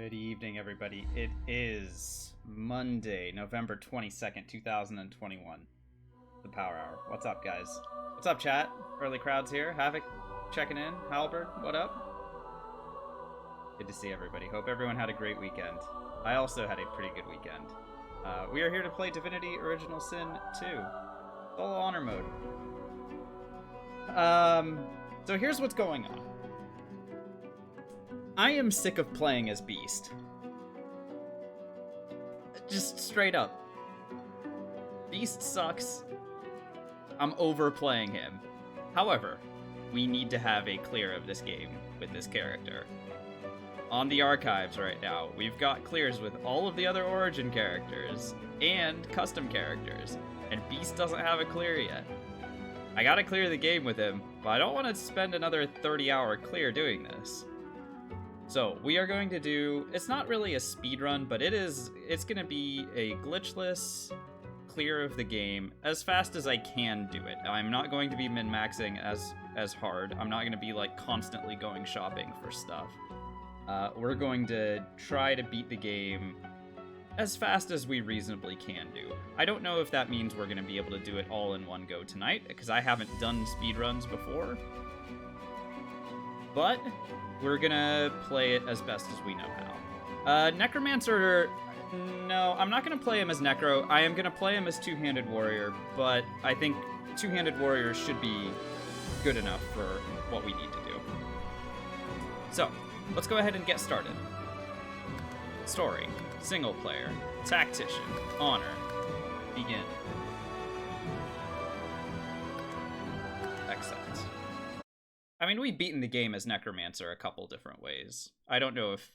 Good evening, everybody. It is Monday, November 22nd, 2021. The Power Hour. What's up, guys? What's up, chat? Early crowds here. Havoc checking in. Halberd, what up? Good to see everybody. Hope everyone had a great weekend. I also had a pretty good weekend. We are here to play Divinity Original Sin 2. Solo Honor Mode. So here's what's going on. I am sick of playing as Beast. Just straight up. Beast sucks. I'm overplaying him. However, we need to have a clear of this game with this character. On the archives right now, we've got clears with all of the other Origin characters and custom characters, and Beast doesn't have a clear yet. I gotta clear the game with him, but I don't want to spend another 30-hour clear doing this. So, we are going to do, it's not really a speed run, but it's going to be a glitchless clear of the game as fast as I can do it. I'm not going to be min-maxing as hard. I'm not going to be like constantly going shopping for stuff. We're going to try to beat the game as fast as we reasonably can do. I don't know if that means we're going to be able to do it all in one go tonight, because I haven't done speedruns before. But we're gonna play it as best as we know how. Necromancer, no, I'm not gonna play him as Necro. I am gonna play him as Two-Handed Warrior, but I think Two-Handed Warrior should be good enough for what we need to do. So, let's go ahead and get started. Story, single player, tactician, honor, begin. Accept. I mean, we've beaten the game as Necromancer a couple different ways. I don't know if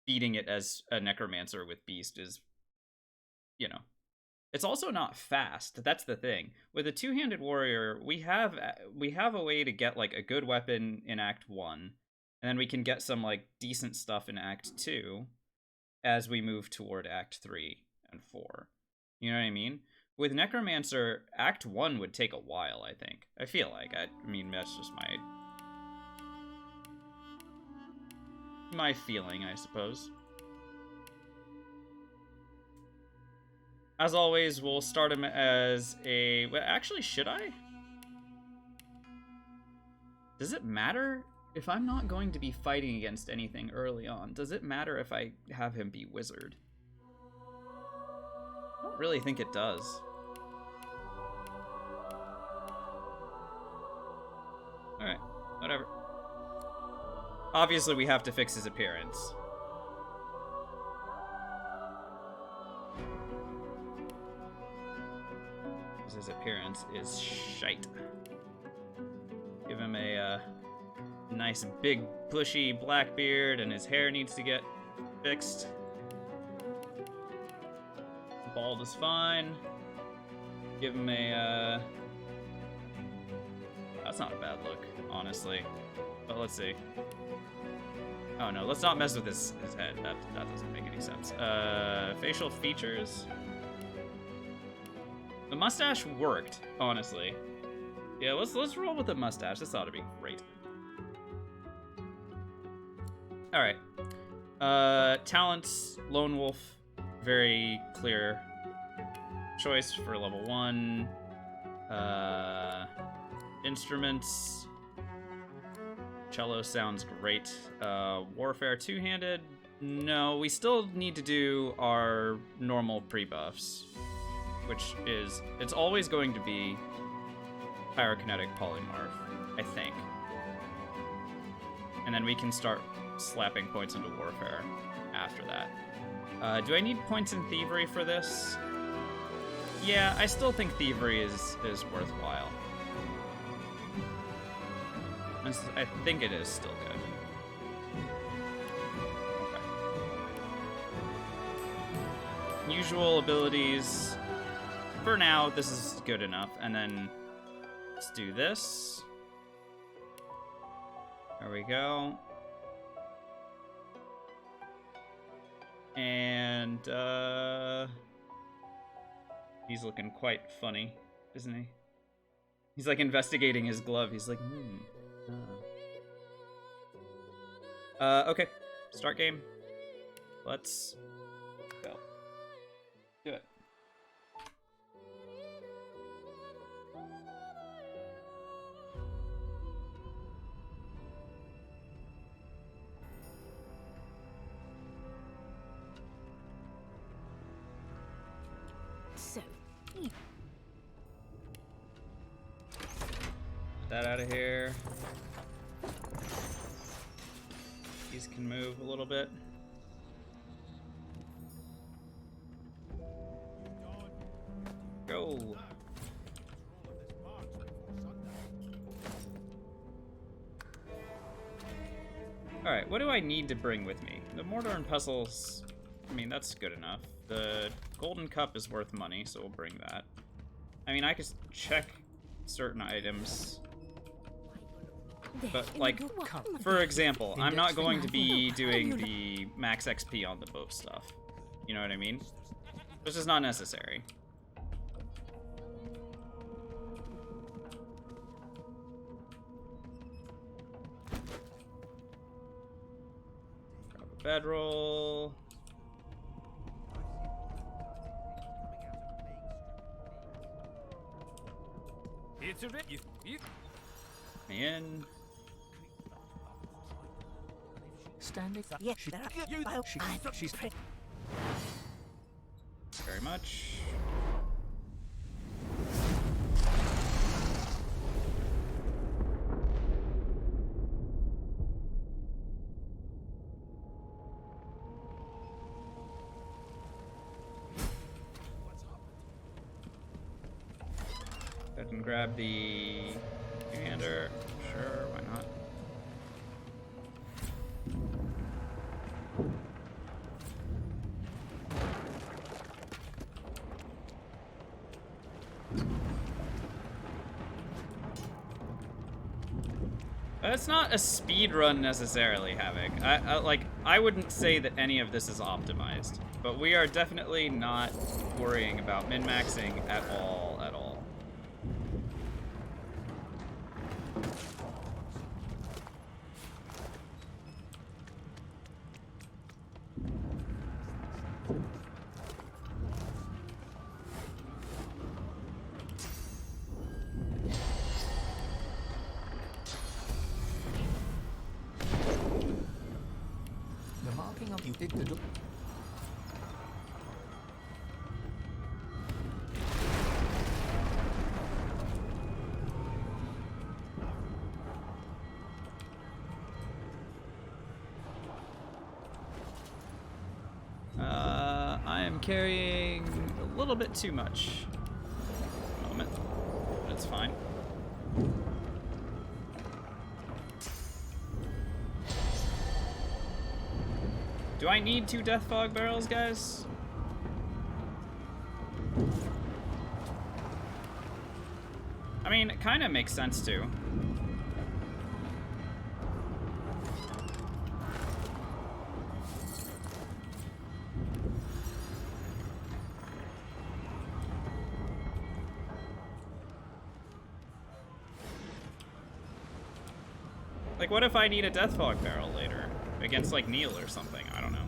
beating it as a Necromancer with Beast is, you know. It's also not fast. That's the thing. With a Two-Handed Warrior, we have a way to get like a good weapon in Act 1, and then we can get some like decent stuff in Act 2 as we move toward Act 3 and 4. You know what I mean? With Necromancer, Act 1 would take a while, I think. I feel like. I mean, that's just my feeling, I suppose. As always, we'll start him as a... Well, actually, should I? Does it matter if I'm not going to be fighting against anything early on? Does it matter if I have him be Wizard? I don't really think it does. Alright, whatever. Obviously, we have to fix his appearance. Because his appearance is shite. Give him a nice big bushy black beard, and his hair needs to get fixed. Bald is fine. Give him a that's not a bad look, honestly. But let's see. Oh no, let's not mess with his head. That doesn't make any sense. Facial features. The mustache worked, honestly. Yeah, let's roll with the mustache. This ought to be great. Alright. Talents, Lone Wolf. Very clear choice for level 1. Instruments. Cello sounds great. Warfare Two-Handed. No, we still need to do our normal pre-buffs. Which is... It's always going to be Pyrokinetic Polymorph, I think. And then we can start slapping points into Warfare after that. Do I need points in Thievery for this? Yeah, I still think Thievery is worthwhile. I think it is still good. Okay. Usual abilities. For now, this is good enough. And then let's do this. There we go. And he's looking quite funny, isn't he? He's like investigating his glove. He's like, Okay. Start game. let's go. Do it. So, Get that out of here. These can move a little bit. Go. Alright, what do I need to bring with me? The mortar and pestles, I mean, that's good enough. The golden cup is worth money, so we'll bring that. I mean, I could check certain items. But, like, for example, I'm not going to be doing the max XP on the boat stuff. You know what I mean? This is not necessary. Grab a bedroll. Me in. Standing. yeah, She- there are she's Very much. Go ahead and grab the gander. Sure, why not? It's not a speed run necessarily, Havoc. I wouldn't say that any of this is optimized, but we are definitely not worrying about min-maxing at all, at all. the marking of you did the look. I am carrying a little bit too much. Moment. But it's fine. Do I need 2 Death Fog barrels, guys? I mean, it kind of makes sense to. Like, what if I need a Death Fog barrel later? Against, like, Neil or something? I don't know.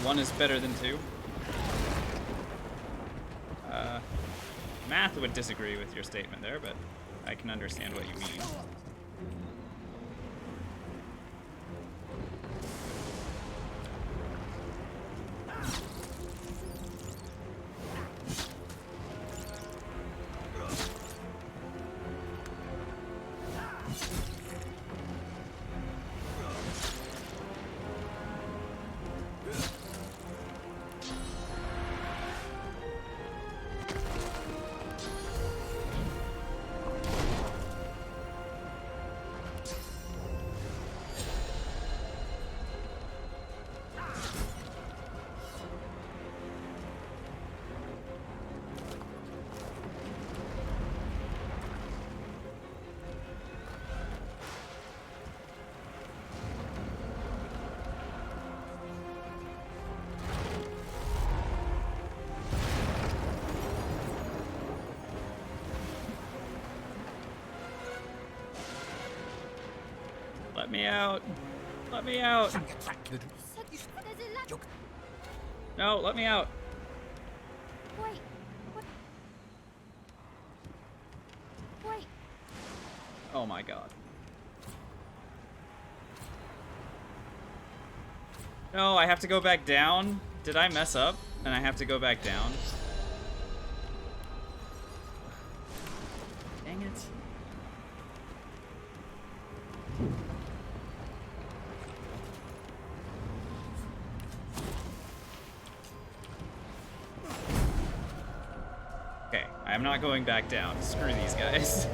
One is better than 2. Math would disagree with your statement there, but I can understand what you mean. Let me out. Let me out. No, let me out. Wait. What? Wait. Oh my god. No, I have to go back down? Did I mess up? And I have to go back down? Dang it. Okay, I am not going back down. Screw these guys.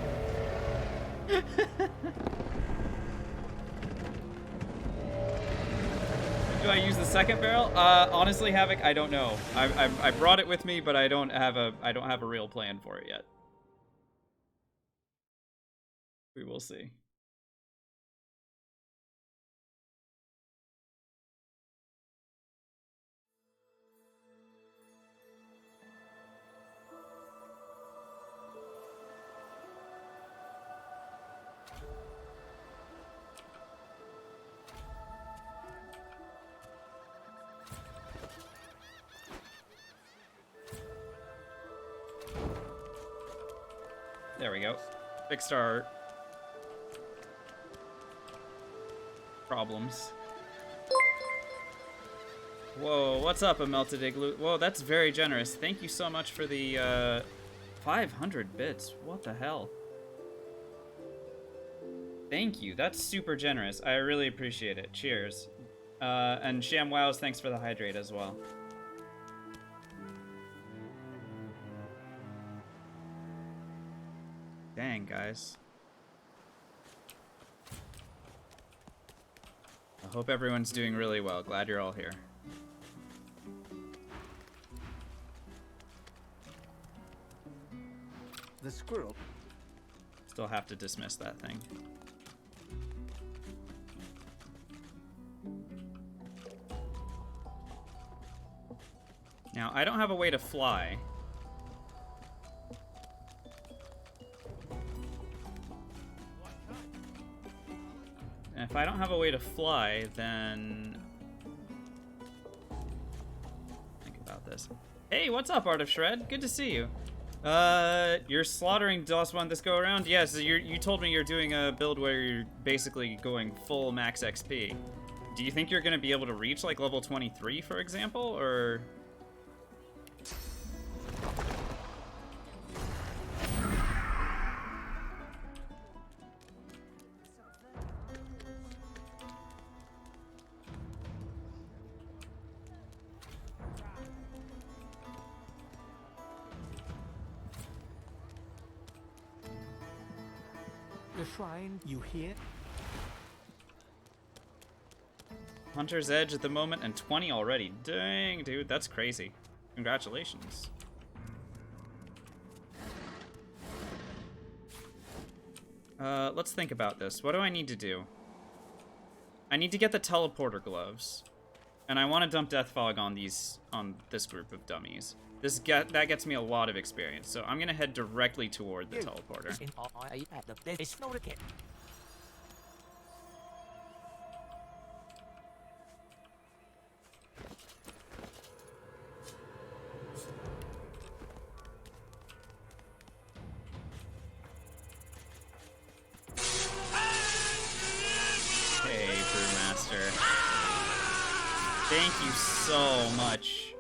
Do I use the second barrel? Honestly, Havoc, I don't know. I brought it with me, but I don't have a real plan for it yet. We will see. There we go. Fixed our problems. Whoa, what's up, a melted igloo? Whoa, that's very generous. Thank you so much for the 500 bits. What the hell? Thank you. That's super generous. I really appreciate it. Cheers. And ShamWows, thanks for the hydrate as well. Dang, guys. I hope everyone's doing really well. Glad you're all here. The squirrel. Still have to dismiss that thing. Now, I don't have a way to fly. And if I don't have a way to fly, then... think about this. Hey, what's up, Art of Shred? Good to see you. You're slaughtering DOS1 this go around? Yes, you told me you're doing a build where you're basically going full max XP. Do you think you're gonna be able to reach, like, level 23, for example, or...? The shrine, you hear? Hunter's Edge at the moment and 20 already. Dang, dude, that's crazy. Congratulations. Let's think about this. What do I need to do? I need to get the teleporter gloves. And I want to dump Death Fog on this group of dummies. That gets me a lot of experience, so I'm gonna head directly toward the teleporter. Hey, Brewmaster. Thank you so much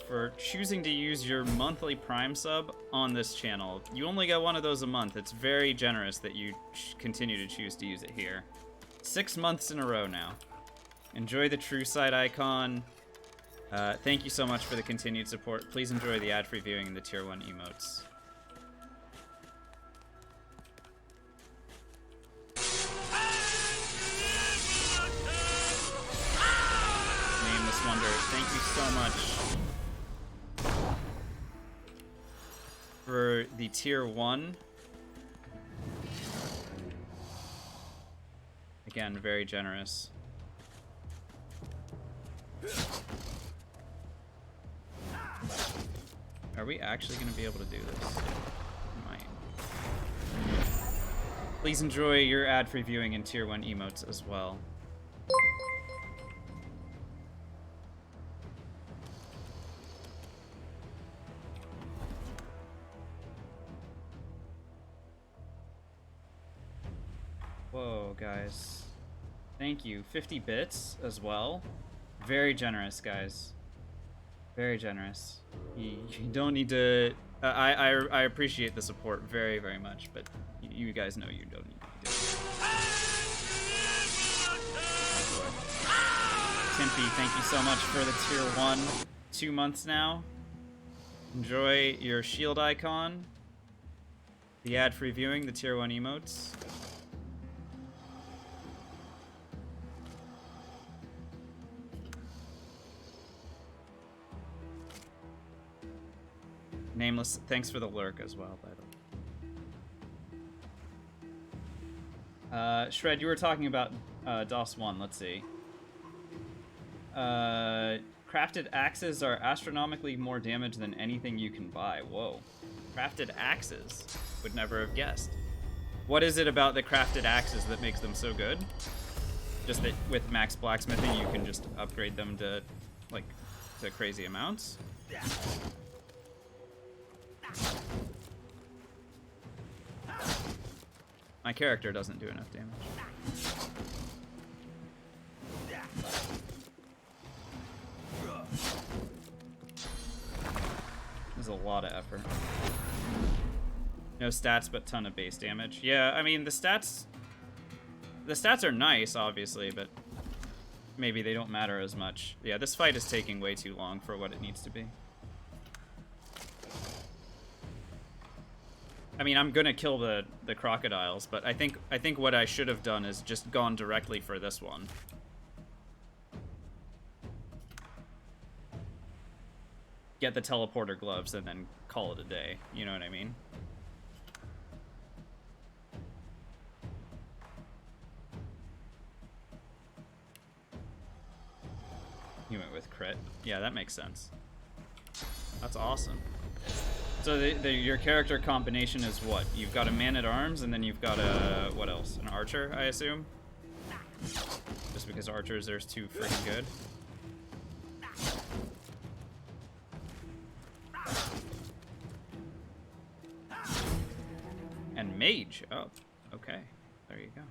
for choosing to use your monthly Prime sub on this channel. You only get one of those a month. It's very generous that you continue to choose to use it here. 6 months in a row now. Enjoy the True Side icon. Thank you so much for the continued support. Please enjoy the ad-free viewing and the Tier 1 emotes. Nameless Wonder, thank you so much for the Tier 1. Again, very generous. Are we actually going to be able to do this? We might. Please enjoy your ad-free viewing and tier 1 emotes as well. Whoa, guys. Thank you. 50 bits as well. Very generous, guys. Very generous. You don't need to... I appreciate the support very, very much, but you guys know you don't need to do it. Timpy, thank you so much for the tier 1. 2 months now. Enjoy your shield icon. The ad-free viewing, the tier 1 emotes. Nameless, thanks for the lurk as well, by the way. Shred, you were talking about DOS 1, let's see. Crafted axes are astronomically more damage than anything you can buy. Whoa. Crafted axes? Would never have guessed. What is it about the crafted axes that makes them so good? Just that with max blacksmithing you can just upgrade them to, like, to crazy amounts? My character doesn't do enough damage. There's a lot of effort. No stats, but ton of base damage. Yeah, I mean, the stats are nice, obviously, but maybe they don't matter as much. Yeah, this fight is taking way too long for what it needs to be. I mean, I'm gonna kill the crocodiles, but I think what I should have done is just gone directly for this one. Get the teleporter gloves and then call it a day. You know what I mean? You went with crit. Yeah, that makes sense. That's awesome. So your character combination is what? You've got a man-at-arms, and then you've got a... what else? An archer, I assume? Just because archers are too freaking good. And mage. Oh, okay. There you go.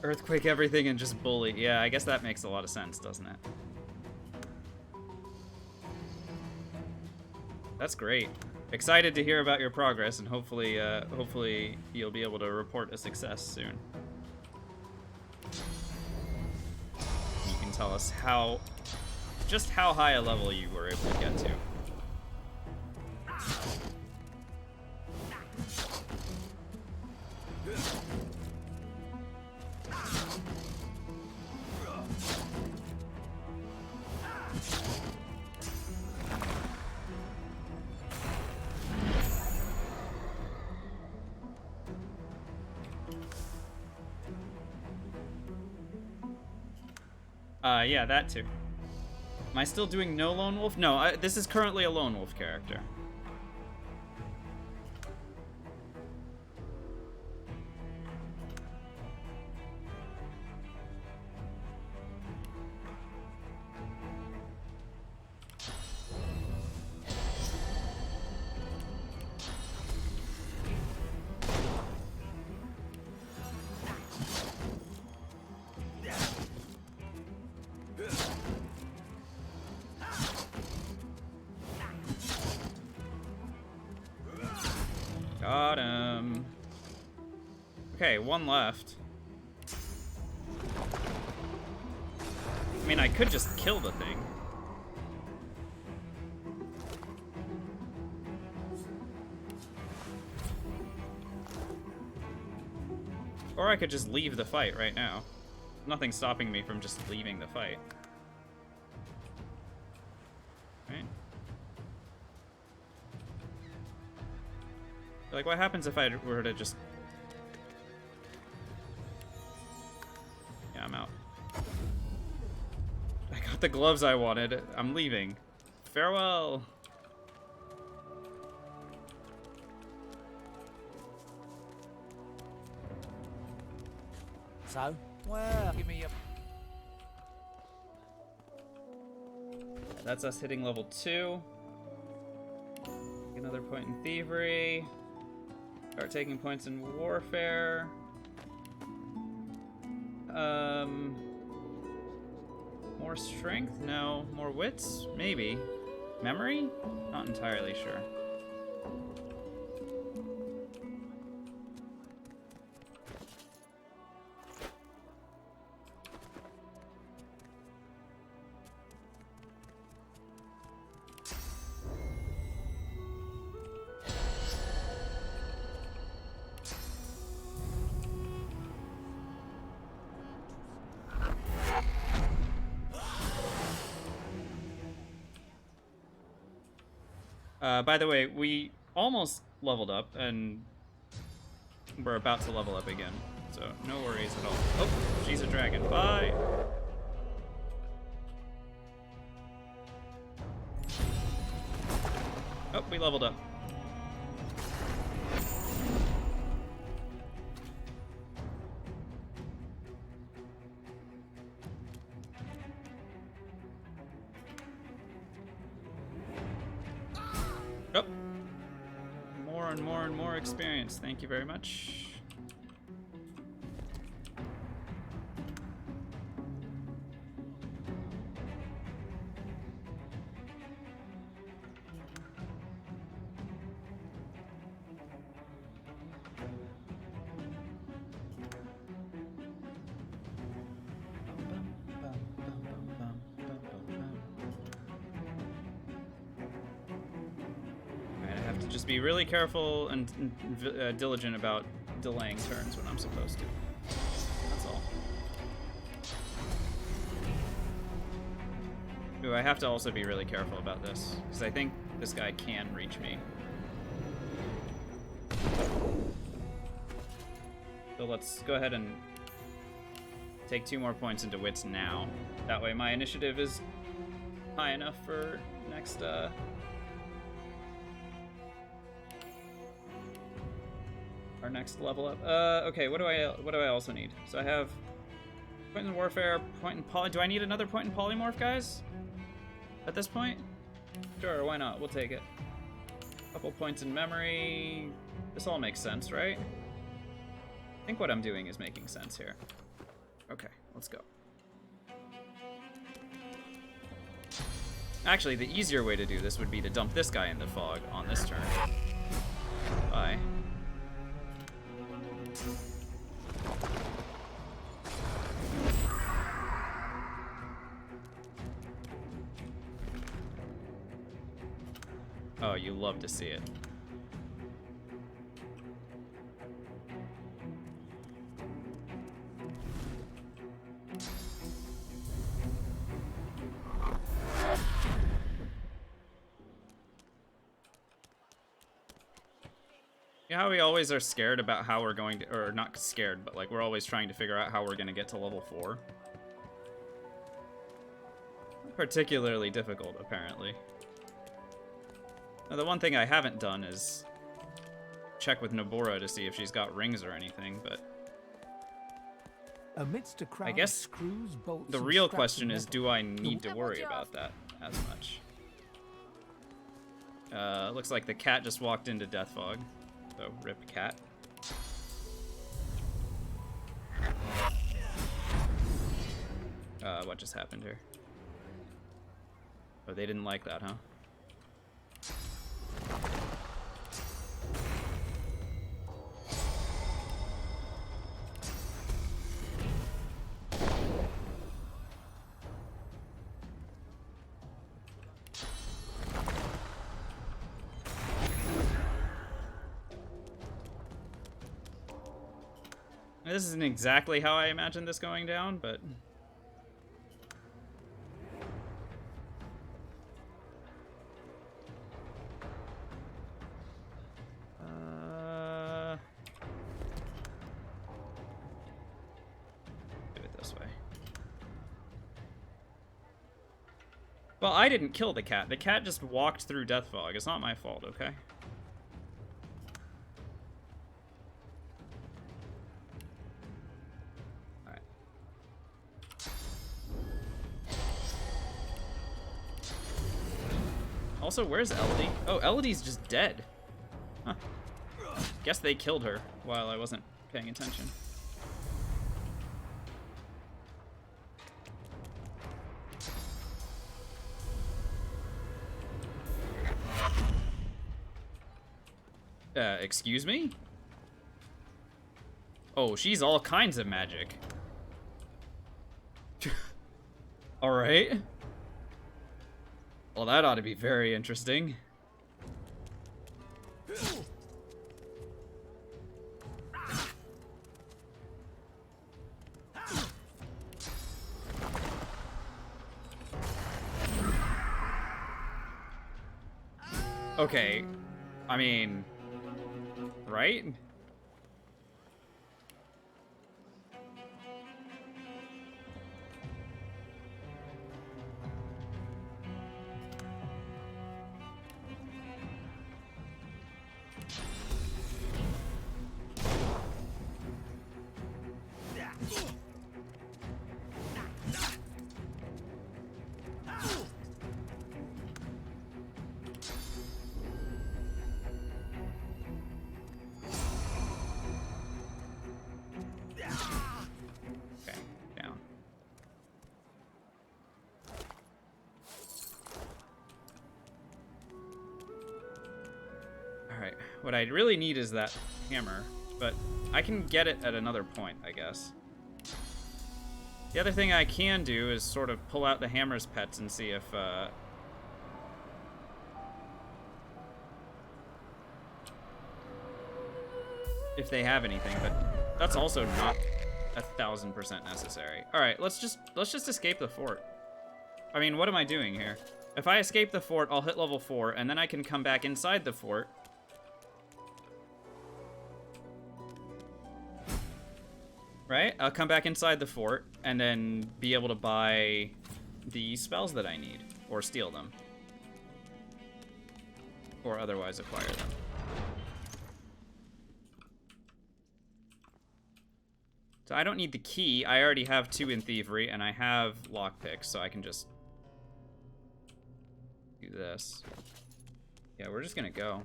Earthquake everything and just bully. Yeah, I guess that makes a lot of sense, doesn't it? That's great. Excited to hear about your progress, and hopefully you'll be able to report a success soon. You can tell us just how high a level you were able to get to. Yeah, that too. Am I still doing no lone wolf? No, this is currently a lone wolf character. Got him. Okay, one left. I mean, I could just kill the thing. Or I could just leave the fight right now. Nothing's stopping me from just leaving the fight. Right? Like, what happens if I were to just... Yeah, I'm out. I got the gloves I wanted. I'm leaving. Farewell. So, well, give me your... That's us hitting level 2. Another point in thievery. Start taking points in warfare. More strength? No. More wits? Maybe. Memory? Not entirely sure. By the way, we almost leveled up, and we're about to level up again, so no worries at all. Oh, she's a dragon. Bye! Oh, we leveled up. Oh! More and more and more experience. Thank you very much. Just be really careful and diligent about delaying turns when I'm supposed to. That's all. Ooh, I have to also be really careful about this, because I think this guy can reach me. So let's go ahead and take 2 more points into wits now. That way my initiative is high enough for next, our next level up. Okay, what do I also need? So I have point in warfare, point in poly. Do I need another point in polymorph, guys? At this point? Sure, why not? We'll take it. Couple points in memory. This all makes sense, right? I think what I'm doing is making sense here. Okay, let's go. Actually, the easier way to do this would be to dump this guy in the fog on this turn. Bye. Oh, you love to see it. You know how we always are scared about how we're going to, or not scared, but like we're always trying to figure out how we're going to get to level 4? Particularly difficult, apparently. Now, the one thing I haven't done is check with Nobora to see if she's got rings or anything, but amidst a crowd I guess of screws, bolts, the and real scraps of question is, metal, do I need to worry about that as much? Looks like the cat just walked into Death Fog, so rip cat. What just happened here? Oh, they didn't like that, huh? This isn't exactly how I imagined this going down, but... Well, I didn't kill the cat. The cat just walked through Death Fog. It's not my fault, okay? Alright. Also, where's Elodie? Oh, Elodie's just dead. Huh. Guess they killed her while I wasn't paying attention. Excuse me? Oh, she's all kinds of magic. Alright. Well, that ought to be very interesting. Okay. I mean, right? What I really need is that hammer, but I can get it at another point, I guess. The other thing I can do is sort of pull out the hammer's pets and see if they have anything, but that's also not 1000% necessary. All right, let's just escape the fort. I mean, what am I doing here? If I escape the fort, I'll hit level 4, and then I can come back inside the fort. Right? I'll come back inside the fort and then be able to buy the spells that I need, or steal them, or otherwise acquire them. So I don't need the key. I already have 2 in thievery, and I have lockpicks, so I can just do this. Yeah, we're just gonna go.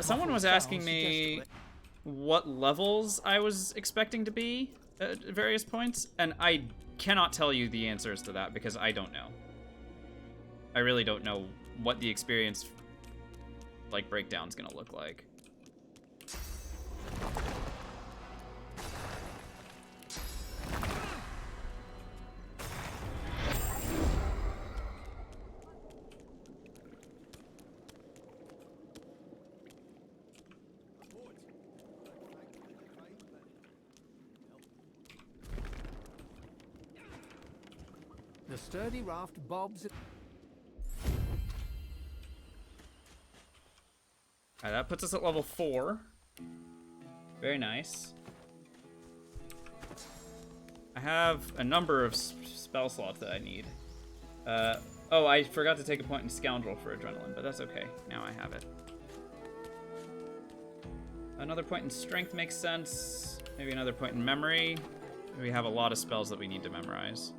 Someone was asking me what levels I was expecting to be at various points, and I cannot tell you the answers to that because I don't know. I really don't know what the experience breakdown's gonna look like. The sturdy raft bobs. Alright, that puts us at level 4. Very nice. I have a number of spell slots that I need. Oh, I forgot to take a point in Scoundrel for Adrenaline, but that's okay. Now I have it. Another point in Strength makes sense. Maybe another point in Memory. We have a lot of spells that we need to memorize.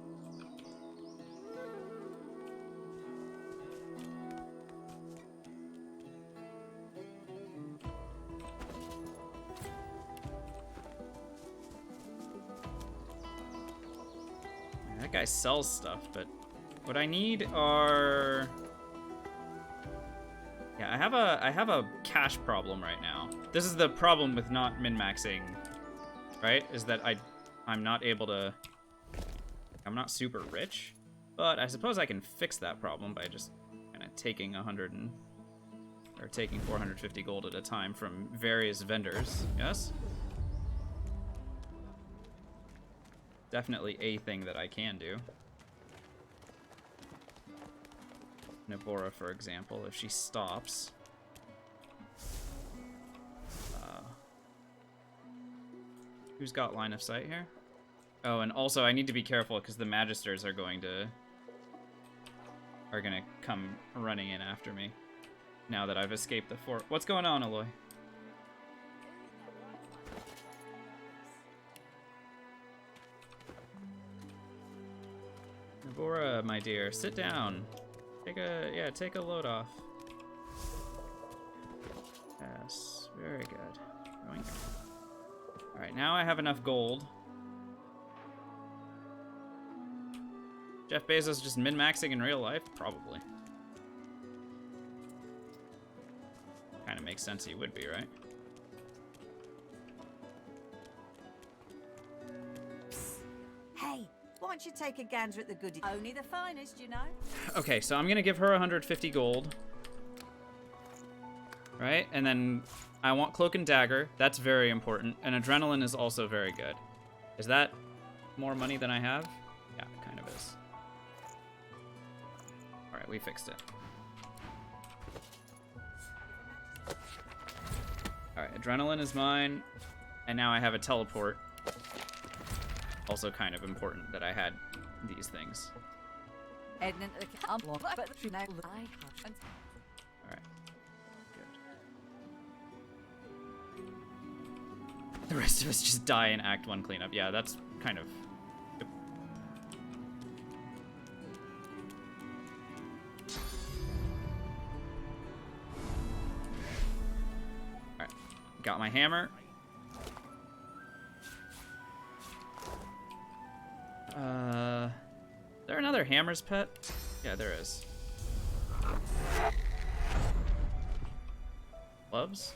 That guy sells stuff, but what I need are... Yeah, I have a cash problem right now. This is the problem with not min-maxing, right? Is that I'm not able to... I'm not super rich, but I suppose I can fix that problem by just kind of taking 450 gold at a time from various vendors. Yes? Definitely a thing that I can do. Nabora, for example, if she stops. Who's got line of sight here? Oh, and also I need to be careful because the Magisters are gonna come running in after me now that I've escaped the fort. What's going on, Aloy? Navora, my dear, sit down. Take a load off. Yes, very good. Going. All right, now I have enough gold. Jeff Bezos just min-maxing in real life? Probably. Kind of makes sense he would be, right? Hey, why don't you take a gander at the goodie? Only the finest, you know. Okay, so I'm gonna give her 150 gold. Right? And then I want Cloak and Dagger. That's very important. And Adrenaline is also very good. Is that more money than I have? Yeah, it kind of is. Alright, we fixed it. Alright, Adrenaline is mine. And now I have a teleport. Also kind of important that I had these things. Alright. The rest of us just die in Act 1 cleanup. Yeah, that's kind of... Yep. Alright, got my hammer. Is there another hammer's pet? Yeah, there is. Clubs?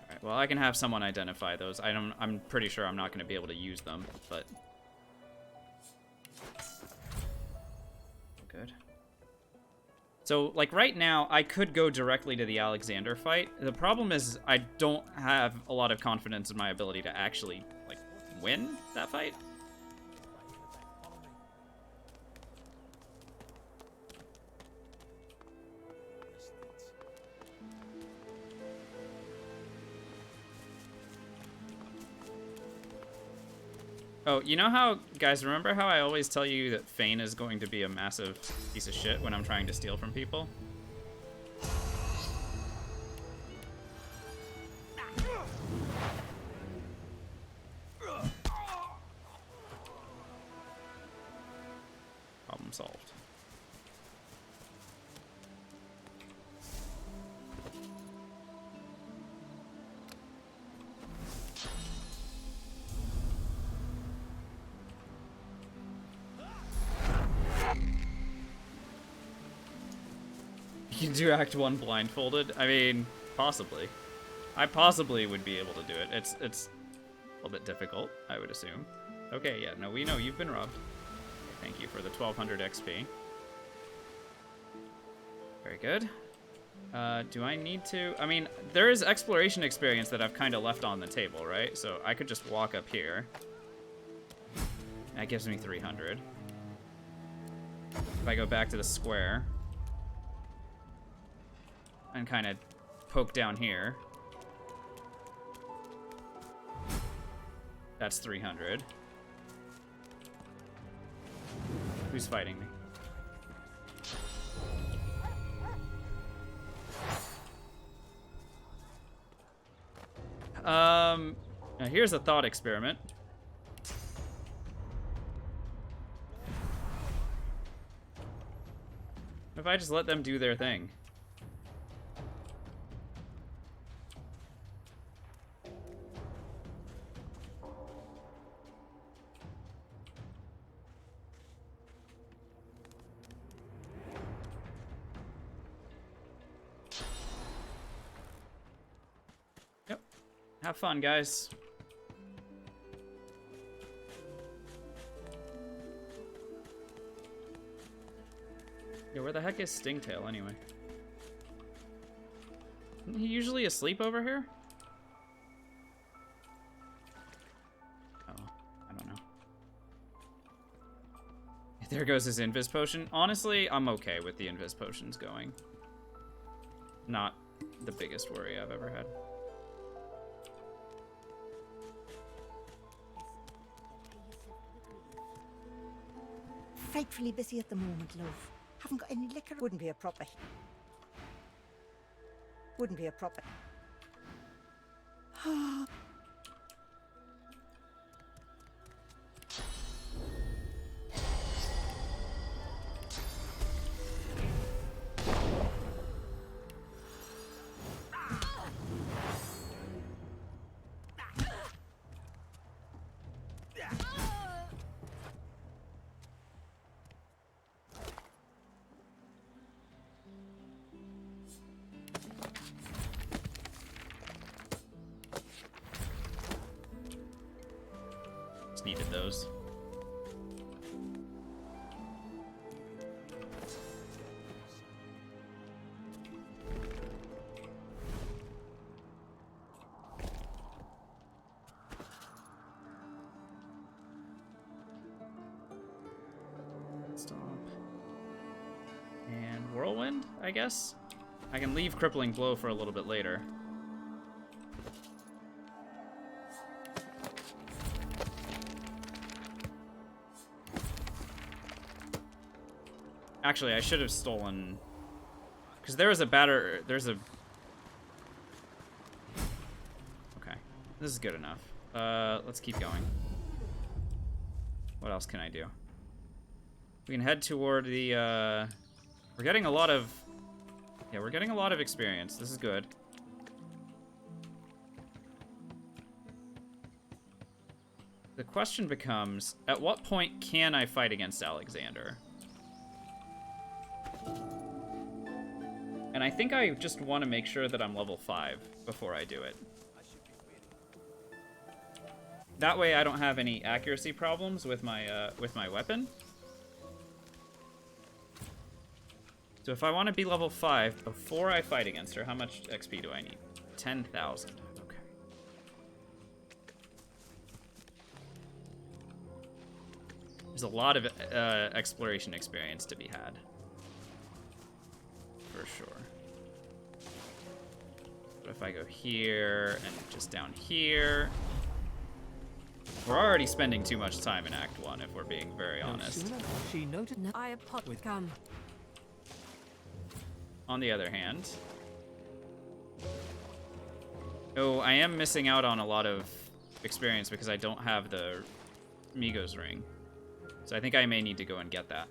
Alright, well, I can have someone identify those. I'm pretty sure I'm not going to be able to use them, but... Good. So, like, right now, I could go directly to the Alexander fight. The problem is I don't have a lot of confidence in my ability to actually, like, win that fight. Oh, you know how, guys, remember how I always tell you that Fane is going to be a massive piece of shit when I'm trying to steal from people? Problem solved. You can do Act 1 blindfolded? I mean, possibly. I possibly would be able to do it. It's a little bit difficult, I would assume. Okay, yeah, no, we know you've been robbed. Thank you for the 1200 XP. Very good. Do I need to? I mean, there is exploration experience that I've kind of left on the table, right? So I could just walk up here. That gives me 300. If I go back to the square and kind of poke down here, that's 300. Who's fighting me? Now here's a thought experiment. If I just let them do their thing. Yep. Have fun, guys. Yeah, where the heck is Stingtail anyway? Isn't he usually asleep over here? Oh, I don't know. There goes his Invis Potion. Honestly, I'm okay with the Invis Potions going. Not the biggest worry I've ever had. frightfully busy at the moment, love. Haven't got any liquor. Wouldn't be a proper. Wouldn't be a proper. Just needed those. Stop. And Whirlwind, I guess? I can leave Crippling Blow for a little bit later. Actually, I should have stolen... Because there's a... Okay. This is good enough. Let's keep going. What else can I do? We can head toward the, We're getting a lot of... Yeah, we're getting a lot of experience. This is good. The question becomes, at what point can I fight against Alexander? And I think I just want to make sure that I'm level 5 before I do it. That way I don't have any accuracy problems with my weapon. So if I want to be level 5 before I fight against her, how much XP do I need? 10,000. Okay. There's a lot of exploration experience to be had. For sure. But if I go here and just down here... We're already spending too much time in Act 1, if we're being very honest. She noted. I apologize. Come. On the other hand... Oh, I am missing out on a lot of experience because I don't have the Migos ring. So I think I may need to go and get that.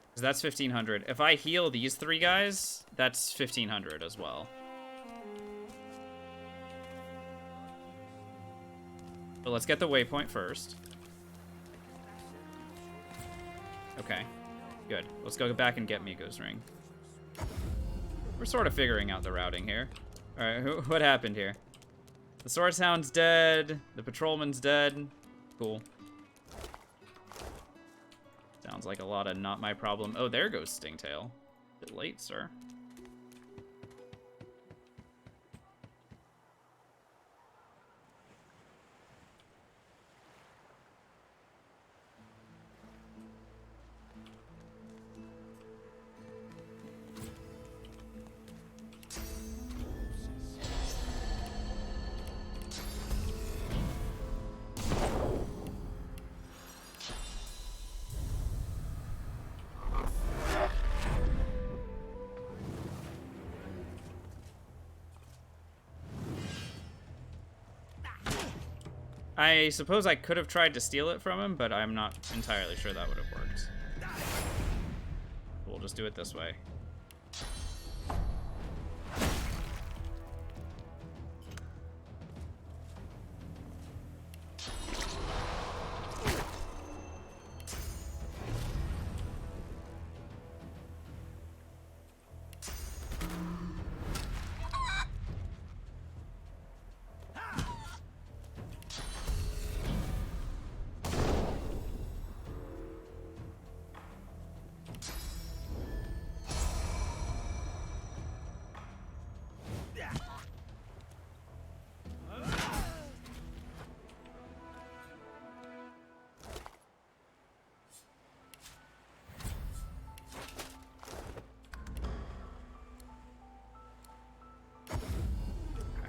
Because that's 1,500. If I heal these 3 guys, that's 1,500 as well. But let's get the waypoint first. Okay, good. Let's go back and get Miko's ring. We're sort of figuring out the routing here. All right, what happened here? The Sword Hound's dead. The Patrolman's dead. Cool. Sounds like a lot of not my problem. Oh, there goes Stingtail. Bit late, sir. I suppose I could have tried to steal it from him, but I'm not entirely sure that would have worked. We'll just do it this way.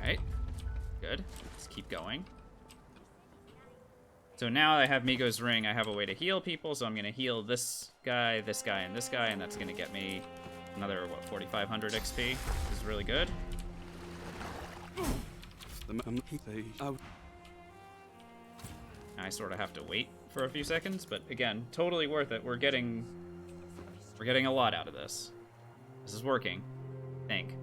Alright, good. Let's keep going. So now I have Migo's Ring, I have a way to heal people, so I'm going to heal this guy, and this guy, and that's going to get me another, what, 4,500 XP, which is really good. I sort of have to wait for a few seconds, but again, totally worth it. We're getting a lot out of this. This is working, I think.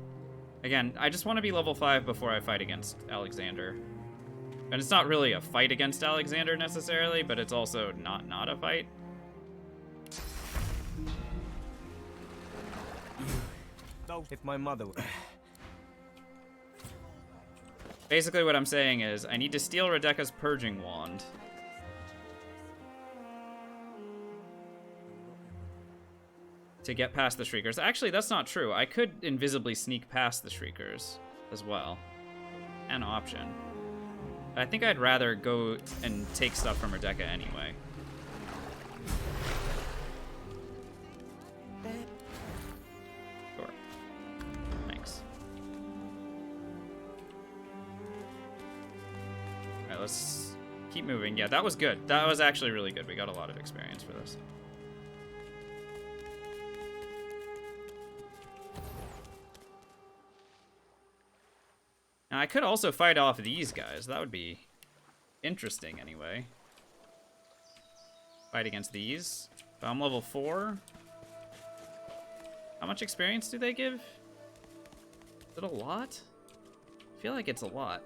Again, I just want to be level 5 before I fight against Alexander. And it's not really a fight against Alexander necessarily, but it's also not a fight. If my mother... Basically what I'm saying is, I need to steal Rebecca's Purging Wand. To get past the Shriekers. Actually, that's not true. I could invisibly sneak past the Shriekers as well. An option. I think I'd rather go and take stuff from Rebecca anyway. Sure. Thanks. Alright, let's keep moving. Yeah, that was good. That was actually really good. We got a lot of experience for this. Now, I could also fight off these guys. That would be interesting anyway. Fight against these. If I'm level 4. How much experience do they give? Is it a lot? I feel like it's a lot.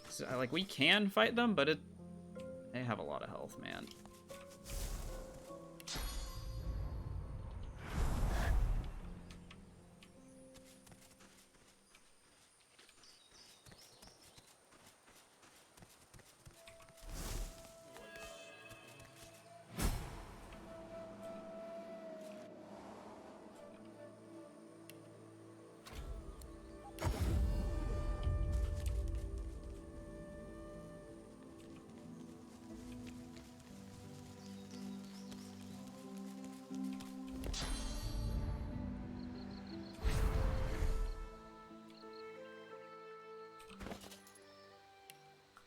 So, like, we can fight them, but they have a lot of health, man.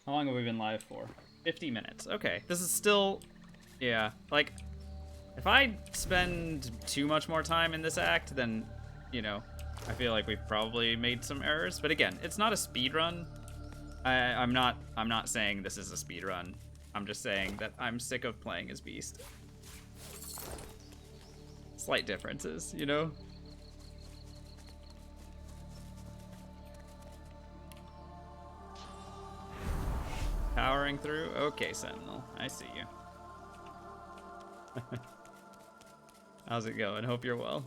How long have we been live for? 50 minutes. Okay, this is still... Yeah, like, if I spend too much more time in this act, then, you know, I feel like we've probably made some errors. But again, it's not a speed run. I'm not saying this is a speed run. I'm just saying that I'm sick of playing as Beast. Slight differences, you know? Powering through? Okay, Sentinel. I see you. How's it going? Hope you're well.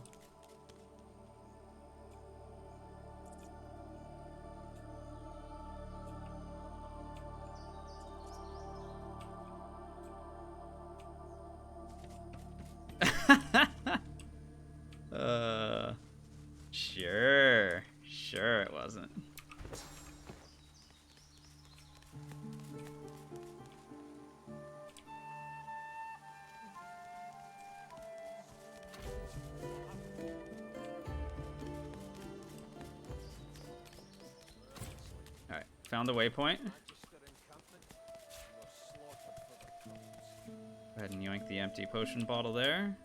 Sure it wasn't. Alright, found the waypoint. Go ahead and yoink the empty potion bottle there.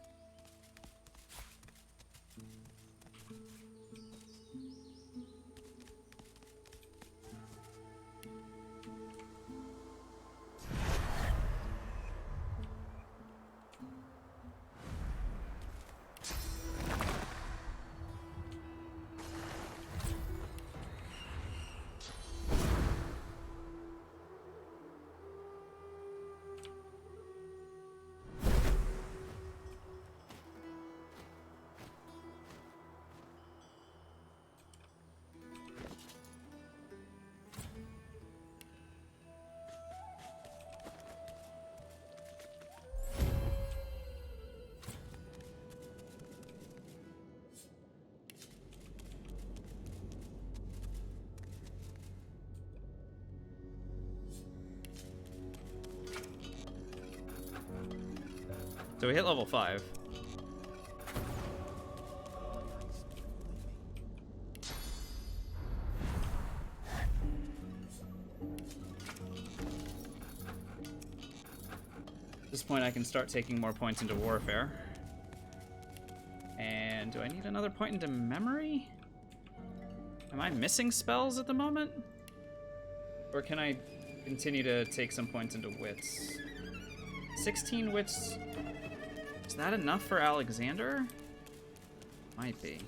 So we hit level 5. this point, I can start taking more points into warfare. And do I need another point into memory? Am I missing spells at the moment? Or can I continue to take some points into wits? 16 wits. Is that enough for Alexander? Might be.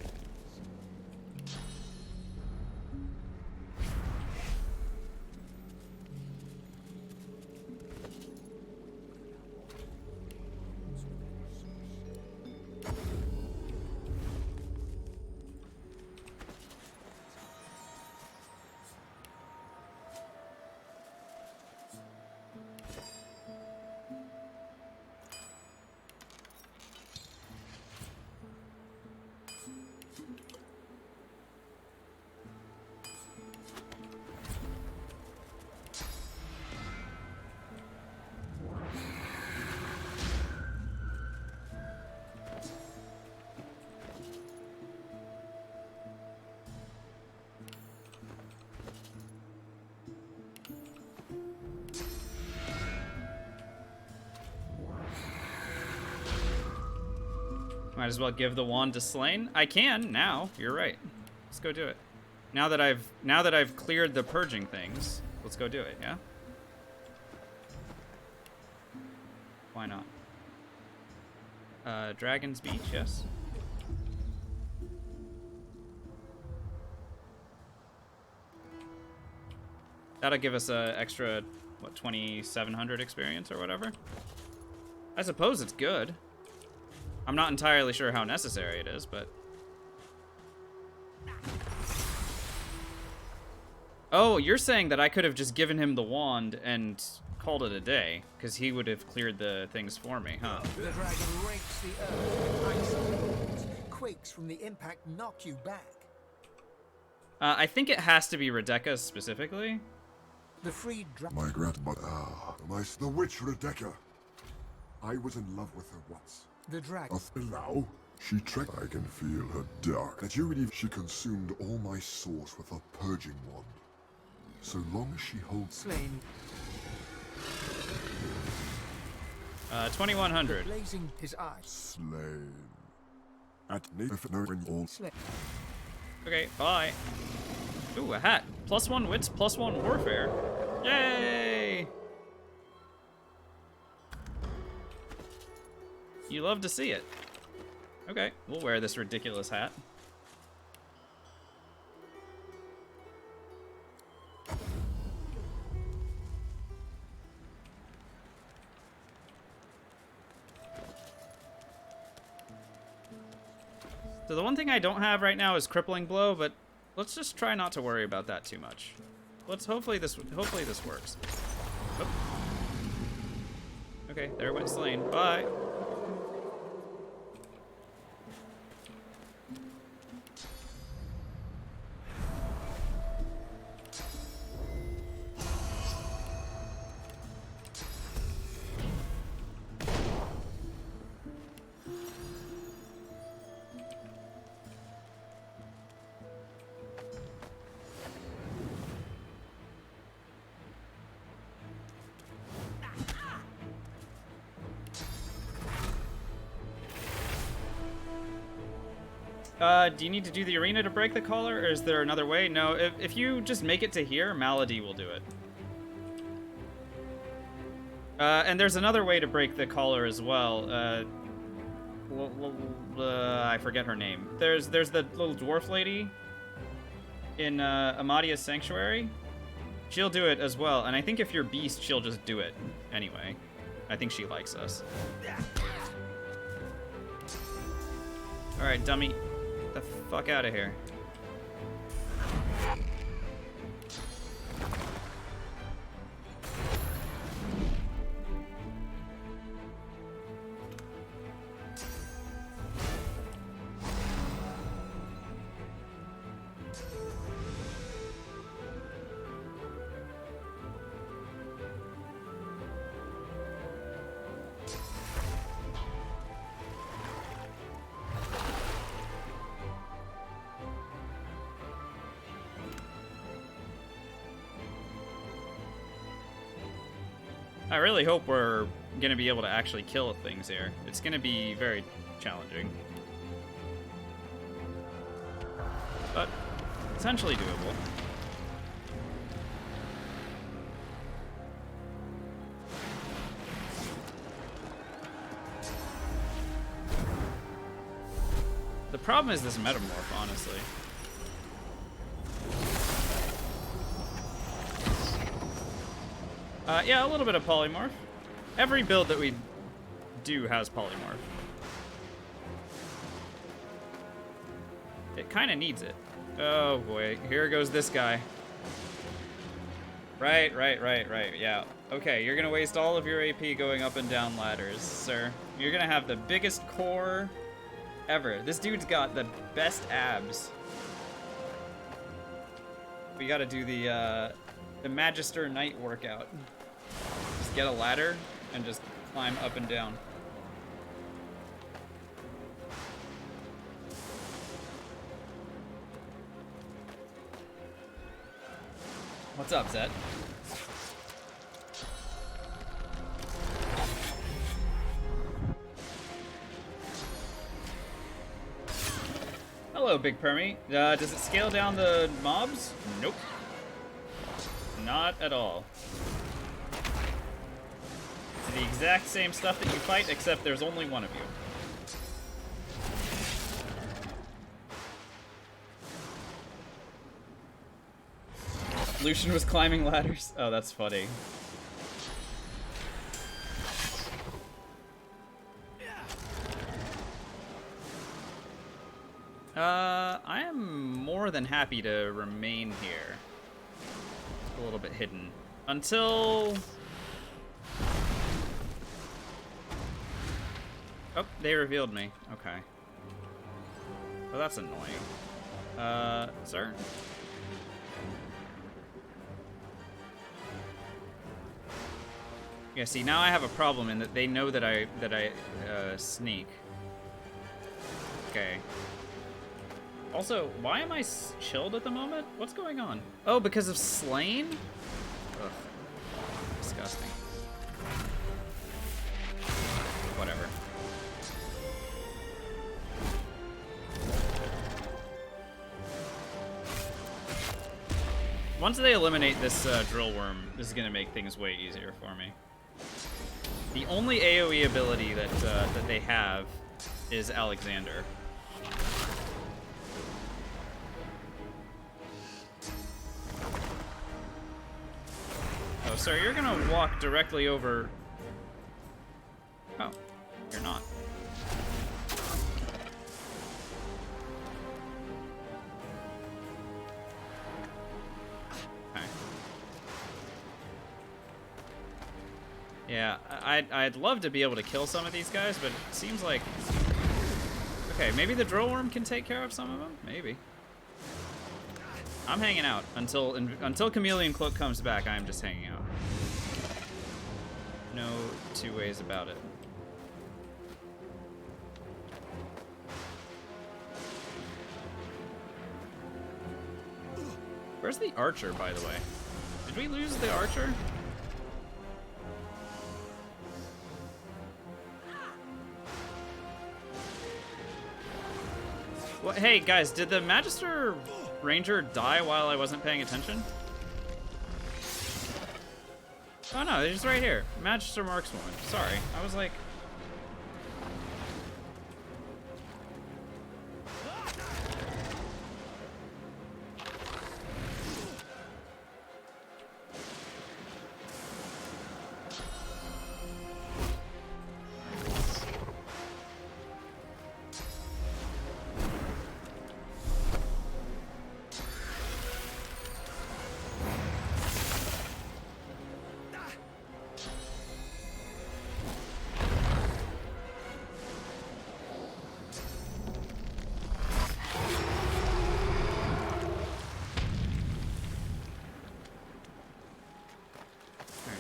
Might as well give the wand to Slain. I can now. You're right. Let's go do it. Now that I've cleared the purging things, let's go do it. Yeah. Why not? Dragon's Beach. Yes. That'll give us a extra, what, 2,700 experience or whatever. I suppose it's good. I'm not entirely sure how necessary it is, but... Oh, you're saying that I could have just given him the wand and called it a day, because he would have cleared the things for me, huh? The dragon rakes the earth with ice winds. Quakes from the impact knock you back. I think it has to be Rebecca specifically. The freed dragon. My grandmother, the witch Rebecca. I was in love with her once. The dragon. Now, she tricked. I can feel her dark. That you believe she consumed all my source with her purging wand. So long as she holds. Slain. 2,100. Blazing his eyes. Slain. At native knowing all. Slain. Okay, bye. Ooh, a hat. +1 wits, +1 warfare. Yay! You love to see it. Okay, we'll wear this ridiculous hat. So the one thing I don't have right now is Crippling Blow, but let's just try not to worry about that too much. Hopefully this works. Oh. Okay, there went Slain. Bye. Do you need to do the arena to break the collar, or is there another way? No, if you just make it to here, Malady will do it. And there's another way to break the collar as well. I forget her name. There's the little dwarf lady in Amadia's Sanctuary. She'll do it as well, and I think if you're beast, she'll just do it anyway. I think she likes us. Alright, dummy. Get the fuck out of here. I really hope we're gonna be able to actually kill things here. It's gonna be very challenging. But essentially doable. The problem is this metamorph, honestly. Yeah, a little bit of polymorph. Every build that we do has polymorph. It kind of needs it. Oh boy, here goes this guy. Right. Yeah. Okay, you're gonna waste all of your AP going up and down ladders, sir. You're gonna have the biggest core ever. This dude's got the best abs. We gotta do the Magister Knight workout. Just get a ladder and just climb up and down. What's up, Zed? Hello, Big Permy. Does it scale down the mobs? Nope. Not at all. It's the exact same stuff that you fight, except there's only one of you. Lucian was climbing ladders. Oh, that's funny. I am more than happy to remain here. A little bit hidden. Until... Oh, they revealed me. Okay. Well, that's annoying. Sir? Yeah, see, now I have a problem in that they know that I sneak. Okay. Also, why am I chilled at the moment? What's going on? Oh, because of Slain? Ugh. Disgusting. Whatever. Once they eliminate this drill worm, this is gonna make things way easier for me. The only AoE ability that they have is Alexander. Oh, sir, you're gonna walk directly over... Oh, you're not. Okay. Yeah, I'd love to be able to kill some of these guys, but it seems like... Okay, maybe the drill worm can take care of some of them? Maybe. I'm hanging out until Chameleon Cloak comes back. I'm just hanging out. No two ways about it. Where's the archer, by the way? Did we lose the archer? What? Hey guys, did the Magister Ranger die while I wasn't paying attention? Oh no, they're just right here. Magister Markswoman. Sorry, I was like...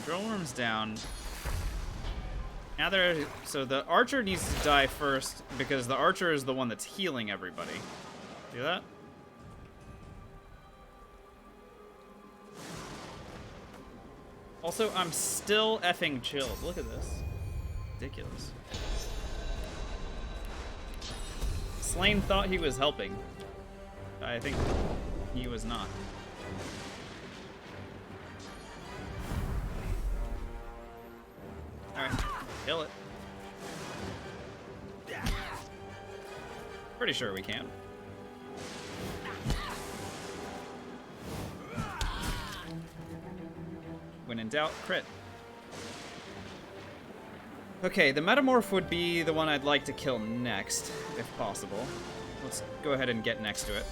Drillworm's down. Now so the archer needs to die first because the archer is the one that's healing everybody. See that? Also, I'm still effing chilled. Look at this. Ridiculous. Slane thought he was helping. I think he was not. Alright, kill it. Pretty sure we can. When in doubt, crit. Okay, the Metamorph would be the one I'd like to kill next, if possible. Let's go ahead and get next to it.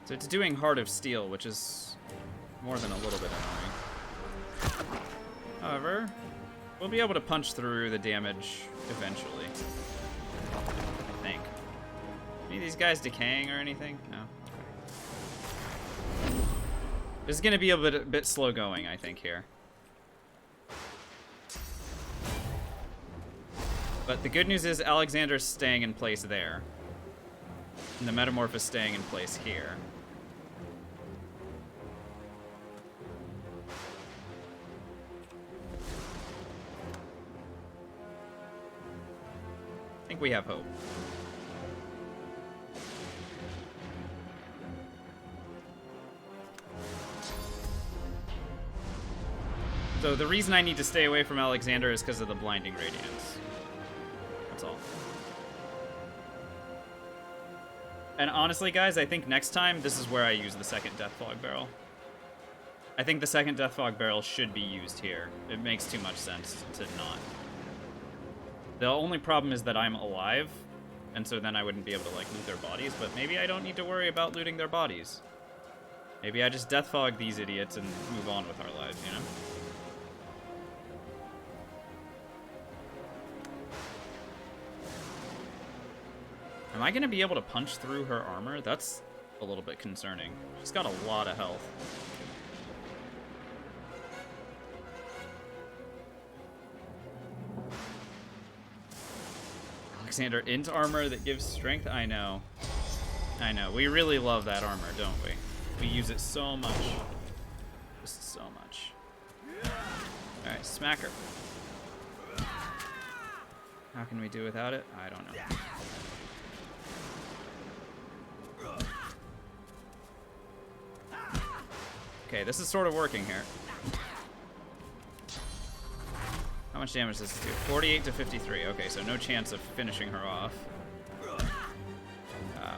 So it's doing Heart of Steel, which is more than a little bit annoying. However, we'll be able to punch through the damage eventually. I think. Any of these guys decaying or anything? No? Okay. This is going to be a bit slow going, I think, here. But the good news is Alexander's staying in place there. And the Metamorph is staying in place here. I think we have hope. So the reason I need to stay away from Alexander is because of the Blinding Radiance. That's all. And honestly, guys, I think next time, this is where I use the second Deathfog Barrel. I think the second Deathfog Barrel should be used here. It makes too much sense to not. The only problem is that I'm alive, and so then I wouldn't be able to, like, loot their bodies, but maybe I don't need to worry about looting their bodies. Maybe I just Deathfog these idiots and move on with our lives, you know? Am I going to be able to punch through her armor? That's a little bit concerning. She's got a lot of health. Alexander int armor that gives strength? I know. I know. We really love that armor, don't we? We use it so much. Just so much. Alright, smack her. How can we do without it? I don't know. Okay, this is sort of working here. How much damage does this do? 48 to 53. Okay, so no chance of finishing her off.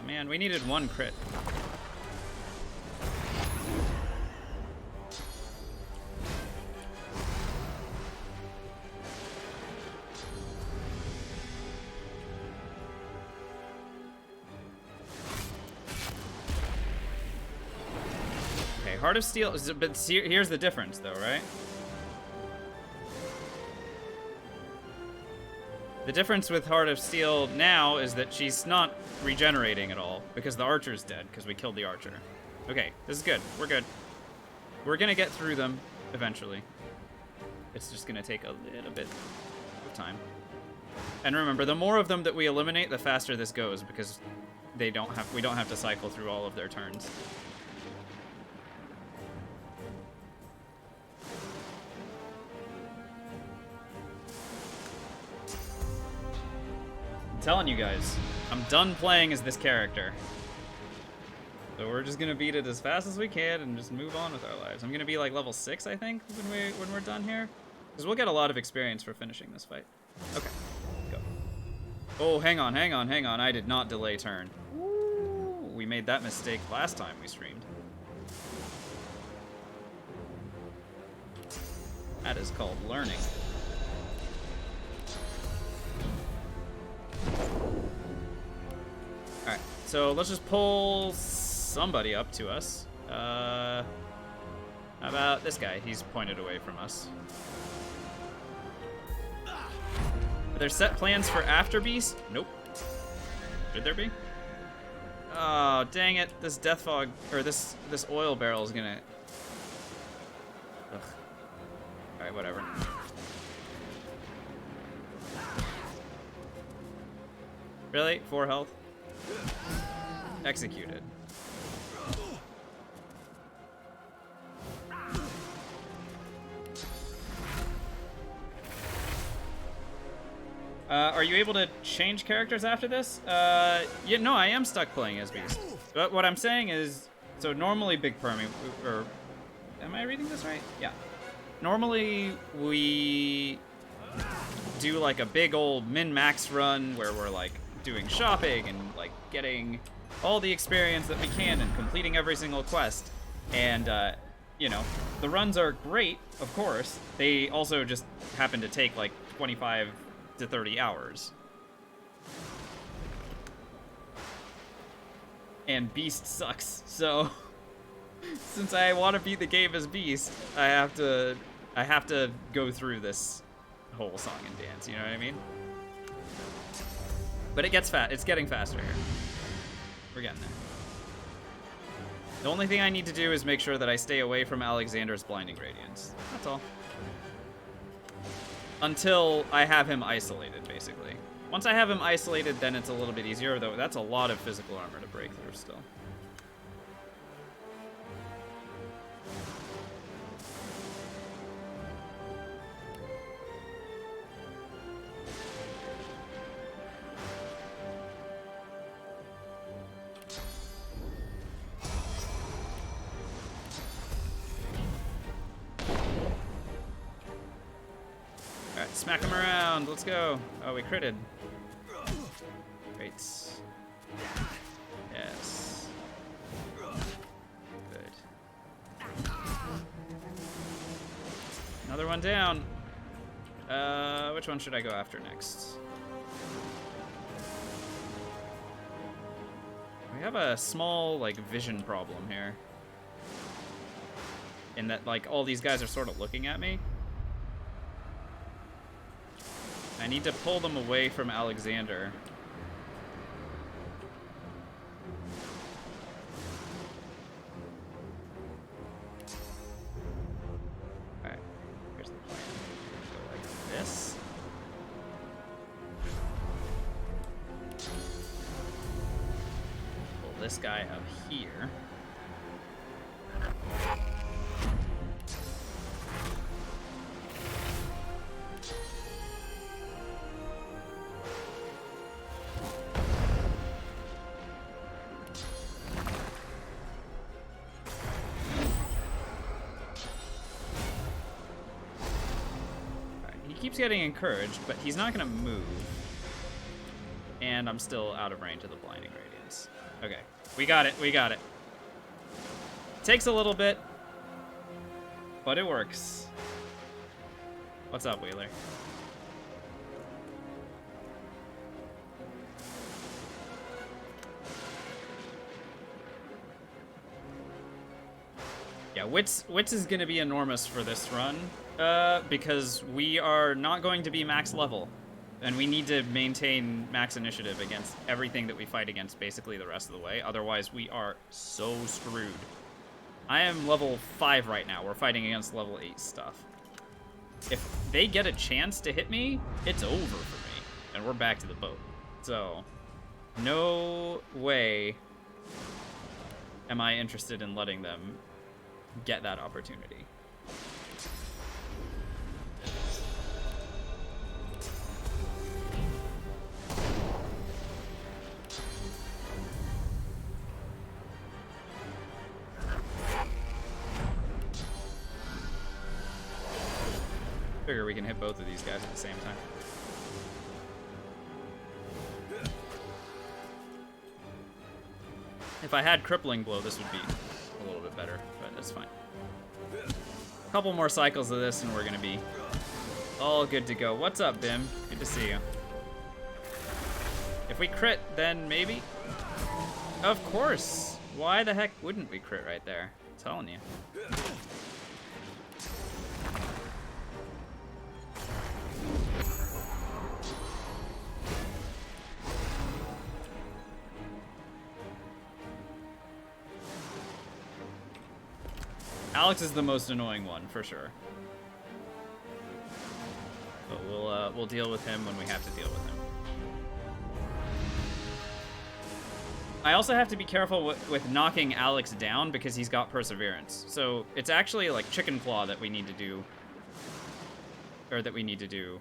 Man, we needed one crit. Okay, Heart of Steel, but here's the difference though, right? The difference with Heart of Steel now is that she's not regenerating at all because the archer's dead because we killed the archer. Okay, this is good. We're good. We're gonna get through them eventually. It's just gonna take a little bit of time. And remember, the more of them that we eliminate, the faster this goes because we don't have to cycle through all of their turns. I'm telling you guys, I'm done playing as this character. So we're just gonna beat it as fast as we can and just move on with our lives. I'm gonna be like level 6, I think, when we're done here. Because we'll get a lot of experience for finishing this fight. Okay, go. Oh, hang on. I did not delay turn. Ooh, we made that mistake last time we streamed. That is called learning. Alright, so let's just pull somebody up to us. How about this guy? He's pointed away from us. Are there set plans for After Beast? Nope. Should there be? Oh, dang it. This Deathfog, or this oil barrel is gonna Ugh. Alright, whatever. Really? 4 health? Executed. Are you able to change characters after this? Yeah, no, I am stuck playing as Beast. But what I'm saying is, so normally Big Permy, or am I reading this right? Yeah. Normally we do like a big old min-max run where we're like doing shopping and like getting all the experience that we can and completing every single quest. And, you know, the runs are great, of course. They also just happen to take like 25 to 30 hours. And Beast sucks, so since I want to beat the game as Beast, I have to go through this whole song and dance, you know what I mean? But it gets it's getting faster here. We're getting there. The only thing I need to do is make sure that I stay away from Alexander's blinding radiance. That's all. Until I have him isolated, basically. Once I have him isolated, then it's a little bit easier, though that's a lot of physical armor to break through still. Alright, smack him around. Let's go. Oh, we critted. Great. Yes. Good. Another one down. Which one should I go after next? We have a small, like, vision problem here. In that, like, all these guys are sort of looking at me. I need to pull them away from Alexander. Alright, here's the plan. Go like this. Pull this guy up here. Keeps getting encouraged, but he's not gonna move. And I'm still out of range of the blinding radiance. Okay, we got it, we got it. Takes a little bit, but it works. What's up, Wheeler? Yeah, Wits is gonna be enormous for this run, because we are not going to be max level, and we need to maintain max initiative against everything that we fight against basically the rest of the way, otherwise we are so screwed. I am level 5 right now, we're fighting against level 8 stuff. If they get a chance to hit me, it's over for me, and we're back to the boat. So, no way am I interested in letting them get that opportunity. Figure we can hit both of these guys at the same time. If I had Crippling Blow, this would be a little bit better, but that's fine. A couple more cycles of this and we're gonna be all good to go. What's up, Bim? Good to see you. If we crit, then maybe? Of course! Why the heck wouldn't we crit right there? I'm telling you. Alex is the most annoying one, for sure. But we'll deal with him when we have to deal with him. I also have to be careful with knocking Alex down because he's got perseverance. So it's actually like Chicken Claw that we need to do, or that we need to do,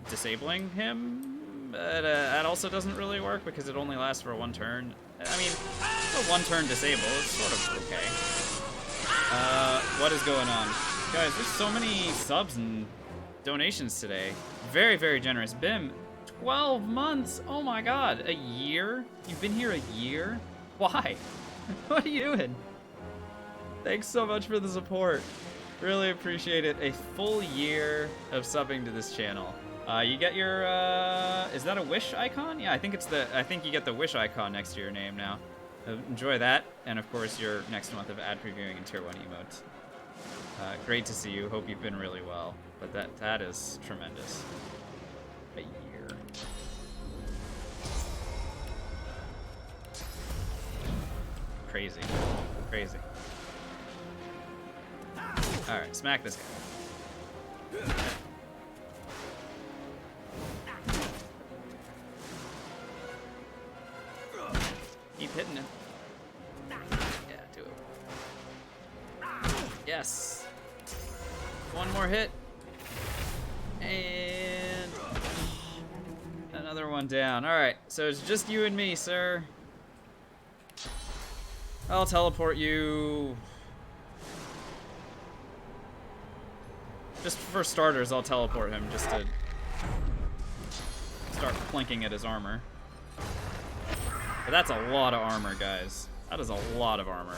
disabling him. But that also doesn't really work because it only lasts for one turn. I mean, a one-turn disable is sort of okay. What is going on? Guys, there's so many subs and donations today. Very, very generous. Bim, 12 months! Oh my god, a year? You've been here a year? Why? What are you doing? Thanks so much for the support. Really appreciate it. A full year of subbing to this channel. You get your, is that a wish icon? Yeah, I think you get the wish icon next to your name now. Enjoy that, and of course your next month of ad previewing and tier 1 emotes. Great to see you, hope you've been really well. But that is tremendous. A year. Crazy. Crazy. Alright, smack this guy. Keep hitting him. Yeah, do it. Yes. One more hit. And another one down. Alright, so it's just you and me, sir. I'll teleport you. Just for starters, I'll teleport him just to start plinking at his armor. But that's a lot of armor, guys. That is a lot of armor.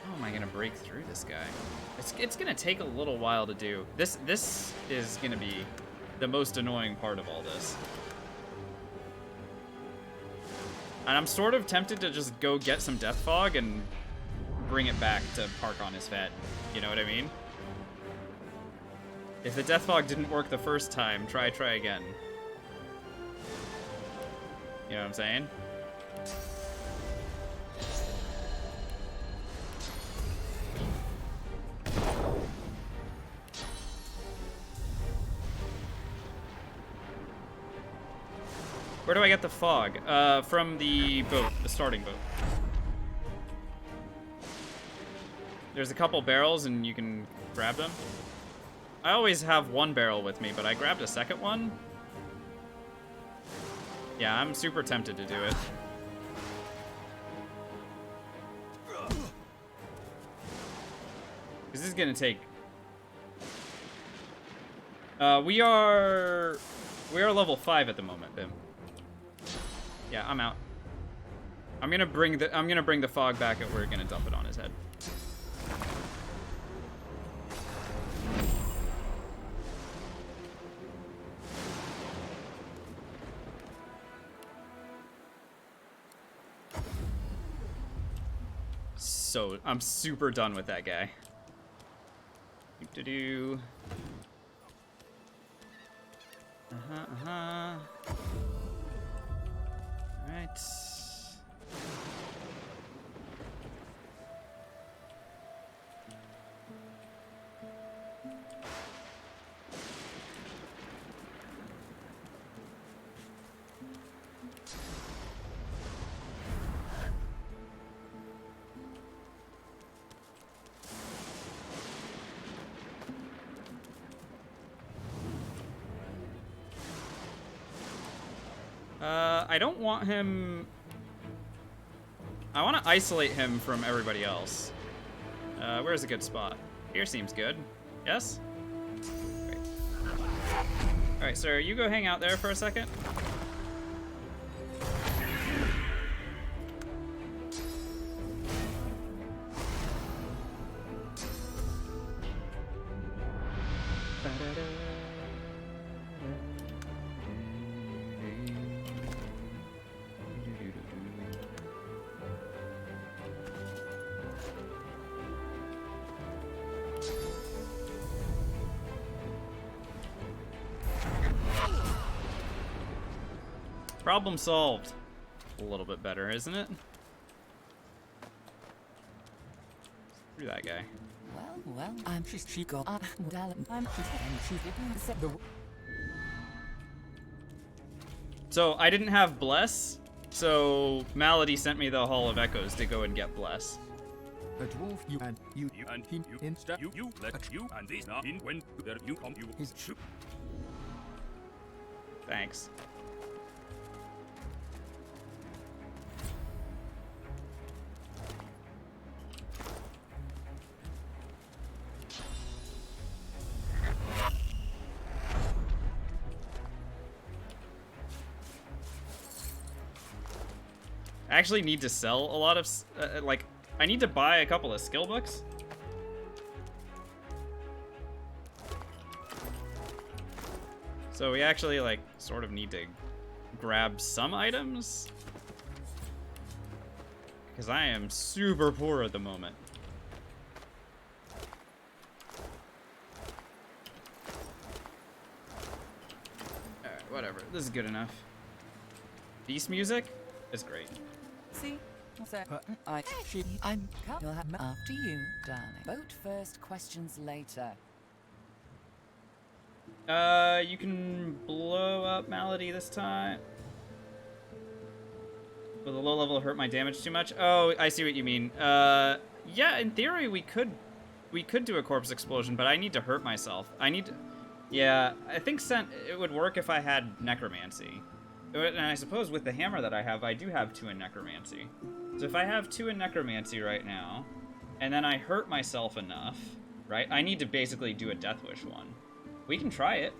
How am I gonna break through this guy? It's gonna take a little while to do. This is gonna be the most annoying part of all this. And I'm sort of tempted to just go get some Death Fog and bring it back to park on his head. You know what I mean? If the Death Fog didn't work the first time, try again. You know what I'm saying? Where do I get the fog? From the boat, the starting boat. There's a couple barrels and you can grab them. I always have one barrel with me, but I grabbed a second one. Yeah, I'm super tempted to do it. This is gonna take... We are level 5 at the moment, Bim. Yeah, I'm out. I'm gonna bring the fog back and we're gonna dump it on his head. So I'm super done with that guy. Do. All right. I don't want him... I want to isolate him from everybody else. Where's a good spot? Here seems good. Yes? Great. Alright, sir, you go hang out there for a second. Problem solved. A little bit better, isn't it? Screw that guy. Well, I'm she got I'm she didn't The So I didn't have Bless, so Malady sent me the Hall of Echoes to go and get Bless. a dwarf you and you and him in step you let you and this now in when there you come you his Thanks. I actually need to sell a lot of, like, I need to buy a couple of skill books. So we actually, like, sort of need to grab some items. Because I am super poor at the moment. Alright, whatever. This is good enough. Beast music is great. see. I'm after you, darling. Vote first, questions later. You can blow up Malady this time. Will the low level hurt my damage too much? Oh, I see what you mean. Yeah, in theory we could do a corpse explosion, but I need to hurt myself. Yeah, I think it would work if I had necromancy. And I suppose with the hammer that I have, I do have 2 in necromancy. So if I have 2 in necromancy right now, and then I hurt myself enough, right? I need to basically do a Death Wish one. We can try it.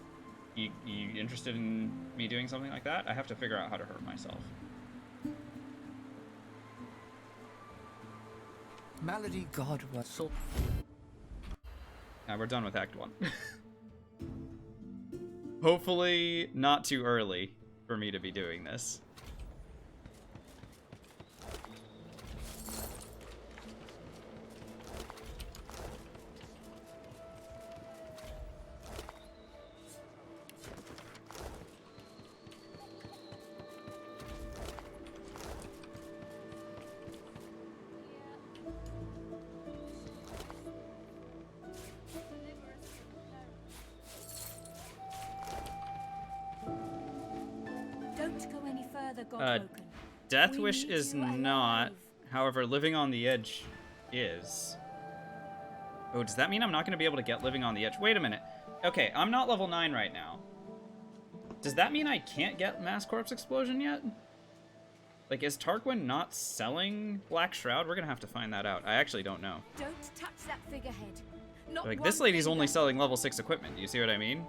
You interested in me doing something like that? I have to figure out how to hurt myself. Malady God was so. Now we're done with Act 1. Hopefully not too early for me to be doing this. Don't go any further, Godwoken. Death We Wish need is you not. alive. However, Living on the Edge is. Oh, does that mean I'm not going to be able to get Living on the Edge? Wait a minute. Okay, I'm not level 9 right now. Does that mean I can't get Mass Corpse Explosion yet? Like, is Tarquin not selling Black Shroud? We're going to have to find that out. I actually don't know. Don't touch that figurehead. Not Like, one this lady's only finger. selling level 6 equipment. Do you see what I mean?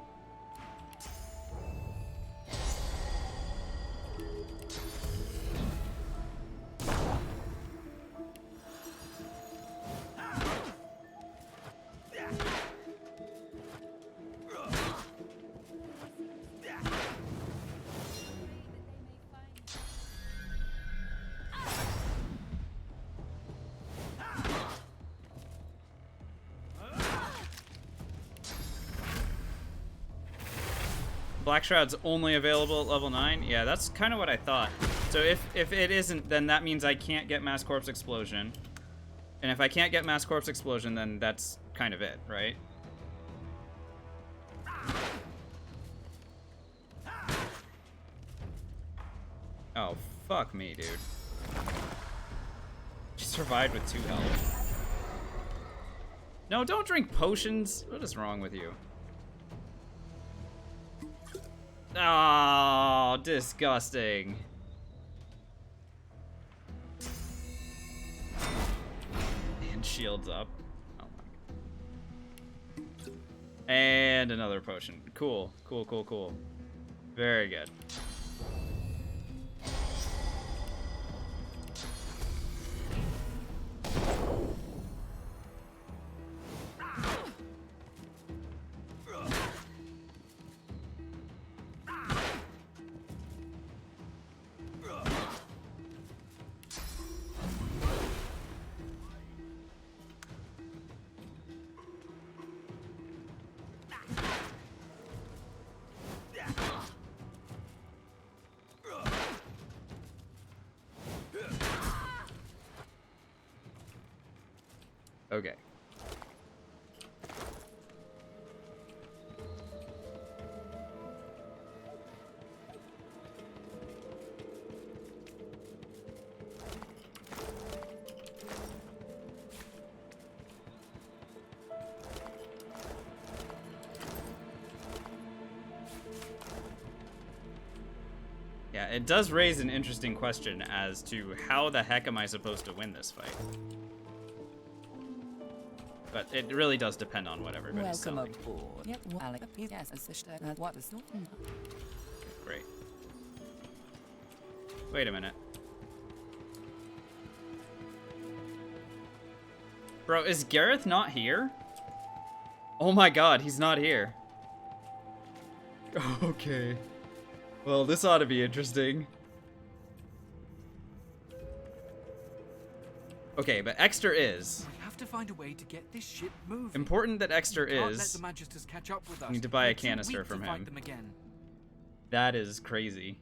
Black Shroud's only available at level 9? Yeah, that's kind of what I thought. So if it isn't, then that means I can't get Mass Corpse Explosion. And if I can't get Mass Corpse Explosion, then that's kind of it, right? Oh, fuck me, dude. She survived with 2 health. No, don't drink potions. What is wrong with you? Oh, disgusting. And shields up. Oh my god. And another potion. Cool, cool, cool, cool. Very good. Okay. Yeah, it does raise an interesting question as to how the heck am I supposed to win this fight? But it really does depend on what everybody's Welcome selling. aboard. Yep, well, yes, what is not? Great. Wait a minute. Bro, is Gareth not here? Oh my god, he's not here. Okay. Well, this ought to be interesting. Okay, but Exter is. We have to find a way to get this ship moving. Important that Exter We can't let is. the Magisters catch up with us. Need to buy a We're too canister weak to from fight him. them again. That is crazy.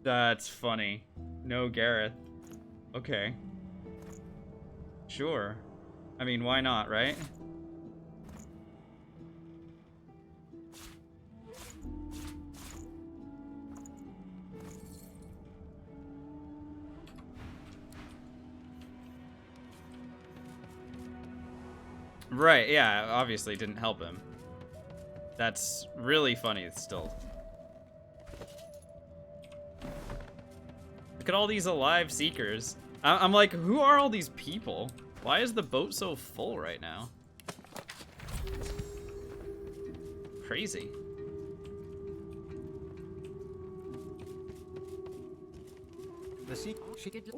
That's funny. No Gareth. Okay. Sure. I mean, why not, right? Right, yeah, obviously didn't help him. That's really funny still. Look at all these alive seekers. I'm like, who are all these people? Why is the boat so full right now? Crazy. The sea she could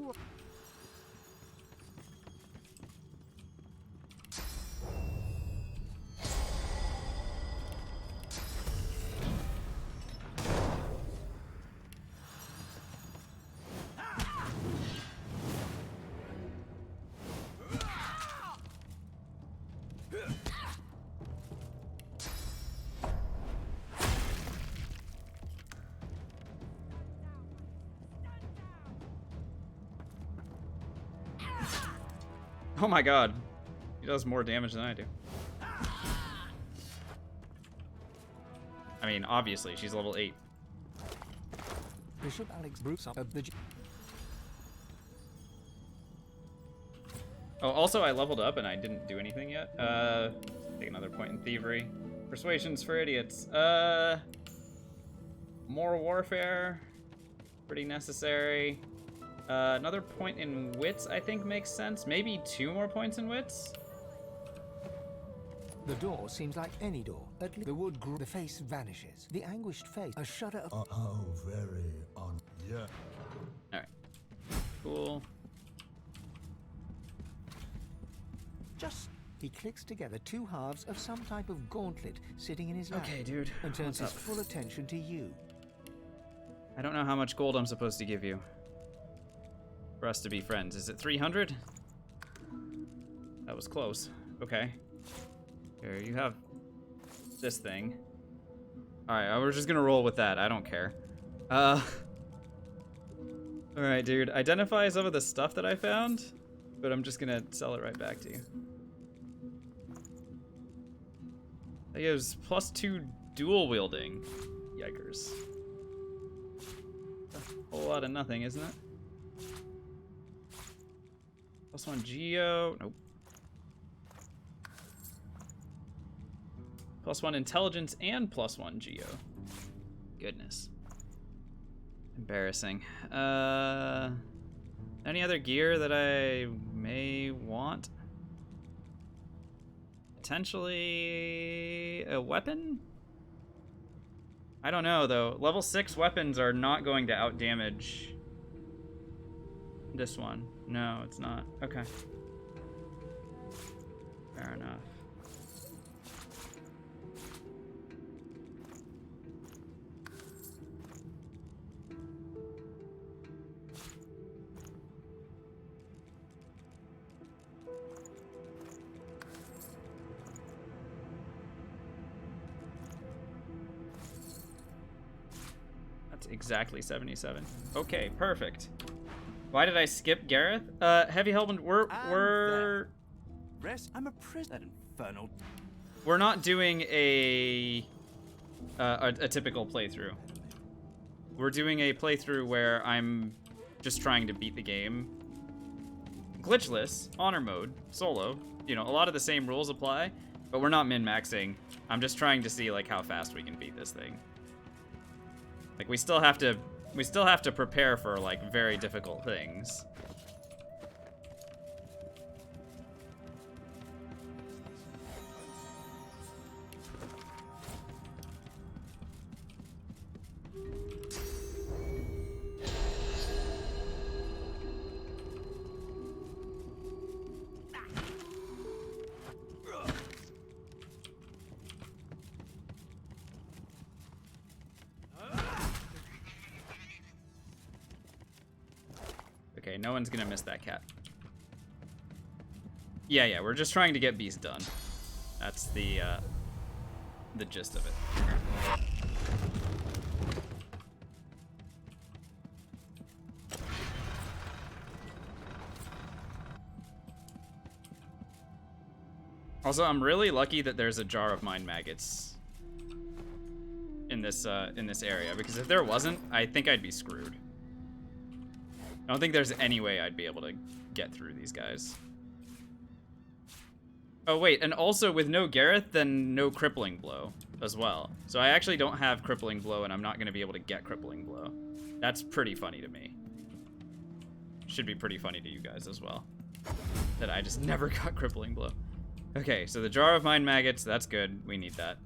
Oh my god. He does more damage than I do. I mean, obviously, she's level 8. Bishop Alex Bruce of the Oh, also, I leveled up and I didn't do anything yet. Take another point in thievery. Persuasion's for idiots. More warfare. Pretty necessary. Another point in wits, I think, makes sense. Maybe 2 more points in wits? The door seems like any door. At least the wood grew. The face vanishes. The anguished face. A shudder of. Oh, very on. Yeah. Alright. Cool. Just. He clicks together 2 halves of some type of gauntlet sitting in his lap. Okay, dude. And turns his What's up? full attention to you. I don't know how much gold I'm supposed to give you for us to be friends. Is it 300? That was close. Okay. Here, you have this thing. Alright, we're just gonna roll with that. I don't care. Alright, dude. Identify some of the stuff that I found, but I'm just gonna sell it right back to you. That gives +2 dual wielding. Yikers. A whole lot of nothing, isn't it? +1 geo. Nope. +1 intelligence and +1 geo. Goodness. Embarrassing. Any other gear that I may want? Potentially a weapon? I don't know though. Level 6 weapons are not going to outdamage this one. No, it's not. Okay. Fair enough. That's exactly 77. Okay, perfect. Why did I skip Gareth? Heavy Hellbent, we're rest. I'm a prisoner. That infernal. We're not doing a typical playthrough. We're doing a playthrough where I'm just trying to beat the game. Glitchless, honor mode, solo. You know, a lot of the same rules apply, but we're not min-maxing. I'm just trying to see like how fast we can beat this thing. Like we still have to prepare for like very difficult things. Okay, no one's gonna miss that cat. Yeah, we're just trying to get Beast done. That's the gist of it. Also, I'm really lucky that there's a jar of mind maggots in this area, because if there wasn't, I think I'd be screwed. I don't think there's any way I'd be able to get through these guys. Oh wait, and also with no Gareth, then no Crippling Blow as well. So I actually don't have Crippling Blow, and I'm not going to be able to get Crippling Blow. That's pretty funny to me. Should be pretty funny to you guys as well. That I just never got Crippling Blow. Okay, so the Jar of Mind Maggots, that's good. We need that.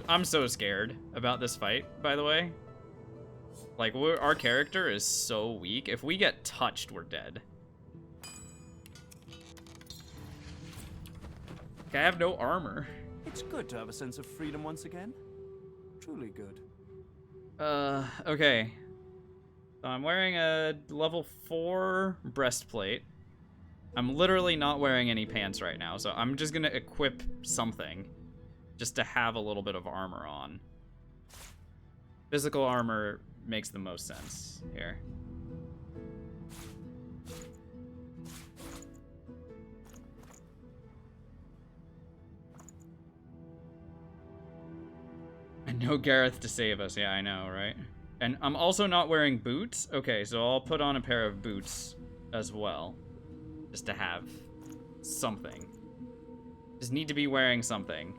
I'm so scared about this fight, by the way. Like, our character is so weak. If we get touched, we're dead. I have no armor. It's good to have a sense of freedom once again. Truly good. Okay. So I'm wearing a level 4 breastplate. I'm literally not wearing any pants right now, so I'm just gonna equip something just to have a little bit of armor on. Physical armor makes the most sense here. And no Gareth to save us. Yeah, I know, right? And I'm also not wearing boots. Okay, so I'll put on a pair of boots as well, just to have something. Just need to be wearing something.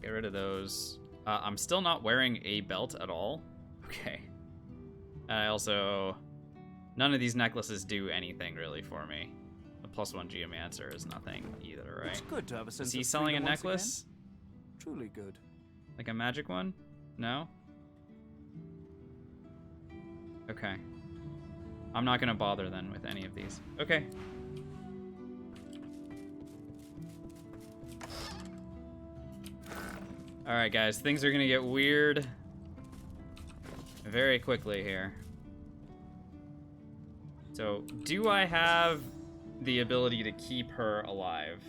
Get rid of those. I'm still not wearing a belt at all. Okay. I also... None of these necklaces do anything really for me. The +1 Geomancer is nothing either, right? It's good to have a sense Is he of selling a freedom once necklace? again. Truly good. Like a magic one? No? Okay. I'm not gonna bother then with any of these. Okay. Alright guys, things are gonna get weird very quickly here. So, do I have the ability to keep her alive?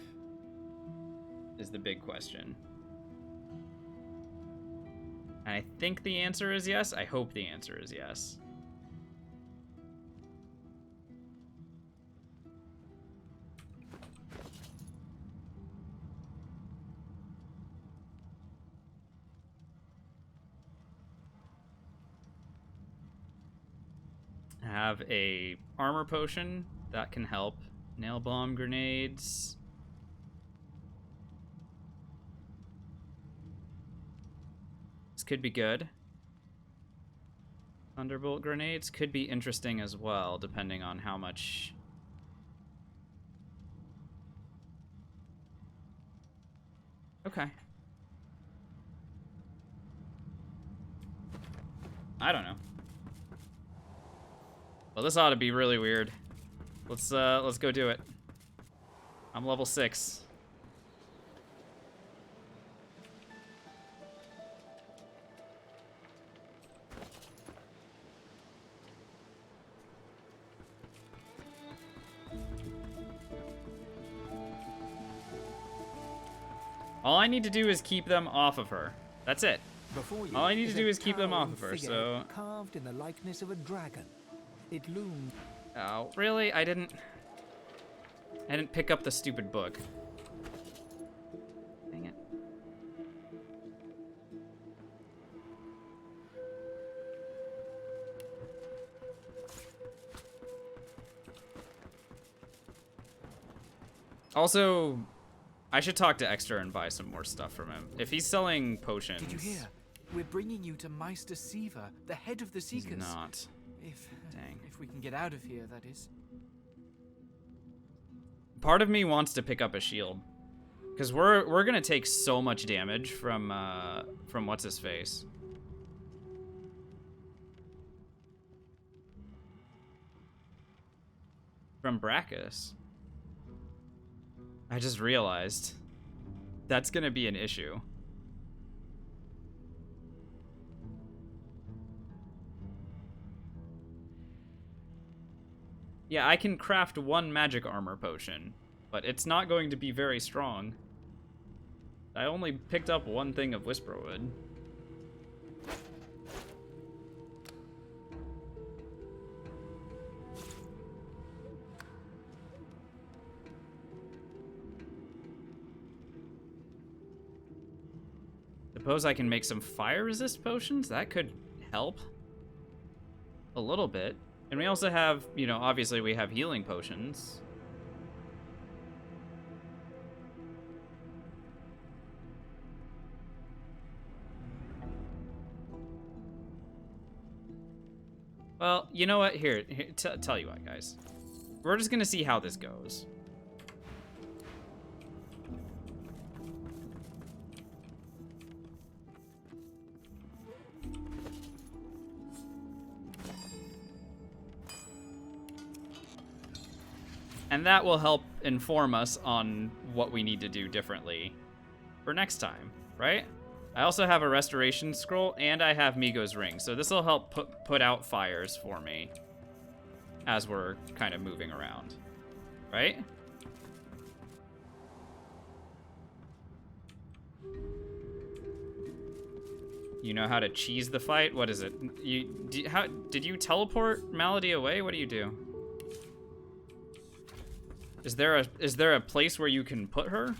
Is the big question. And I think the answer is yes. I hope the answer is yes. Have a armor potion that can help. Nail bomb grenades. This could be good. Thunderbolt grenades could be interesting as well, depending on how much Okay. I don't know. Well, this ought to be really weird. Let's go do it. I'm level 6. All I need to do is keep them off of her. That's it. Before you All I need to is do a is keep them off towering of her, figure so... carved in the likeness of a dragon. It loomed. Oh, really? I didn't pick up the stupid book. Dang it. Also, I should talk to Exeter and buy some more stuff from him. If he's selling potions... Did you hear? We're bringing you to Meister Siva, the head of the He's Seekers. not. Dang. If we can get out of here, that is. Part of me wants to pick up a shield, because we're gonna take so much damage from what's his face. From Brachus. I just realized that's gonna be an issue. Yeah, I can craft 1 magic armor potion, but it's not going to be very strong. I only picked up 1 thing of Whisperwood. Suppose I can make some fire resist potions? That could help a little bit. And we also have, you know, obviously we have healing potions. Well, you know what? Here tell you what, guys. We're just gonna see how this goes. And that will help inform us on what we need to do differently for next time, right? I also have a restoration scroll, and I have Migo's ring, so this will help put out fires for me as we're kind of moving around, right? You know how to cheese the fight? What is it? Did you teleport Malady away? What do you do? Is there a place where you can put her?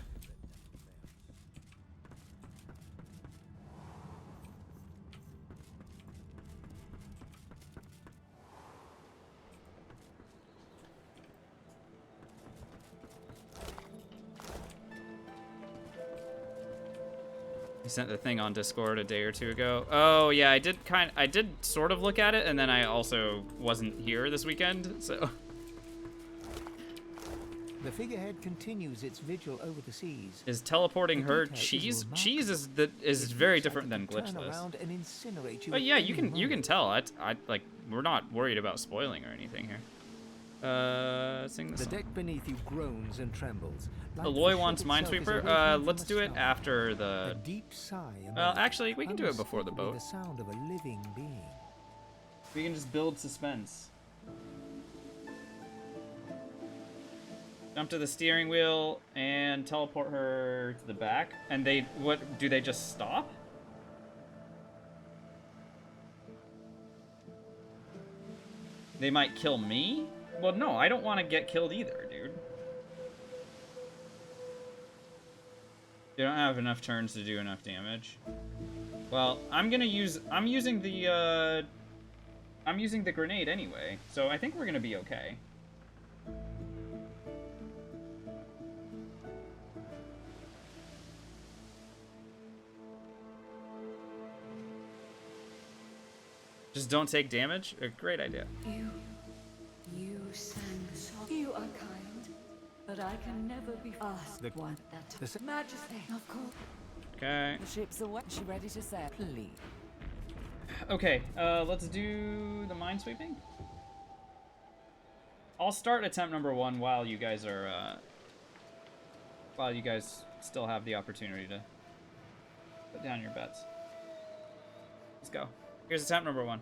I sent the thing on Discord a day or 2 ago. Oh yeah, I did sort of look at it, and then I also wasn't here this weekend, so. The figurehead continues its vigil over the seas. Is teleporting The her detail is cheese? remarkable. Cheese is very different than Turn glitchless. around and incinerate you But at yeah, any you can moment. tell. I like we're not worried about spoiling or anything here. Sing this The song. deck beneath you groans and trembles. like the Aloy ship wants itself is Minesweeper. awakening from Let's a do it slumber. after A the. deep sigh Well, emerges, actually, we can do it before the unmistakably boat. The sound of a living being. We can just build suspense. Jump to the steering wheel and teleport her to the back. And what do they just stop? They might kill me? Well, no, I don't want to get killed either, dude. They don't have enough turns to do enough damage. Well, I'm using the grenade anyway, so I think we're gonna be okay. Just don't take damage? A great idea. You sang the song. You are kind, but but I can never be asked. The- One that the- Majesty. Of course. Okay. The ship's away. She ready to sail? Please. Okay, let's do the minesweeping. I'll start attempt number 1 while you guys are, while you guys still have the opportunity to put down your bets. Let's go. Here's attempt number 1.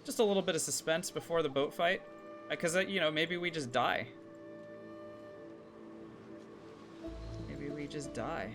Just a little bit of suspense before the boat fight. Because, you know, maybe we just die. Maybe we just die.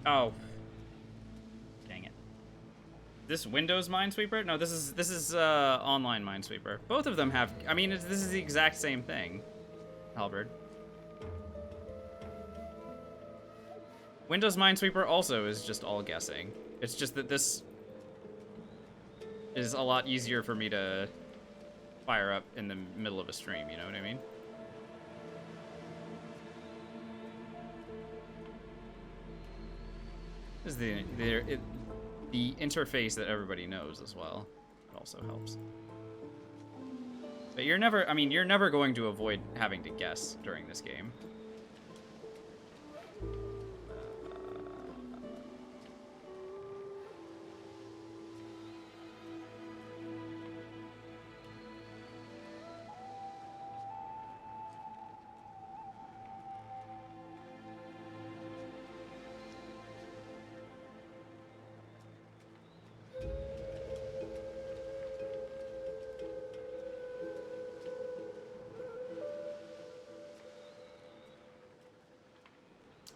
Oh. Dang it. This Windows Minesweeper? No, this is online Minesweeper. Both of them have, I mean, this is the exact same thing. Halberd. Windows Minesweeper also is just all guessing. It's just that this is a lot easier for me to fire up in the middle of a stream, you know what I mean? This is the interface that everybody knows as well. It also helps. But you're never, I mean, you're never going to avoid having to guess during this game.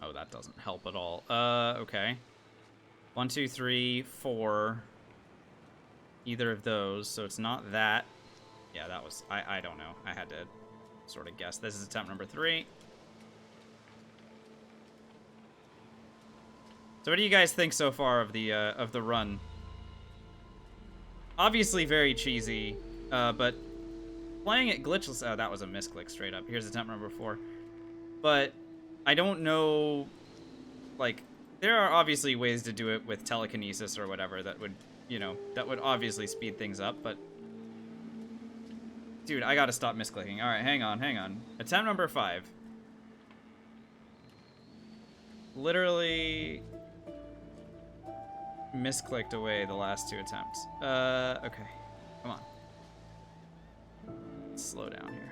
Oh, that doesn't help at all. Okay. 1, 2, 3, 4. Either of those, so it's not that. Yeah, that was, I don't know. I had to sort of guess. This is attempt number 3. So what do you guys think so far of the run? Obviously very cheesy, but playing it glitchless. Oh, that was a misclick straight up. Here's attempt number 4. But I don't know, like, there are obviously ways to do it with telekinesis or whatever that would, you know, that would obviously speed things up, but dude, I gotta stop misclicking. All right, hang on. Attempt number 5. Literally misclicked away the last 2 attempts. Okay, come on. Let's slow down here.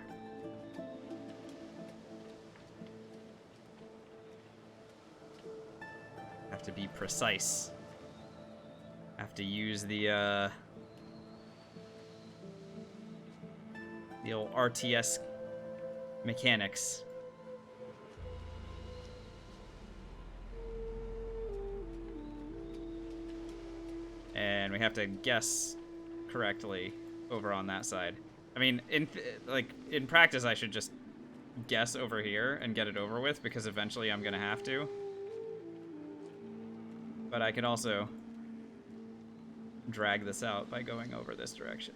Have to be precise. Have to use the old RTS mechanics. And we have to guess correctly over on that side. I mean, in practice, I should just guess over here and get it over with, because eventually I'm gonna have to. But I could also drag this out by going over this direction.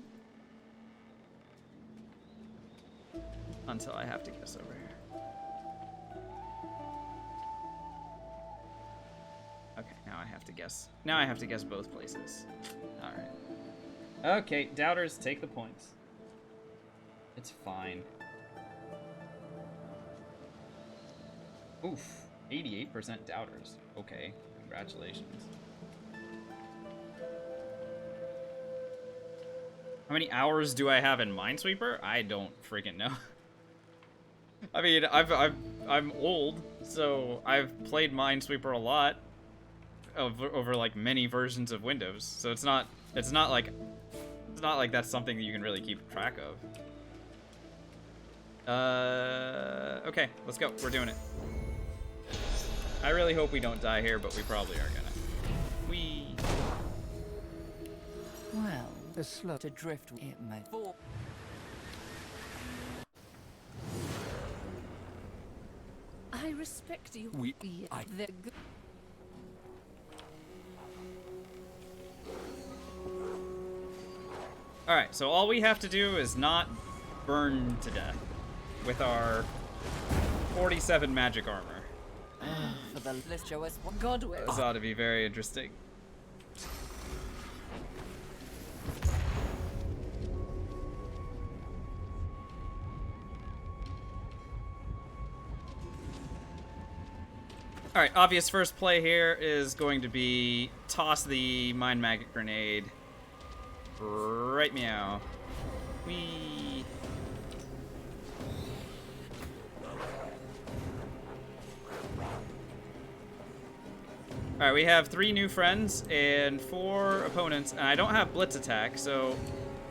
Until I have to guess over here. Okay, now I have to guess. Now I have to guess both places. Alright. Okay, doubters, take the points. It's fine. Oof. 88% doubters. Okay. Congratulations. How many hours do I have in Minesweeper? I don't freaking know. I mean, I'm old, so I've played Minesweeper a lot over like many versions of Windows. So it's not like that's something that you can really keep track of. Okay, let's go. We're doing it. I really hope we don't die here, but we probably are gonna. Well, the slow to drift it may fall. I respect you. The good. Alright, so all we have to do is not burn to death with our 47 magic armor. For the list, show us what God will. This ought to be very interesting. Alright, obvious first play here is going to be toss the Mind Magnet Grenade. Right meow. Whee! Alright, we have 3 new friends and 4 opponents, and I don't have Blitz attack, so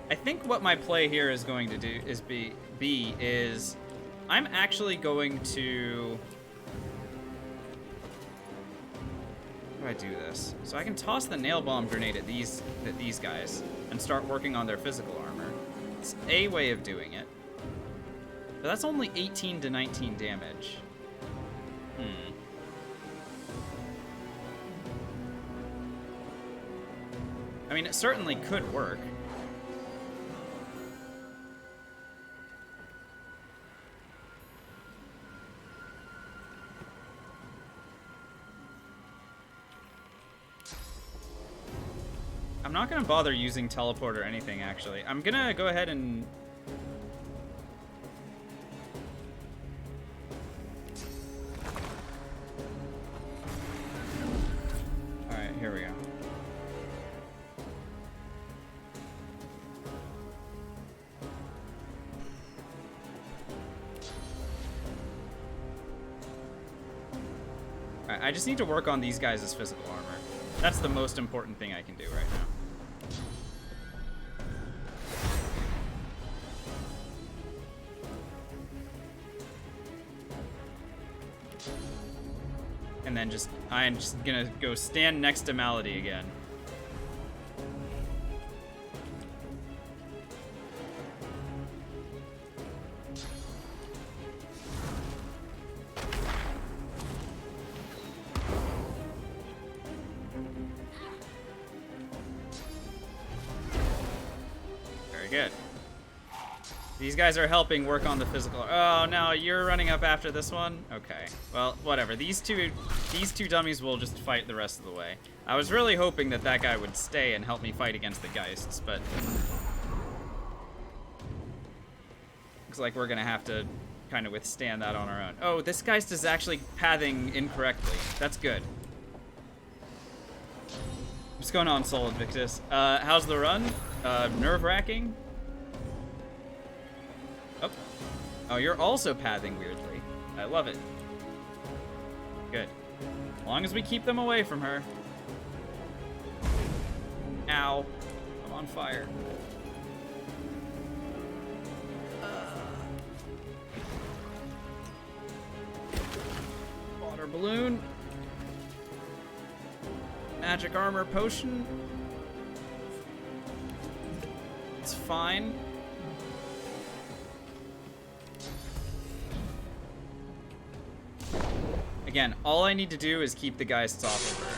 I think what my play here is going to do is I'm actually going to... How do I do this? So I can toss the Nail Bomb Grenade at these guys and start working on their physical armor. It's a way of doing it. But that's only 18 to 19 damage. I mean, it certainly could work. I'm not gonna bother using teleport or anything, actually. I'm gonna go ahead and... Alright, here we go. Alright, I just need to work on these guys' physical armor. That's the most important thing I can do right now. And then I'm just gonna go stand next to Malady again. Very good. These guys are helping work on the physical. Oh no, you're running up after this one? Okay. Well, whatever. These two dummies will just fight the rest of the way. I was really hoping that that guy would stay and help me fight against the Geists, but looks like we're gonna have to kind of withstand that on our own. Oh, this Geist is actually pathing incorrectly. That's good. What's going on, Soul Invictus? How's the run? Nerve-wracking? Oh, you're also pathing weirdly. I love it. Good. As long as we keep them away from her. Ow. I'm on fire. Water balloon. Magic armor potion. It's fine. Again, all I need to do is keep the Geists off of her.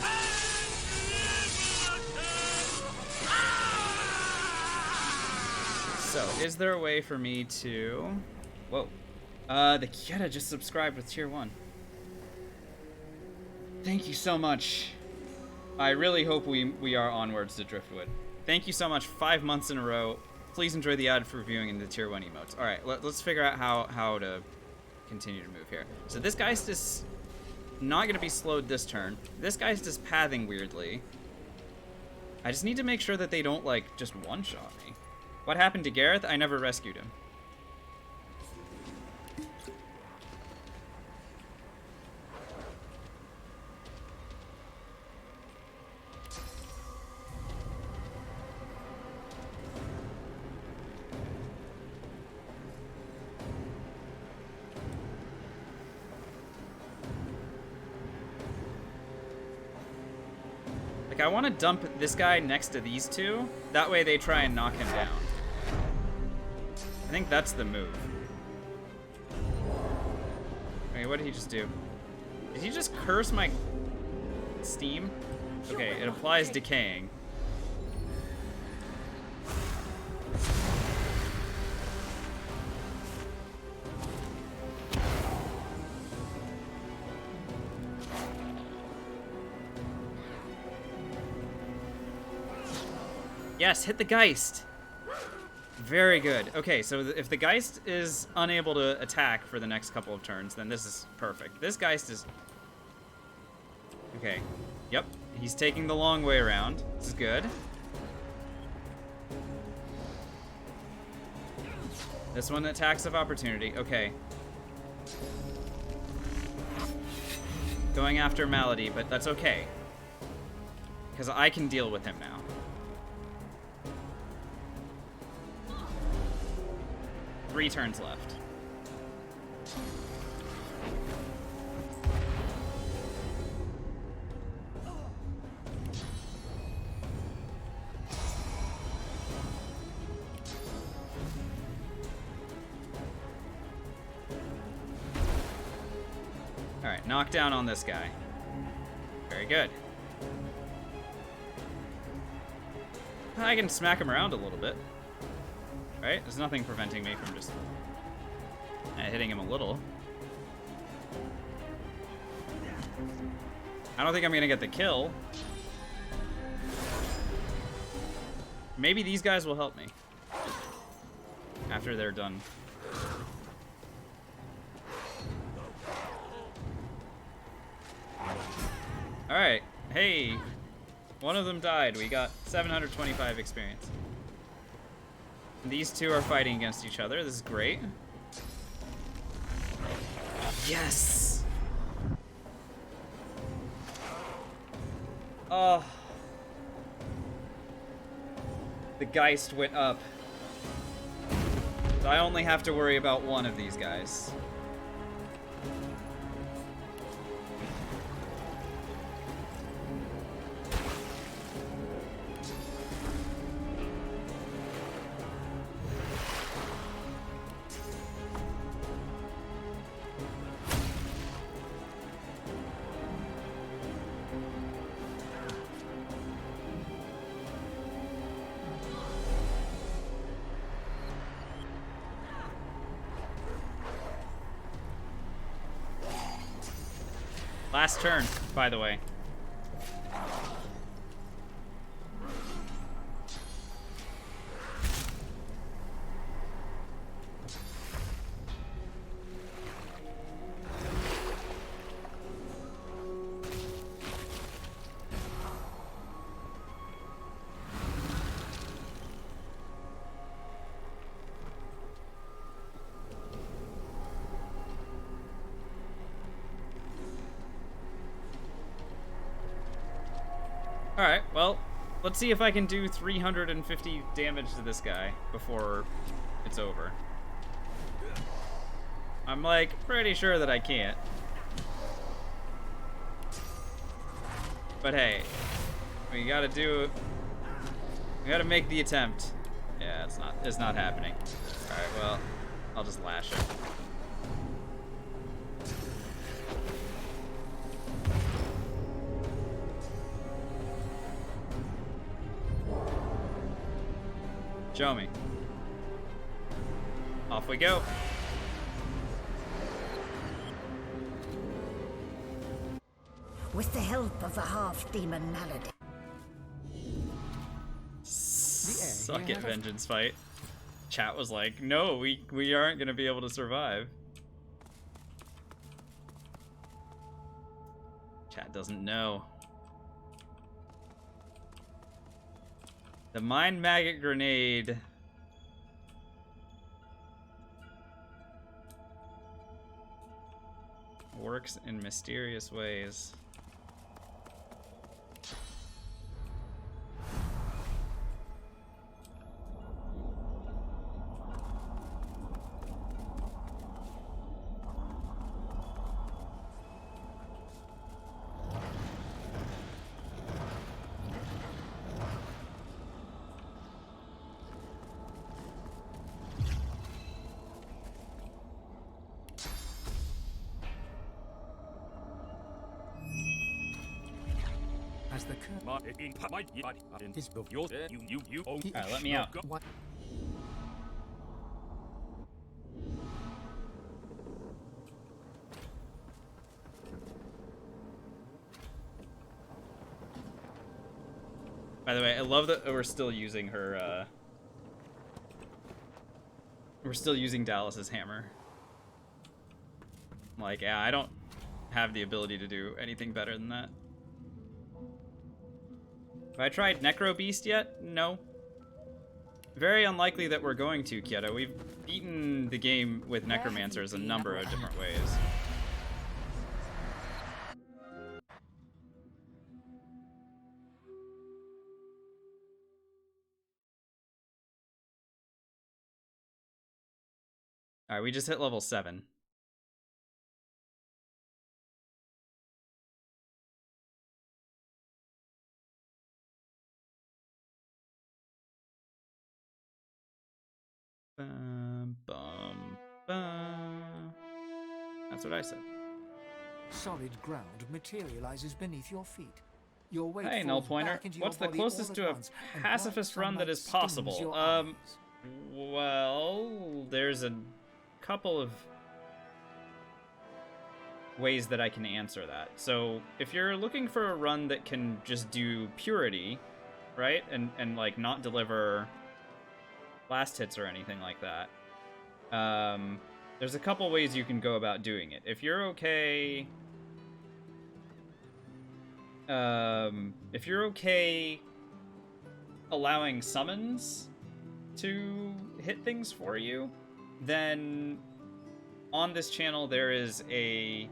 So, is there a way for me to... Whoa. The Kieta just subscribed with tier 1. Thank you so much. I really hope we are onwards to Driftwood. Thank you so much. 5 months in a row. Please enjoy the ad for viewing in the tier 1 emotes. Alright, let's figure out how to continue to move here. So this Geist is not gonna be slowed this turn. This guy's just pathing weirdly. I just need to make sure that they don't, like, just one-shot me. What happened to Gareth? I never rescued him. Like, I want to dump this guy next to these two. That way they try and knock him down. I think that's the move. Wait, what did he just do? Did he just curse my steam? Okay, it applies decaying. Yes, hit the Geist. Very good. Okay, so if the Geist is unable to attack for the next couple of turns, then this is perfect. This Geist is... Okay. Yep. He's taking the long way around. This is good. This one, attacks of opportunity. Okay. Going after Malady, but that's okay. Because I can deal with him now. Three turns left. Alright, knockdown on this guy. Very good. I can smack him around a little bit. Right? There's nothing preventing me from just hitting him a little. I don't think I'm gonna get the kill. Maybe these guys will help me after they're done. Alright, hey, one of them died. We got 725 experience. These two are fighting against each other. This is great. Yes! Oh. The Geist went up. So I only have to worry about one of these guys. Last turn, by the way. Alright, well, let's see if I can do 350 damage to this guy before it's over. I'm, like, pretty sure that I can't. But hey, we gotta make the attempt. Yeah, it's not happening. Alright, well, I'll just lash him. Show me. Off we go. With the help of the half-demon Malady. Suck it, vengeance fight. Chat was like, no, we aren't gonna be able to survive. Chat doesn't know. The Mind Maggot Grenade works in mysterious ways. As the Alright, let me out. What? By the way, I love that we're still using her, we're still using Dallas's hammer. Like, yeah, I don't have the ability to do anything better than that. Have I tried Necro Beast yet? No. Very unlikely that we're going to, Kyoto. We've beaten the game with Necromancers a number of different ways. Alright, we just hit level 7. Bum, bum, bum. That's what I said. Solid ground materializes beneath your feet. Your weight Hey, Null falls Pointer. back into your What's the body closest all to at a once, and pacifist bright run that sunlight is stings possible? your eyes. Well, there's a couple of ways that I can answer that. So, if you're looking for a run that can just do purity, right? And like not deliver last hits or anything like that. There's a couple ways you can go about doing it. If you're okay allowing summons to hit things for you, then on this channel there is a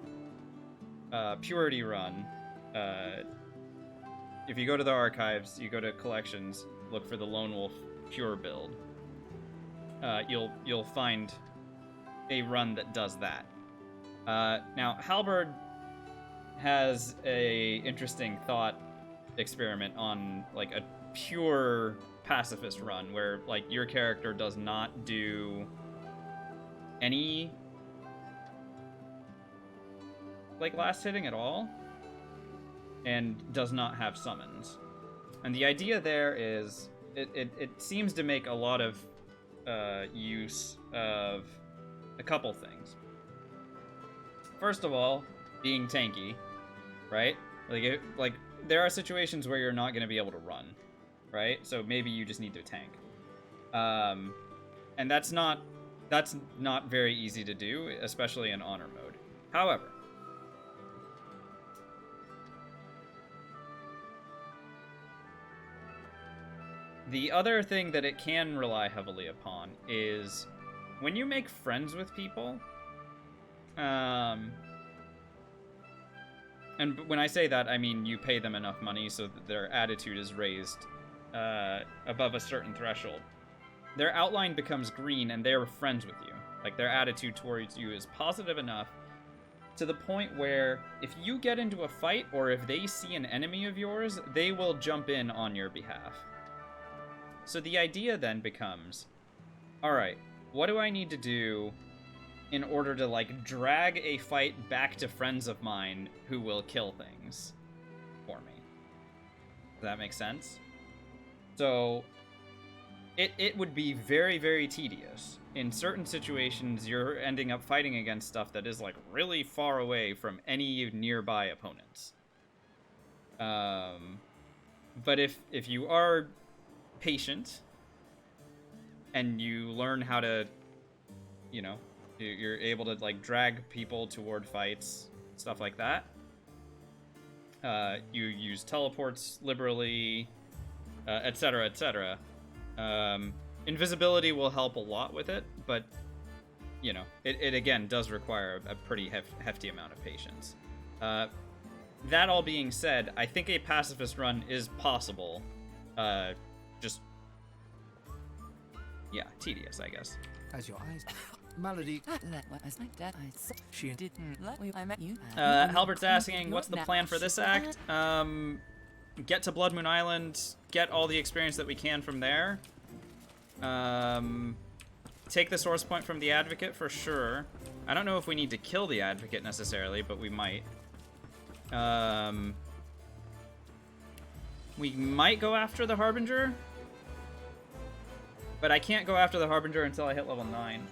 purity run. If you go to the archives, you go to collections, look for the Lone Wolf pure build. You'll find a run that does that. Now, Halberd has a interesting thought experiment on like a pure pacifist run where like your character does not do any like last hitting at all and does not have summons. And the idea there is it seems to make a lot of use of a couple things. First of all, being tanky, right? Like there are situations where you're not going to be able to run, right? So maybe you just need to tank. And that's not very easy to do, especially in honor mode. However, the other thing that it can rely heavily upon is when you make friends with people, and when I say that, I mean you pay them enough money so that their attitude is raised above a certain threshold. Their outline becomes green and they're friends with you. Like their attitude towards you is positive enough to the point where if you get into a fight or if they see an enemy of yours, they will jump in on your behalf. So the idea then becomes, alright, what do I need to do in order to, like, drag a fight back to friends of mine who will kill things for me? Does that make sense? So, it would be very, very tedious. In certain situations, you're ending up fighting against stuff that is, like, really far away from any nearby opponents. But if you are patient and you learn how to, you know, you're able to like drag people toward fights, stuff like that, You use teleports liberally, etc., etc. Invisibility will help a lot with it, but, you know, it again does require a pretty hefty amount of patience. That all being said, I think a pacifist run is possible. Just, yeah, tedious, I guess. As your eyes... Malady... That was my dad. She... Didn't let you. I met you. Halbert's asking, what's the plan for this act? Get to Blood Moon Island, get all the experience that we can from there. Take the source point from the Advocate for sure. I don't know if we need to kill the Advocate necessarily, but we might. We might go after the Harbinger, but I can't go after the Harbinger until I hit level 9.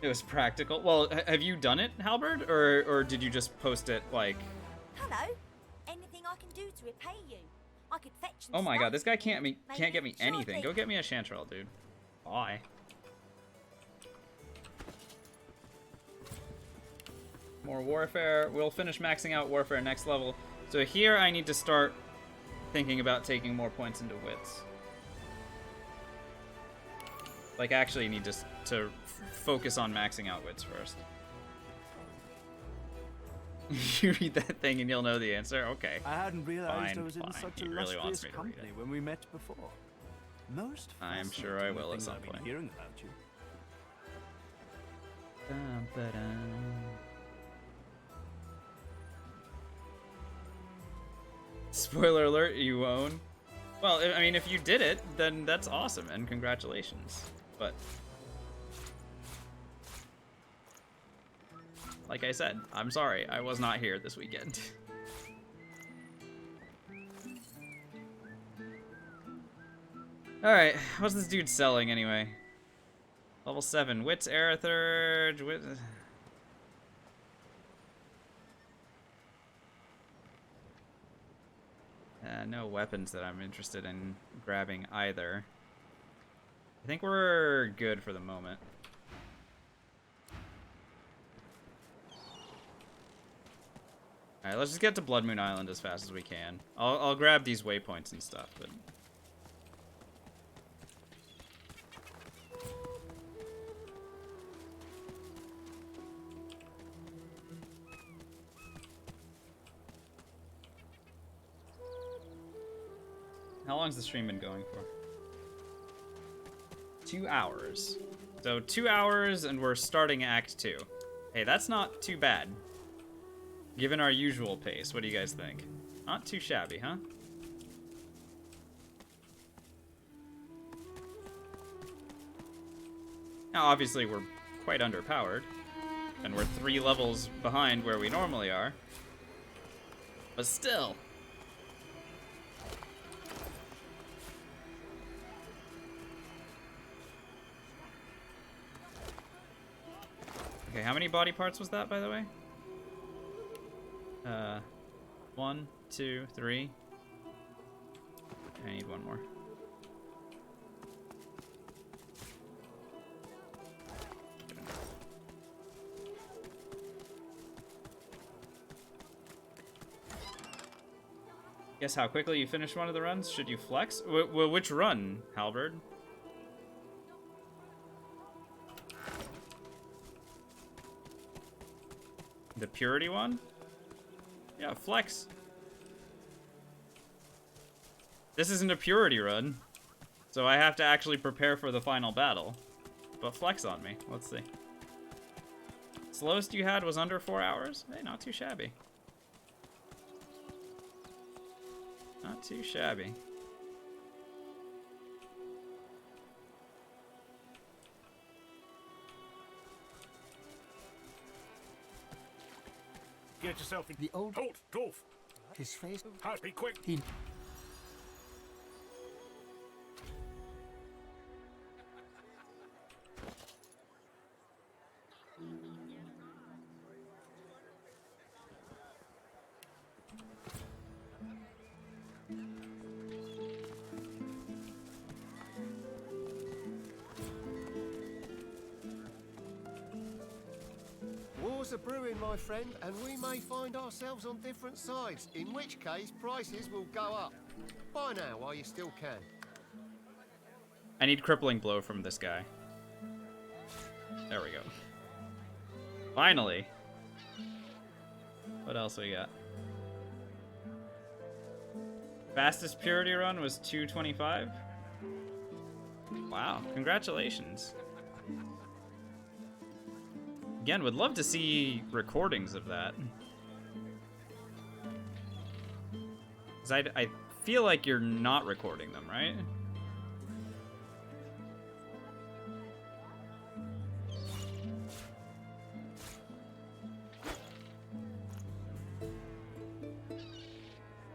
It was practical. Well, have you done it, Halberd, or did you just post it like? Hello. Anything I can do to repay you? I could fetch some Oh my stuff. god, this guy can't get me Sure anything. thing. Go get me a Chanterelle, dude. Bye. More warfare. We'll finish maxing out warfare next level. So here I need to start thinking about taking more points into wits. Like, actually need to focus on maxing out wits first. You read that thing and you'll know the answer? Okay. I hadn't realized Fine, I was in fine. such He a really wants illustrious me to read company it. when we met before. Most I am sure fascinating I will at thing some I've been point. hearing about you. Spoiler alert, you won't. Well, I mean, if you did it, then that's awesome, and congratulations. But, like I said, I'm sorry, I was not here this weekend. Alright, what's this dude selling anyway? Level 7, Wits, Aerithurge, no weapons that I'm interested in grabbing either. I think we're good for the moment. Alright, let's just get to Blood Moon Island as fast as we can. I'll grab these waypoints and stuff, but... How long's the stream been going for? 2 hours. So 2 hours and we're starting Act 2. Hey, that's not too bad. Given our usual pace, what do you guys think? Not too shabby, huh? Now, obviously, we're quite underpowered. And we're 3 levels behind where we normally are. But still... Okay, how many body parts was that, by the way? 1, 2, 3. I need one more. Guess how quickly you finish one of the runs? Should you flex? Which run, Halberd? The Purity one? Yeah, flex. This isn't a Purity run, so I have to actually prepare for the final battle. But flex on me. Let's see. Slowest you had was under 4 hours? Hey, not too shabby. Not too shabby. Get yourself in. The old... Halt, dwarf! His face... Heart, be quick! He... War's a brewing, my friend, and we may find ourselves on different sides, in which case prices will go up. Buy now while you still can. I need crippling blow from this guy. There we go. Finally. What else we got? Fastest purity run was 225. Wow, congratulations. Again, would love to see recordings of that. 'Cause I feel like you're not recording them, right?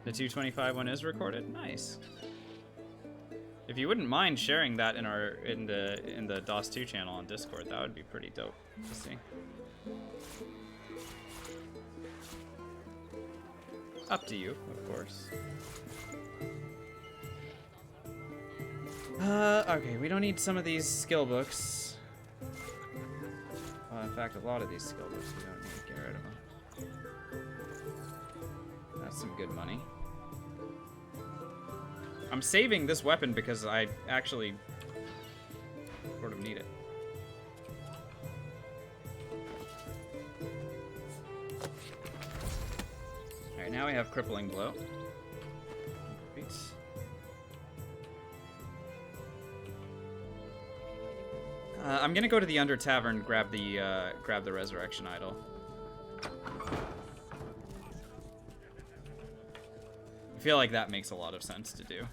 The 225 one is recorded? Nice. If you wouldn't mind sharing that in the DOS 2 channel on Discord, that would be pretty dope to see. Up to you, of course. Okay, we don't need some of these skill books. Well, in fact, a lot of these skill books we don't need to get rid of them. That's some good money. I'm saving this weapon because I actually sort of need it. Alright, now we have crippling blow. Peace. I'm gonna go to the Under Tavern, grab the Resurrection Idol. I feel like that makes a lot of sense to do.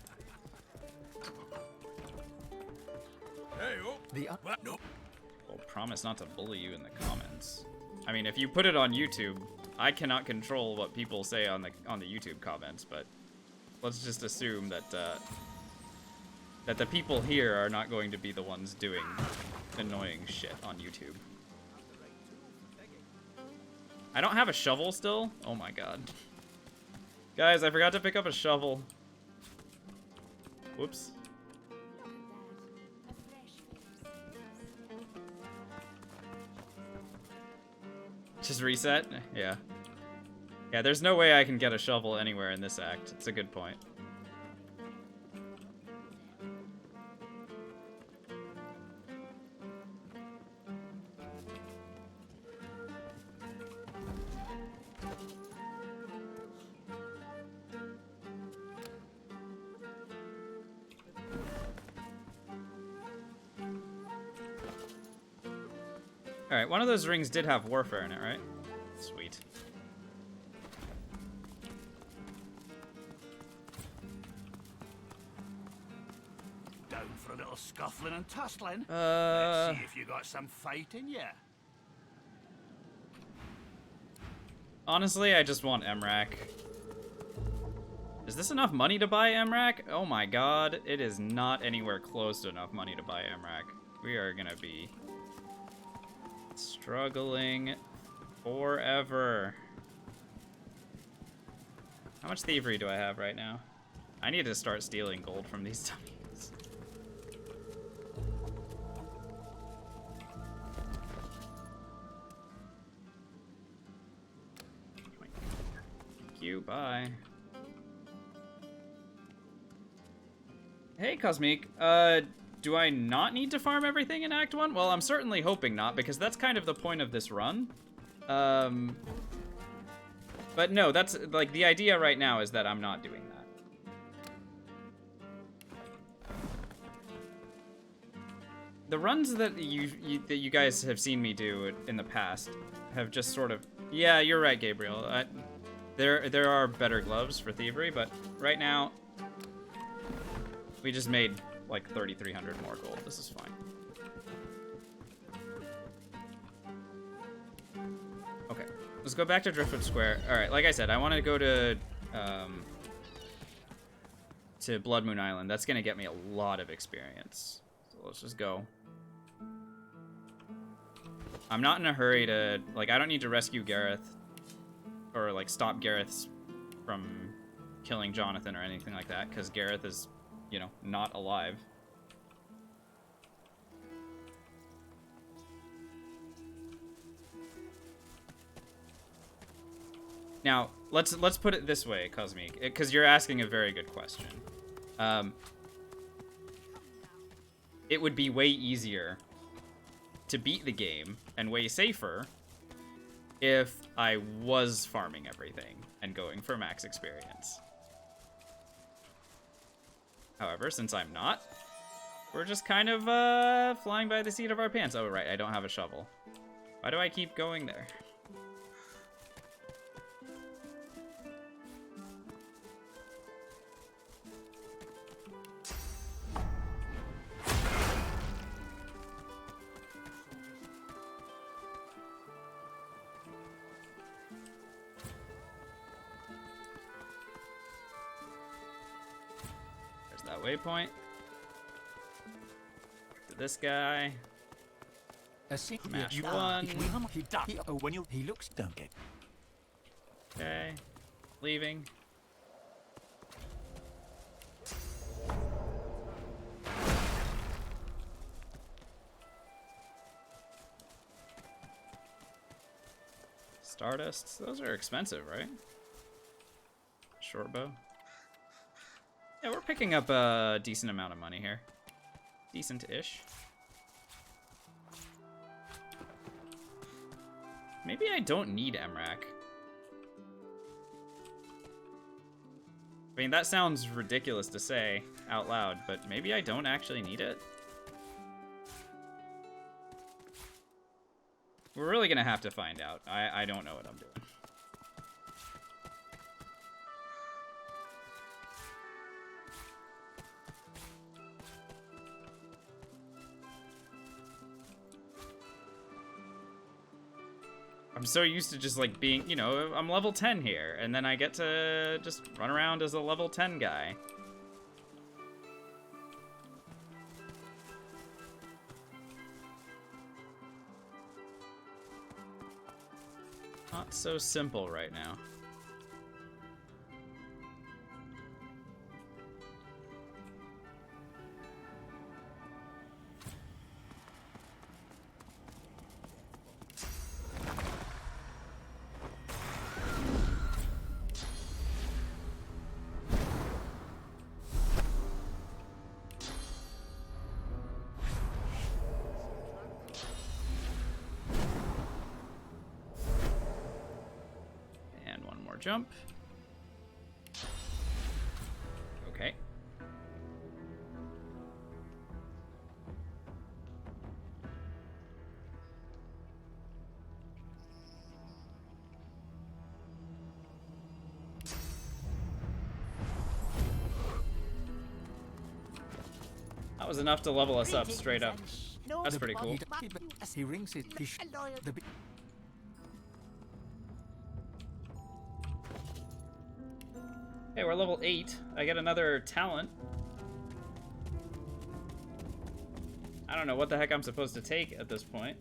Well, promise not to bully you in the comments. I mean, if you put it on YouTube, I cannot control what people say on the YouTube comments, but let's just assume that that the people here are not going to be the ones doing annoying shit on YouTube. I don't have a shovel still? Oh my god. Guys, I forgot to pick up a shovel. Whoops. Just reset? Yeah. Yeah, there's no way I can get a shovel anywhere in this act. It's a good point. Alright, one of those rings did have warfare in it, right? Sweet. Down for a little scuffling and tussling? Let's see if you got some fight in ya. Honestly, I just want MRAC. Is this enough money to buy MRAC? Oh my god, it is not anywhere close to enough money to buy MRAC. We are gonna be struggling forever. How much thievery do I have right now? I need to start stealing gold from these dummies. Thank you, bye. Hey, Cosmic. Do I not need to farm everything in Act 1? Well, I'm certainly hoping not, because that's kind of the point of this run. But no, that's, like, the idea right now is that I'm not doing that. The runs that you guys have seen me do in the past have just sort of... Yeah, you're right, Gabriel. There are better gloves for thievery, but right now, we just made like 3,300 more gold. This is fine. Okay, let's go back to Driftwood Square. All right, like I said, I want to go to Blood Moon Island. That's gonna get me a lot of experience. So let's just go. I'm not in a hurry to, like, I don't need to rescue Gareth or like stop Gareth from killing Jonathan or anything like that, because Gareth is, you know, not alive. Now, let's put it this way, Cosmic, because you're asking a very good question. It would be way easier to beat the game and way safer if I was farming everything and going for max experience. However, since I'm not, we're just kind of flying by the seat of our pants. Oh, right, I don't have a shovel. Why do I keep going there? There's that waypoint. To this guy. Mash one. When he looks, don't get. Okay. Leaving. Stardust. Those are expensive, right? Short bow. Yeah, we're picking up a decent amount of money here. Decent-ish. Maybe I don't need MRAC. I mean, that sounds ridiculous to say out loud, but maybe I don't actually need it. We're really gonna have to find out. I don't know what I'm doing. I'm so used to just like being, you know, I'm level 10 here, and then I get to just run around as a level 10 guy. Not so simple right now. Jump. Okay. That was enough to level us up straight up. That's pretty cool. He rings it. Hey, we're level 8. I get another talent. I don't know what the heck I'm supposed to take at this point.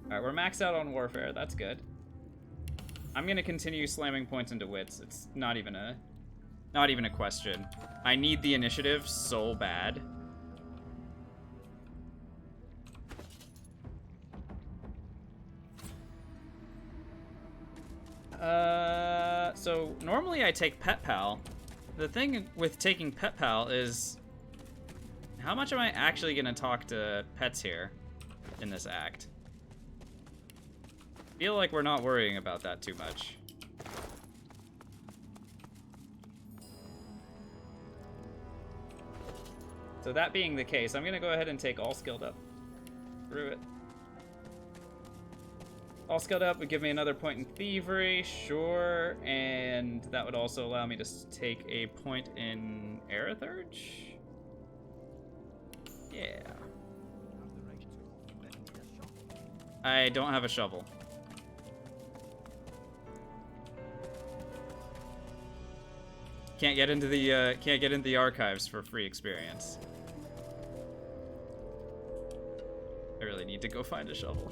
Alright, we're maxed out on warfare. That's good. I'm gonna continue slamming points into wits. It's not even a question. I need the initiative so bad. So normally I take Pet Pal. The thing with taking Pet Pal is how much am I actually gonna talk to pets here in this act? I feel like we're not worrying about that too much. So that being the case, I'm gonna go ahead and take all skilled up. Screw it. All skilled up would give me another point in thievery, sure, and that would also allow me to take a point in Aerithurge. Yeah. I don't have a shovel. Can't get into the archives for free experience. I really need to go find a shovel.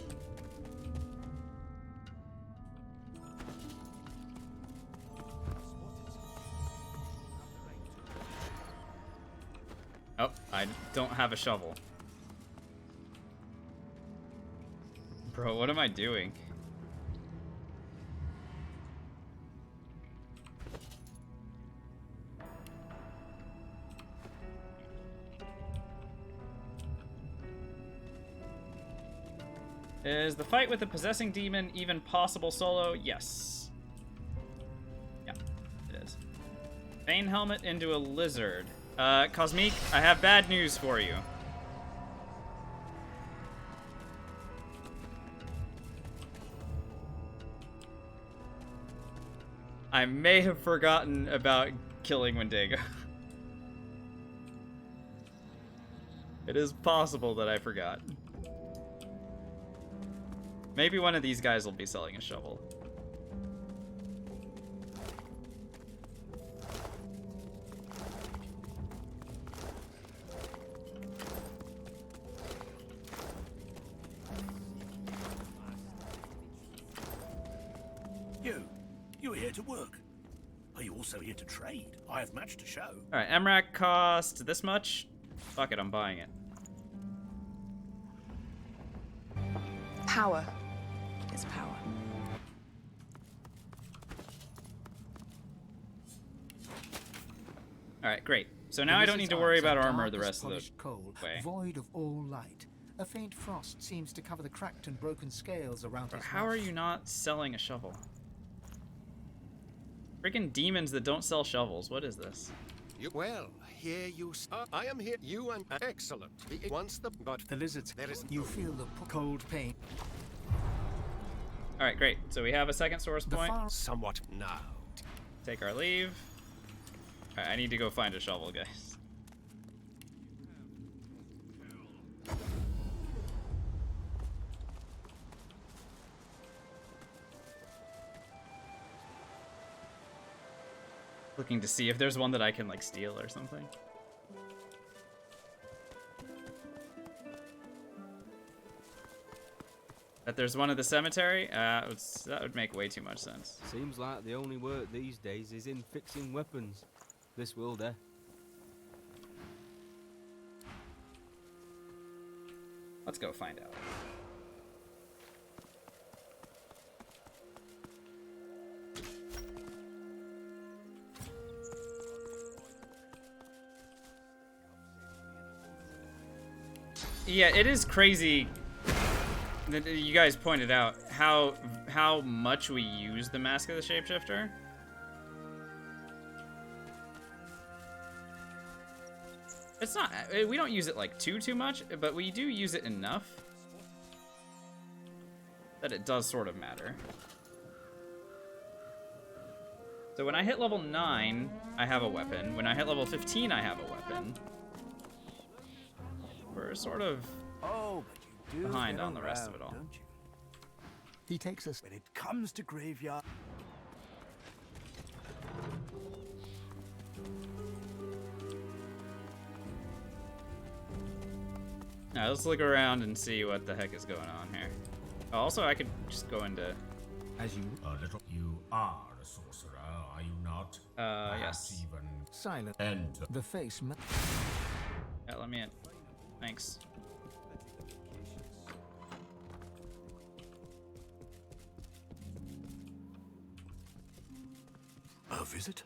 Oh, I don't have a shovel. Bro, what am I doing? Is the fight with the possessing demon even possible solo? Yes. Yeah, it is. Bane helmet into a lizard. Cosmique, I have bad news for you. I may have forgotten about killing Wendigo. It is possible that I forgot. Maybe one of these guys will be selling a shovel. You're here to work. Are you also here to trade? I have much to show. Alright, MRAC cost this much? Fuck it, I'm buying it. Power is power. Alright, great. So now I don't need to worry about armor the rest of the coal, way. void of all light. A faint frost seems to cover the cracked and broken scales around his How mouth. are you not selling a shovel? Freaking demons that don't sell shovels. What is this? Well, here you I am here. You and excellent. Once but The lizards. there is You feel the cold pain. Alright, great. So we have a second source The point. far somewhat now. Take our leave. Alright, I need to go find a shovel, guys. Looking to see if there's one that I can, like, steal or something. That there's one at the cemetery? That would make way too much sense. Seems like the only work these days is in fixing weapons. This will do. Let's go find out. Yeah, it is crazy that you guys pointed out how much we use the Mask of the Shapeshifter. It's not, we don't use it like too much, but we do use it enough that it does sort of matter. So when I hit level 9, I have a weapon. When I hit level 15, I have a weapon. We're sort of behind on the rest of it all. Don't you? he takes us. When it comes to graveyard. Now let's look around and see what the heck is going on here. Oh, also, I could just go into. As you you are a sorcerer, are you not? Yes. Even Silent. enter. The face. Yeah, let me in. Thanks. A visitor.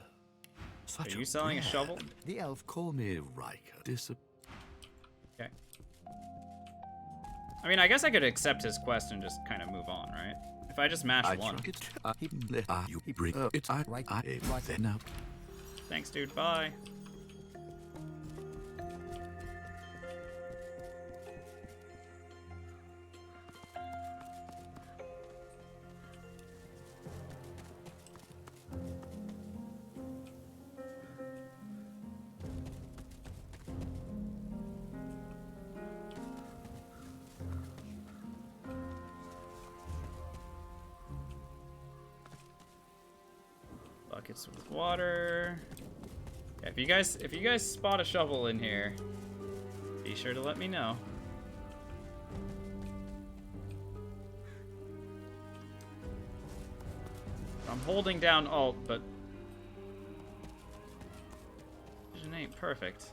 Are you selling a shovel? The elf Call me Riker. Okay. I mean, I guess I could accept his quest and just kind of move on, right? If I just mash one. You bring it. Then up. Thanks, dude. Bye. Buckets with water. Yeah, if you guys spot a shovel in here, be sure to let me know. I'm holding down Alt, but vision ain't perfect.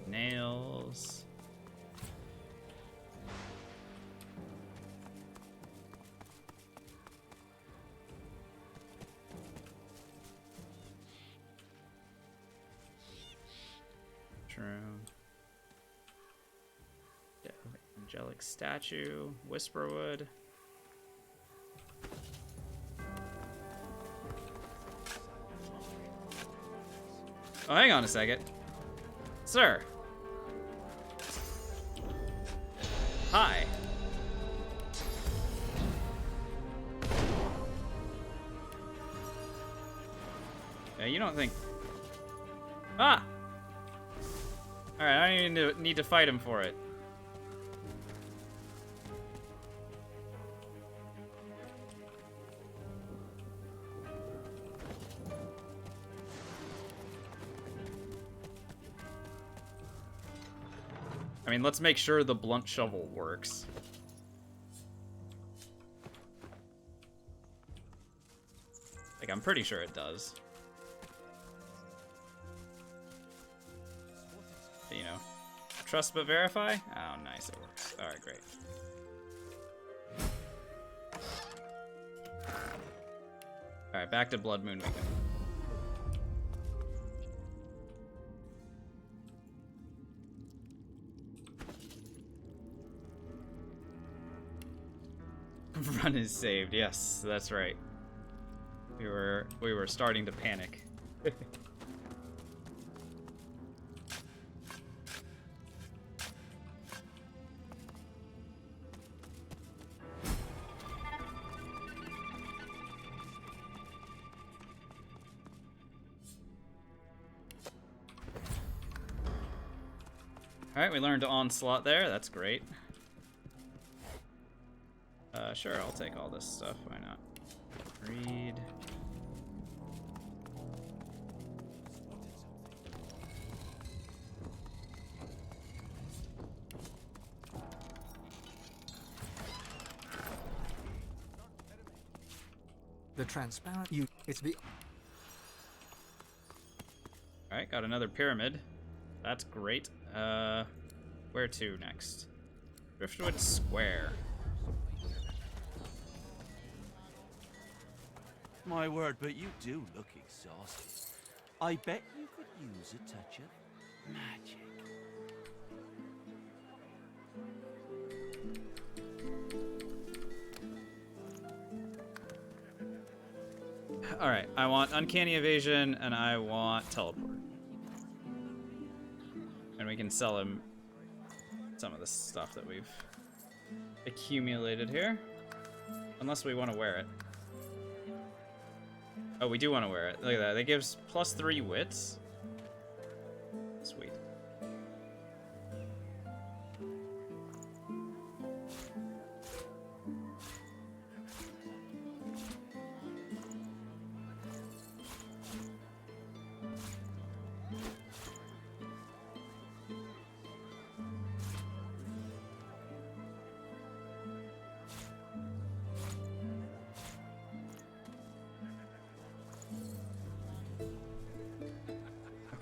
nails. True. Yeah, angelic statue, whisperwood. Oh, hang on a second. Sir. Hi. Yeah, you don't think... Ah! Alright, I don't even need to fight him for it. I mean, let's make sure the blunt shovel works. Like, I'm pretty sure it does. You know, trust but verify? Oh, nice, it works. Alright, great. Alright, back to Blood Moon Weekend. Run is saved. Yes, that's right. We were starting to panic. Alright, we learned Onslaught there. That's great. Sure, I'll take all this stuff. Why not? Read. The transparent you. It's the. Alright, got another pyramid. That's great. Where to next? Driftwood Square. My word, but you do look exhausted. I bet you could use a touch of magic. Alright, I want Uncanny Evasion and I want Teleport. And we can sell him some of the stuff that we've accumulated here. Unless we want to wear it. Oh, we do want to wear it. Look at that. That gives +3 wits. Sweet.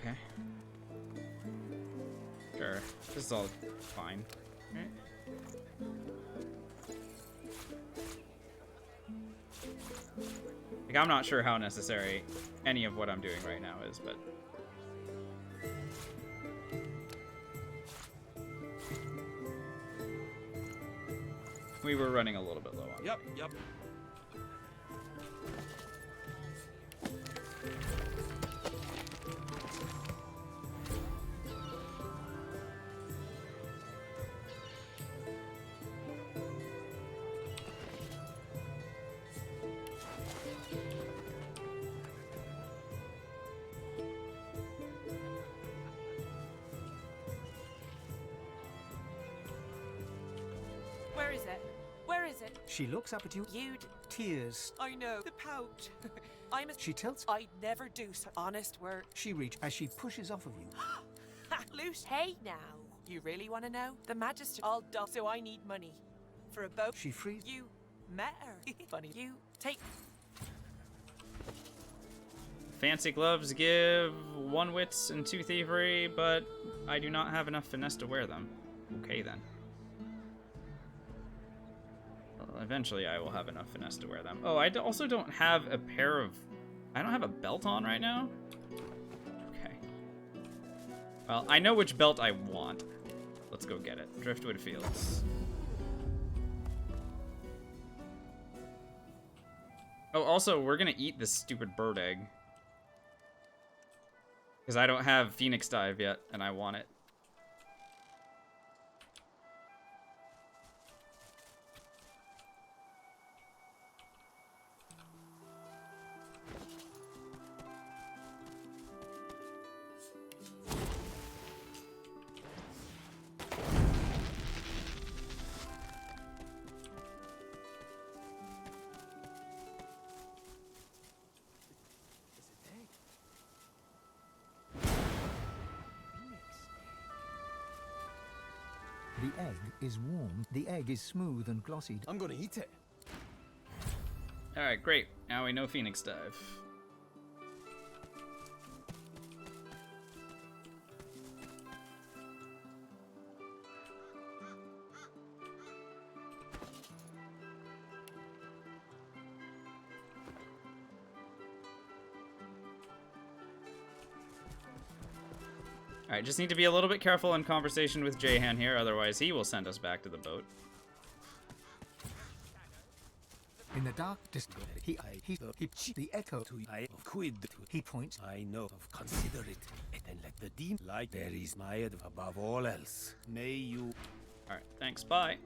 Okay. Sure. This is all fine. Right? Like, I'm not sure how necessary any of what I'm doing right now is, but... we were running a little bit low on Yep. Where is it? Where is it? She looks up at you. You'd. Tears. I know. The pout. I'm a. She tilts. I'd never do so. Honest word. She reach as she pushes off of you. Loose. Hey now. You really want to know? The Magister all done, so I need money. For a boat. She frees. You met her. Funny. You take. fancy gloves give 1 wits and 2 thievery, but I do not have enough finesse to wear them. Okay then. Well, eventually I will have enough finesse to wear them. Oh, I also don't have a pair of... I don't have a belt on right now? Okay. Well, I know which belt I want. Let's go get it. Driftwood Fields. Oh, also, we're gonna eat this stupid bird egg. Because I don't have Phoenix Dive yet, and I want it. The egg is warm. The egg is smooth and glossy. I'm gonna eat it. Alright, great. Now we know Phoenix Dive. Alright, just need to be a little bit careful in conversation with Jahan here, otherwise he will send us back to the boat. In the dark distance, the echo to I of quid. he points. I know of consider it, and then let the demon like there is my above all else. May you. Alright, thanks, bye.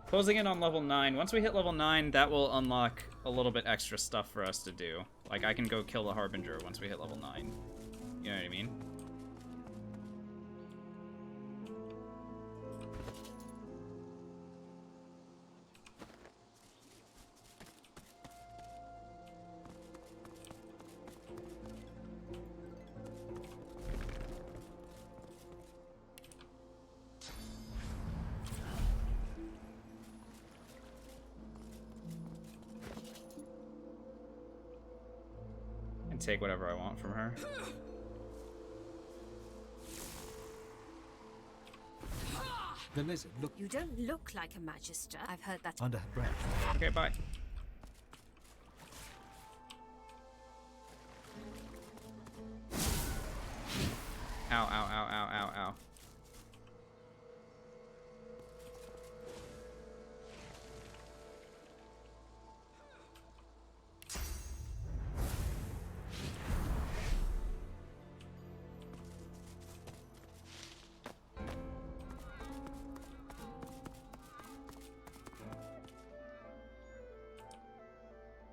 Closing in on level 9. Once we hit level 9, that will unlock a little bit extra stuff for us to do. Like, I can go kill the Harbinger once we hit level 9. You know what I mean? And take whatever I want from her. The lizard look You don't look like a magister. I've heard that. under her breath. Okay, bye. Ow, ow, ow, ow, ow, ow.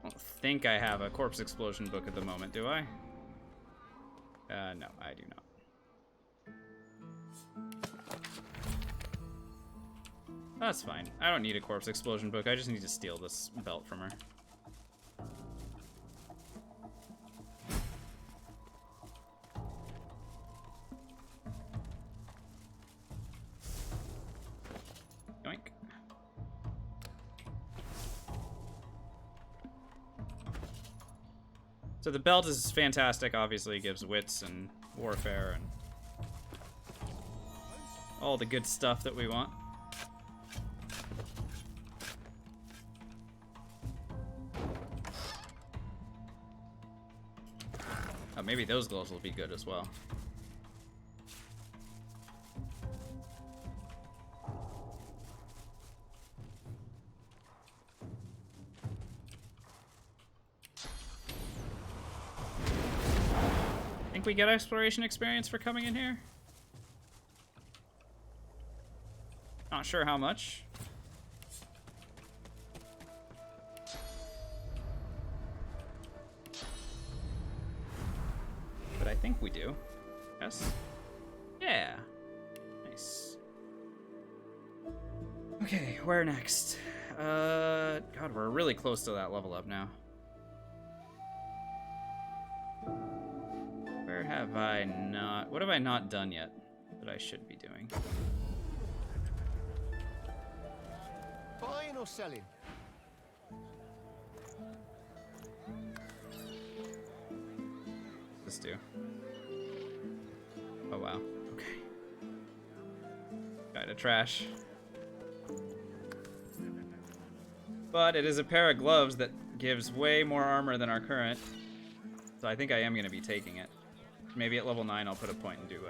I don't think I have a corpse explosion book at the moment, do I? No, I do not. That's fine. I don't need a corpse explosion book. I just need to steal this belt from her. Yoink. So the belt is fantastic. Obviously, it gives wits and warfare and all the good stuff that we want. Oh, maybe those gloves will be good as well. Think we get exploration experience for coming in here? Not sure how much. But I think we do. Yes? Yeah. Nice. Okay, where next? God, we're really close to that level up now. Where have I not... What have I not done yet that I should be doing? Buying or selling? this do? Oh wow. Okay. Kinda trash. But it is a pair of gloves that gives way more armor than our current. So I think I am gonna be taking it. Maybe at level 9 I'll put a point into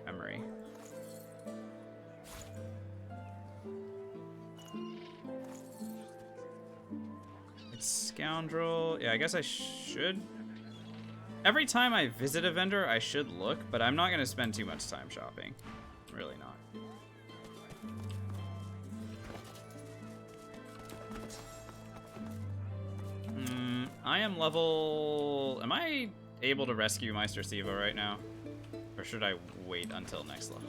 memory. It's scoundrel. Yeah, I guess I should. Every time I visit a vendor, I should look, but I'm not gonna spend too much time shopping. Really not. I am level... Am I able to rescue Meister Siva right now? Or should I wait until next level?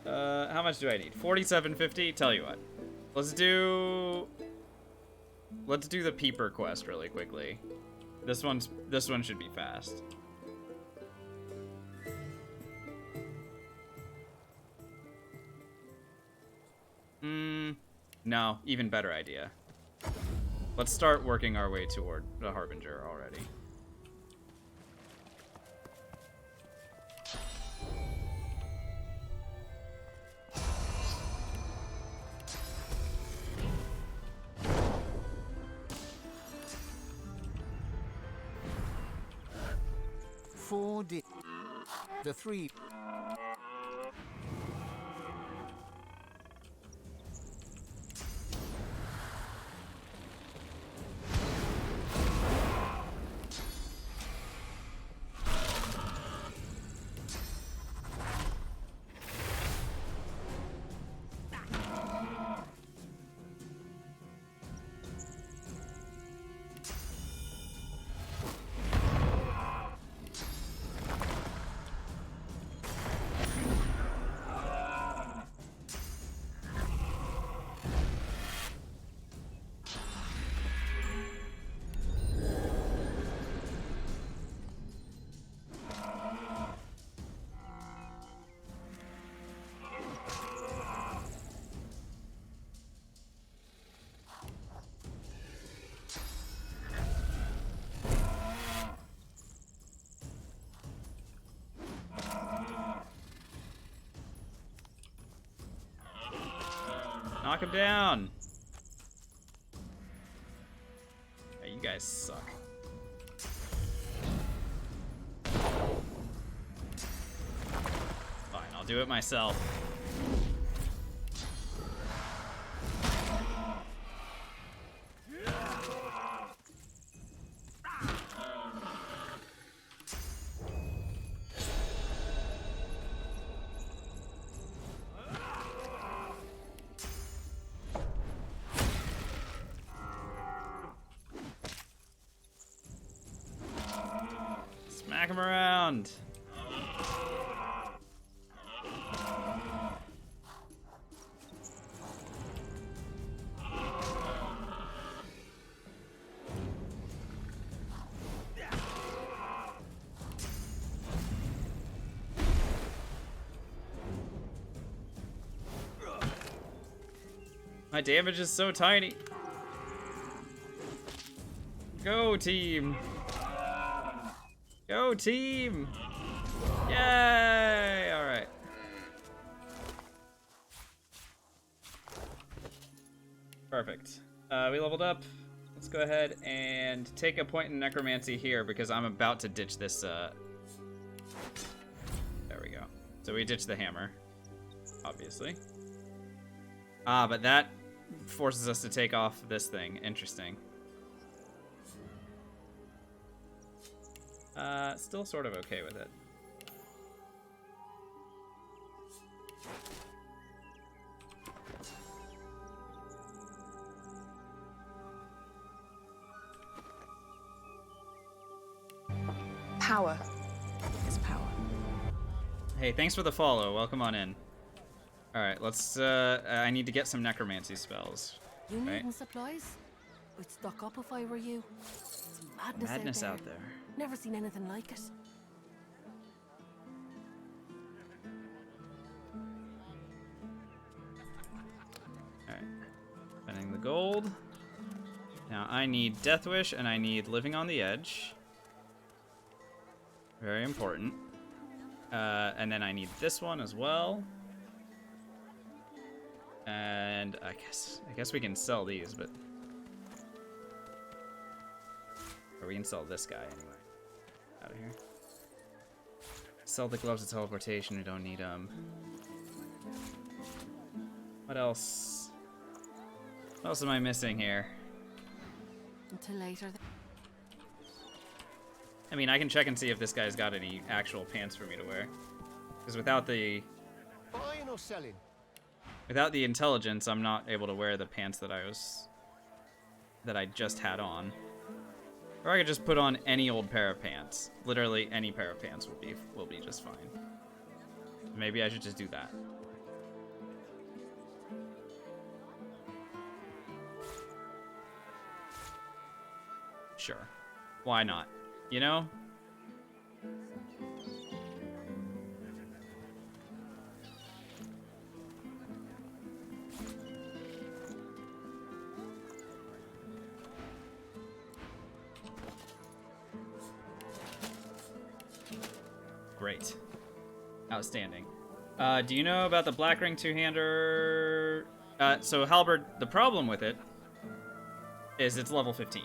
How much do I need? 4750? Tell you what. Let's do the Peeper quest really quickly. This one should be fast. No, even better idea. Let's start working our way toward the Harbinger already. The 3. Knock him down! Yeah, you guys suck. Fine, I'll do it myself. Smack him around. My damage is so tiny. Go team. Go team! Yay! Alright. Perfect. We leveled up. Let's go ahead and take a point in necromancy here because I'm about to ditch this. There we go. So we ditched the hammer, obviously. But that forces us to take off this thing. Interesting. Still sort of okay with it. Power is power. Hey, thanks for the follow. Welcome on in. Alright, let's, I need to get some necromancy spells. You right? needing supplies? I'd stock up if I were you. It's madness, Out there. Never seen anything like it. Alright. Spending the gold. Now I need Death Wish and I need Living on the Edge. Very important. And then I need this one as well. And I guess we can sell these, but or we can sell this guy anyway. Out of here. Sell the gloves of teleportation. We don't need them. What else? What else am I missing here? Until later. I mean, I can check and see if this guy's got any actual pants for me to wear. Because without the Buying or selling? without the intelligence, I'm not able to wear the pants that I just had on. Or I could just put on any old pair of pants. Literally any pair of pants will be just fine. Maybe I should just do that. Sure. Why not? You know? Great. Outstanding. Do you know about the Black Ring two-hander? So Halberd, the problem with it is it's level 15.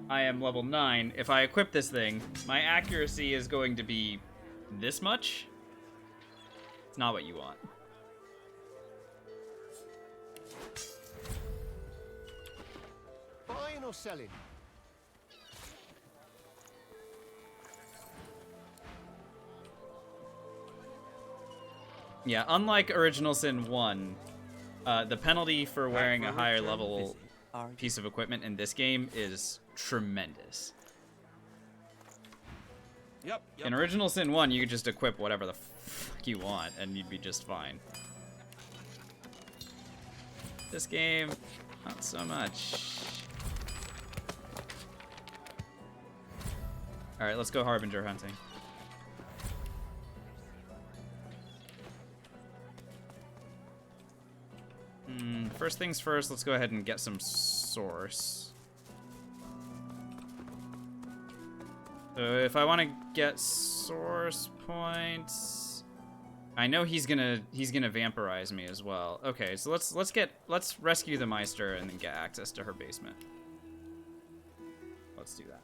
I am level 9. If I equip this thing, my accuracy is going to be this much. It's not what you want. Buying or selling? Yeah, unlike Original Sin 1, the penalty for wearing a higher level piece of equipment in this game is tremendous. Yep. In Original Sin 1, you could just equip whatever the fuck you want, and you'd be just fine. This game, not so much. Alright, let's go Harbinger hunting. First things first, let's go ahead and get some source. So if I want to get source points, I know he's gonna vampirize me as well. Okay, so let's rescue the Meister and then get access to her basement. Let's do that.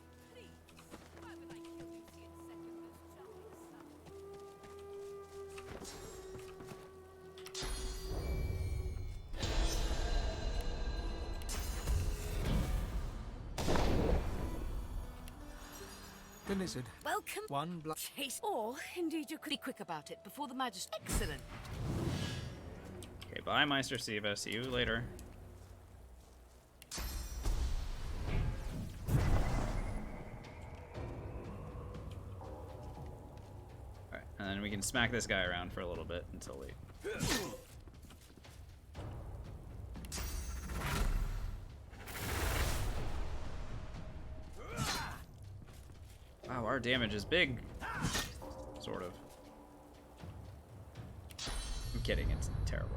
The lizard. Welcome. One blood. Chase. Or, indeed, you could be quick about it before the magistrate. Excellent. Okay, bye, Meister Siva. See you later. Alright, and then we can smack this guy around for a little bit until we... Wow, our damage is big. Sort of. I'm kidding, it's terrible.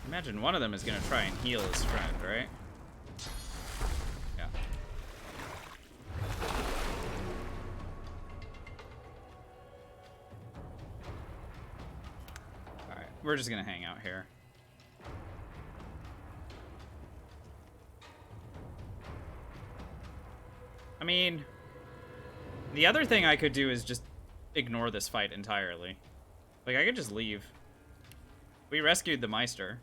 Imagine one of them is gonna try and heal his friend, right? Yeah. Alright, we're just gonna hang out here. I mean, the other thing I could do is just ignore this fight entirely. Like, I could just leave. We rescued the Meister.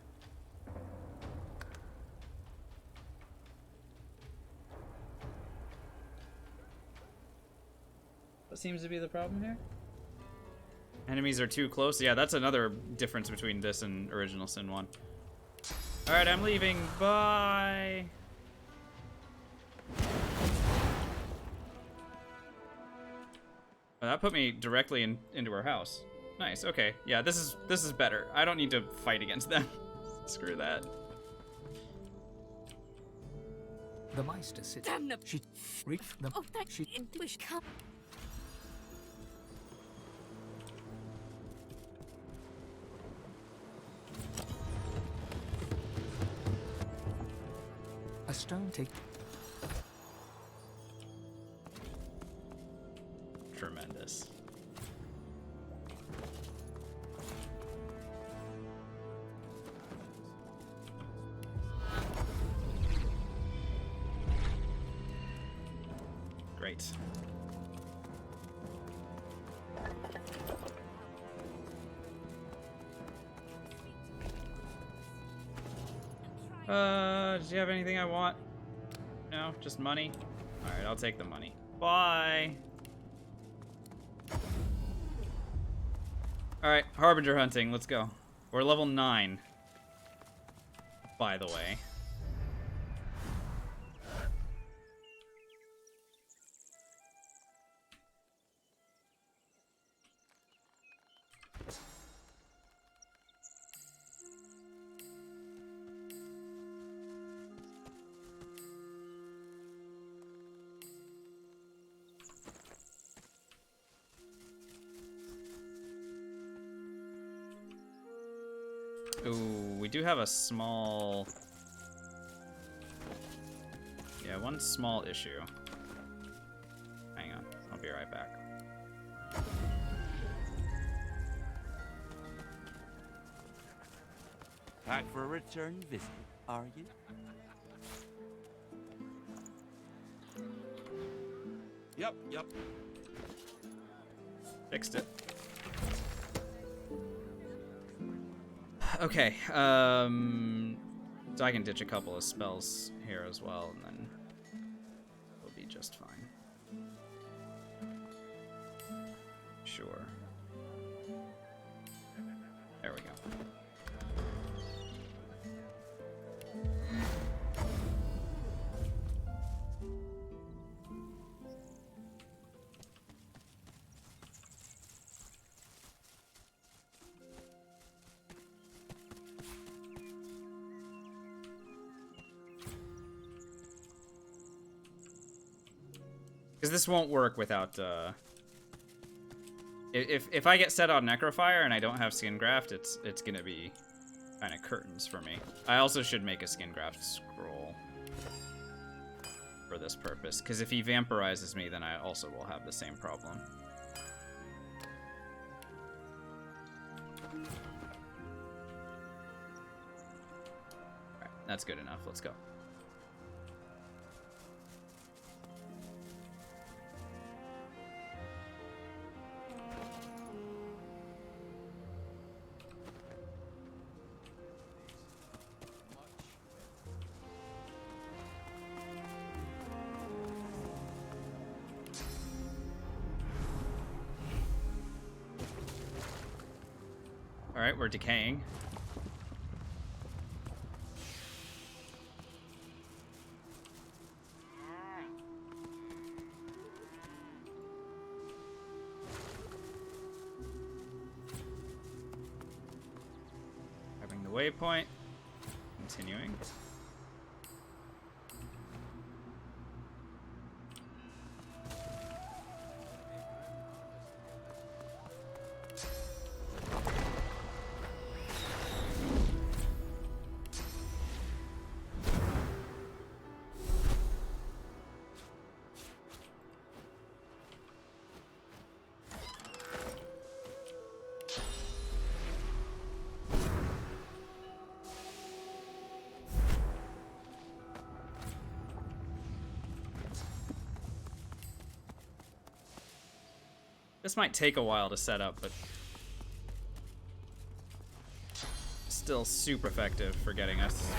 What seems to be the problem here? Enemies are too close. Yeah, that's another difference between this and Original Sin 1. Alright, I'm leaving. Bye. Well, that put me directly into her house. Nice, okay. Yeah, this is better. I don't need to fight against them. Screw that. The Meister sits. Damn the. She reef the. Oh, that she. English cup. A stone take. Tremendous. Great. Does he have anything I want? No, just money? Alright, I'll take the money. Bye! Alright, Harbinger hunting, let's go. We're level 9. By the way. Ooh, we do have a small... Yeah, one small issue. Hang on, I'll be right back. Back for a return visit, are you? Yep. Fixed it. Okay, so I can ditch a couple of spells here as well, and then we'll be just fine. Sure. There we go. Because this won't work without, if I get set on Necrofire and I don't have Skin Graft, it's gonna be kind of curtains for me. I also should make a Skin Graft scroll for this purpose, because if he vampirizes me, then I also will have the same problem. Alright, that's good enough. Let's go. Alright, we're decaying. Having the waypoint. Continuing. This might take a while to set up, but still super effective for getting us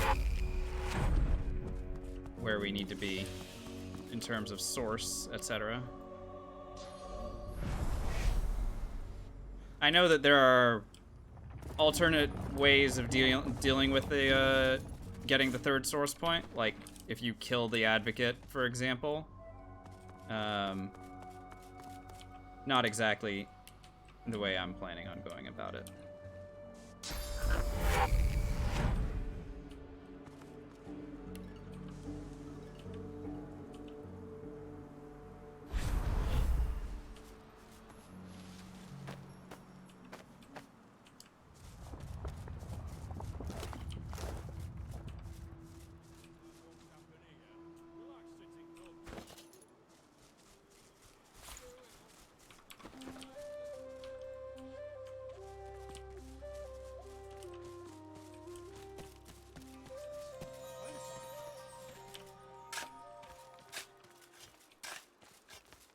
where we need to be in terms of source, etc. I know that there are alternate ways of dealing with the getting the third source point, like if you kill the advocate, for example. Not exactly the way I'm planning on going about it.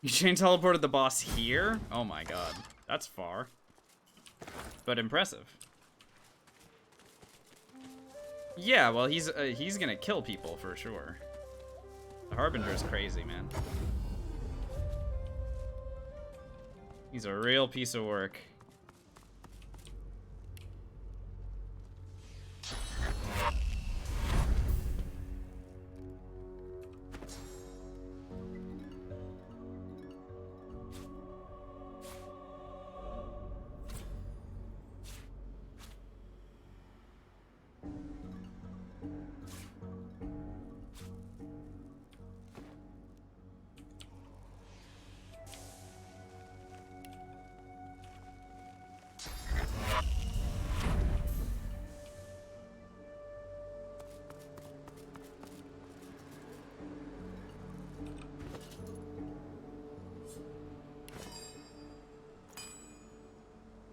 You chain teleported the boss here? Oh my god. That's far. But impressive. Yeah, well, he's gonna kill people for sure. The Harbinger's crazy, man. He's a real piece of work.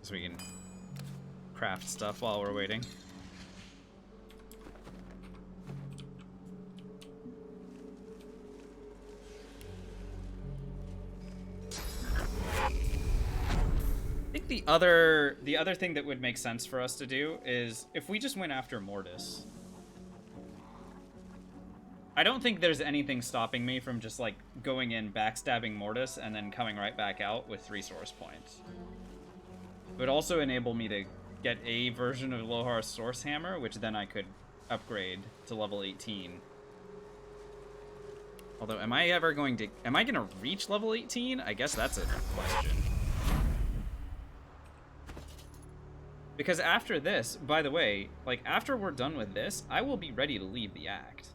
So we can craft stuff while we're waiting. I think the other thing that would make sense for us to do is if we just went after Mortis. I don't think there's anything stopping me from just like going in, backstabbing Mortis, and then coming right back out with 3 source points. It would also enable me to get a version of Lohar's Source Hammer, which then I could upgrade to level 18. Although, am I gonna reach level 18? I guess that's a question. Because after this, by the way, like after we're done with this, I will be ready to leave the act.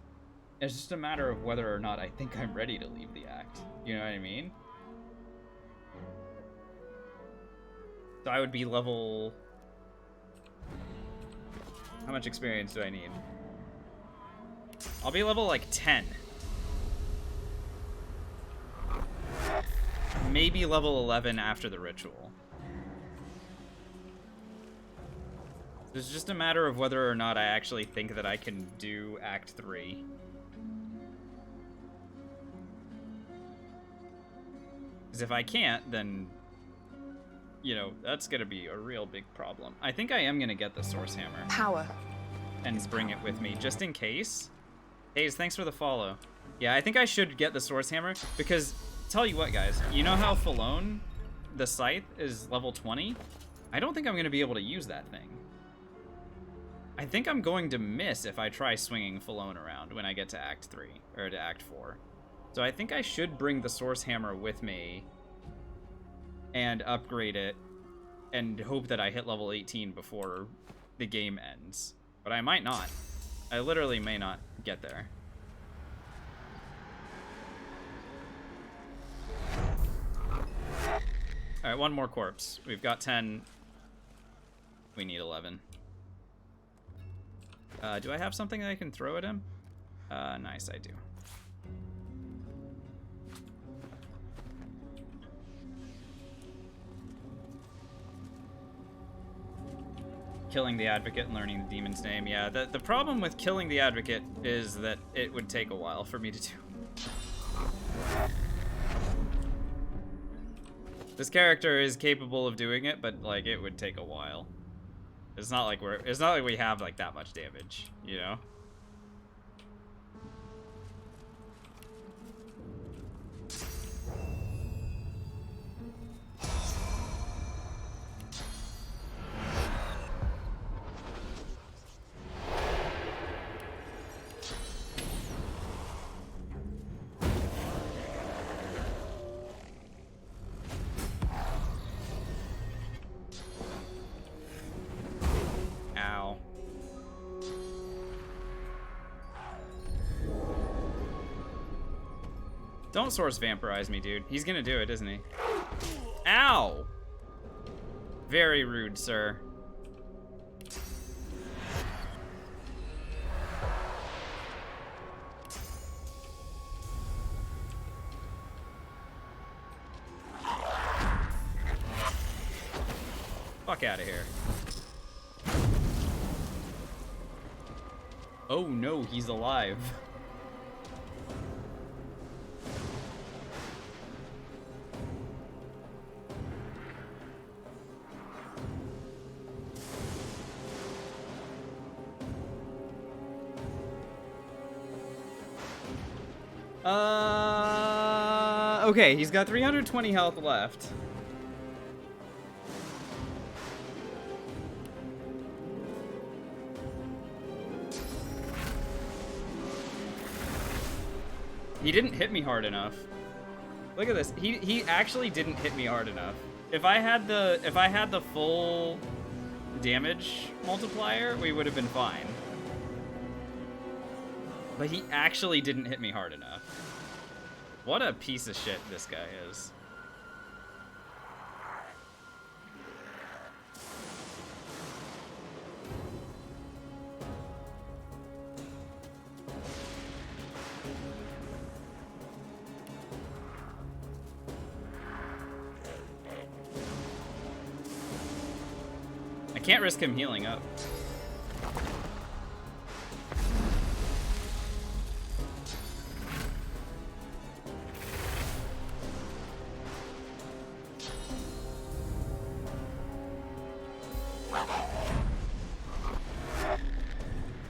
It's just a matter of whether or not I think I'm ready to leave the act. You know what I mean? So I would be level... How much experience do I need? I'll be level like 10. Maybe level 11 after the ritual. It's just a matter of whether or not I actually think that I can do Act 3. Because if I can't, then... you know, that's gonna be a real big problem. I think I am gonna get the Source Hammer. Power. And bring it with me, just in case. Hayes, thanks for the follow. Yeah, I think I should get the Source Hammer, because, tell you what, guys, you know how Falone, the Scythe, is level 20? I don't think I'm gonna be able to use that thing. I think I'm going to miss if I try swinging Falone around when I get to Act 3, or to Act 4. So I think I should bring the Source Hammer with me and upgrade it and hope that I hit level 18 before the game ends. But I might not. I literally may not get there. Alright, one more corpse. We've got 10. We need 11. Do I have something that I can throw at him? Nice, I do. Killing the Advocate and learning the demon's name. Yeah, the problem with killing the Advocate is that it would take a while for me to do. This character is capable of doing it, but like it would take a while. It's not like we have like that much damage, you know? Don't source vampirize me, dude. He's gonna do it, isn't he? Ow! Very rude, sir. Fuck out of here. Oh no, he's alive. Okay, he's got 320 health left. He didn't hit me hard enough. Look at this. He actually didn't hit me hard enough. If I had the full damage multiplier, we would have been fine. But he actually didn't hit me hard enough. What a piece of shit this guy is. I can't risk him healing up.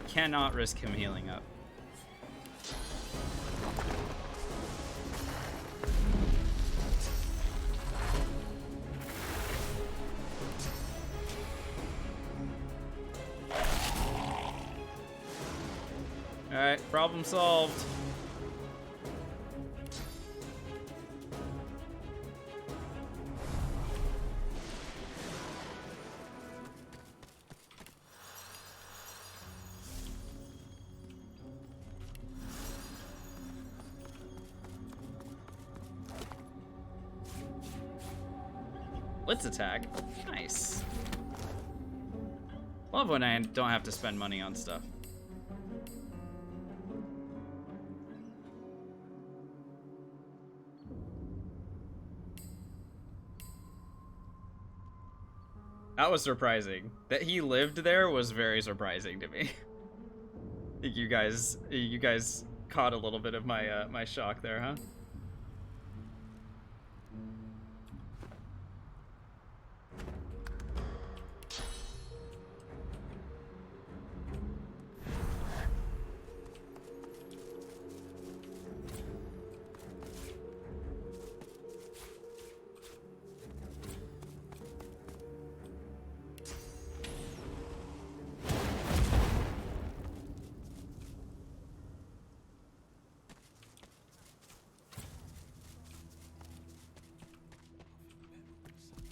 Cannot risk him healing up. Alright, problem solved. Blitz attack. Nice. Love when I don't have to spend money on stuff. That was surprising. That he lived there was very surprising to me. I think you guys caught a little bit of my my shock there, huh?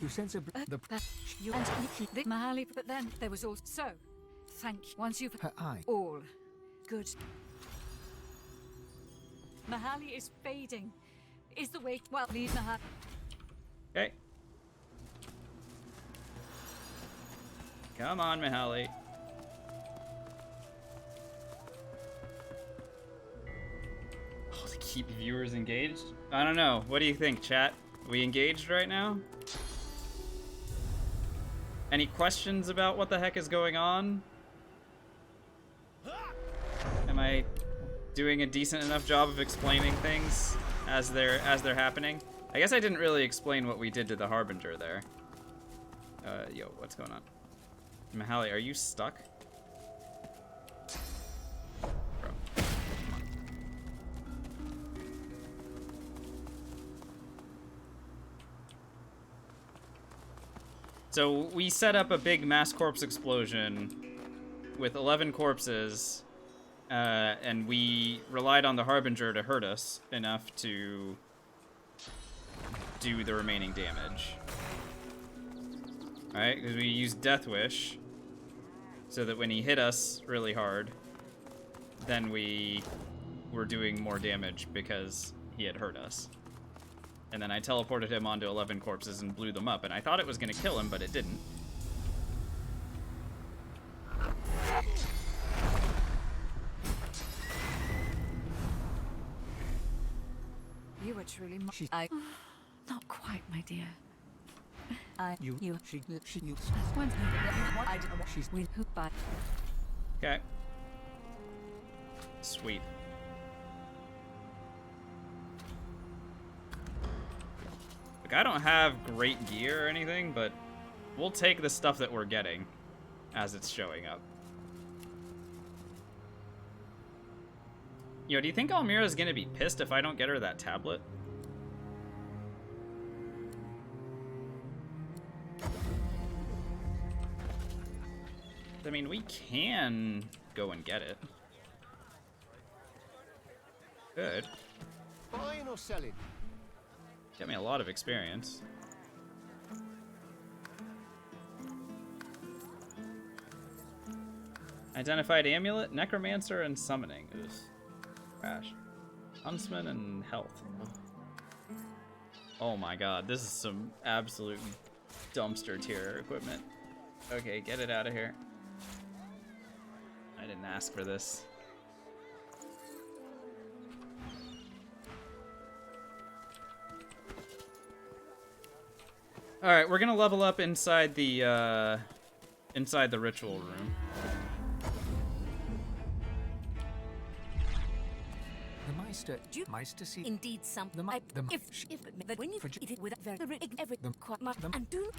You sense a You and the Mahali, but then there was also. So, thank you. Once you've her eye. All good. Mahali is fading. Is the way. Well, leave Mahali. Okay. Come on, Mahali. Oh, to keep viewers engaged? I don't know. What do you think, chat? Are we engaged right now? Any questions about what the heck is going on? Am I doing a decent enough job of explaining things as they're happening? I guess I didn't really explain what we did to the Harbinger there. Yo, what's going on? Mahali, are you stuck? Bro, come on. So we set up a big mass corpse explosion with 11 corpses, and we relied on the Harbinger to hurt us enough to do the remaining damage. Alright, because we used Death Wish, so that when he hit us really hard, then we were doing more damage because he had hurt us. And then I teleported him onto 11 corpses and blew them up, and I thought it was gonna kill him, but it didn't. You were truly Not quite, my dear. She, you. That's one thing. She's with who by. Okay. Sweet. Look, I don't have great gear or anything, but we'll take the stuff that we're getting as it's showing up. Yo, do you think Almira's gonna be pissed if I don't get her that tablet? I mean, we can go and get it. Good. Buying or selling? Get me a lot of experience. Identified amulet, necromancer, and summoning. Ugh. Crash. Huntsman and health. Oh my god, this is some absolute dumpster tier equipment. Okay, get it out of here. I didn't ask for this. All right, we're gonna level up inside the ritual room. The Meister see. Indeed, some. But when you eat it with everything quite much and do.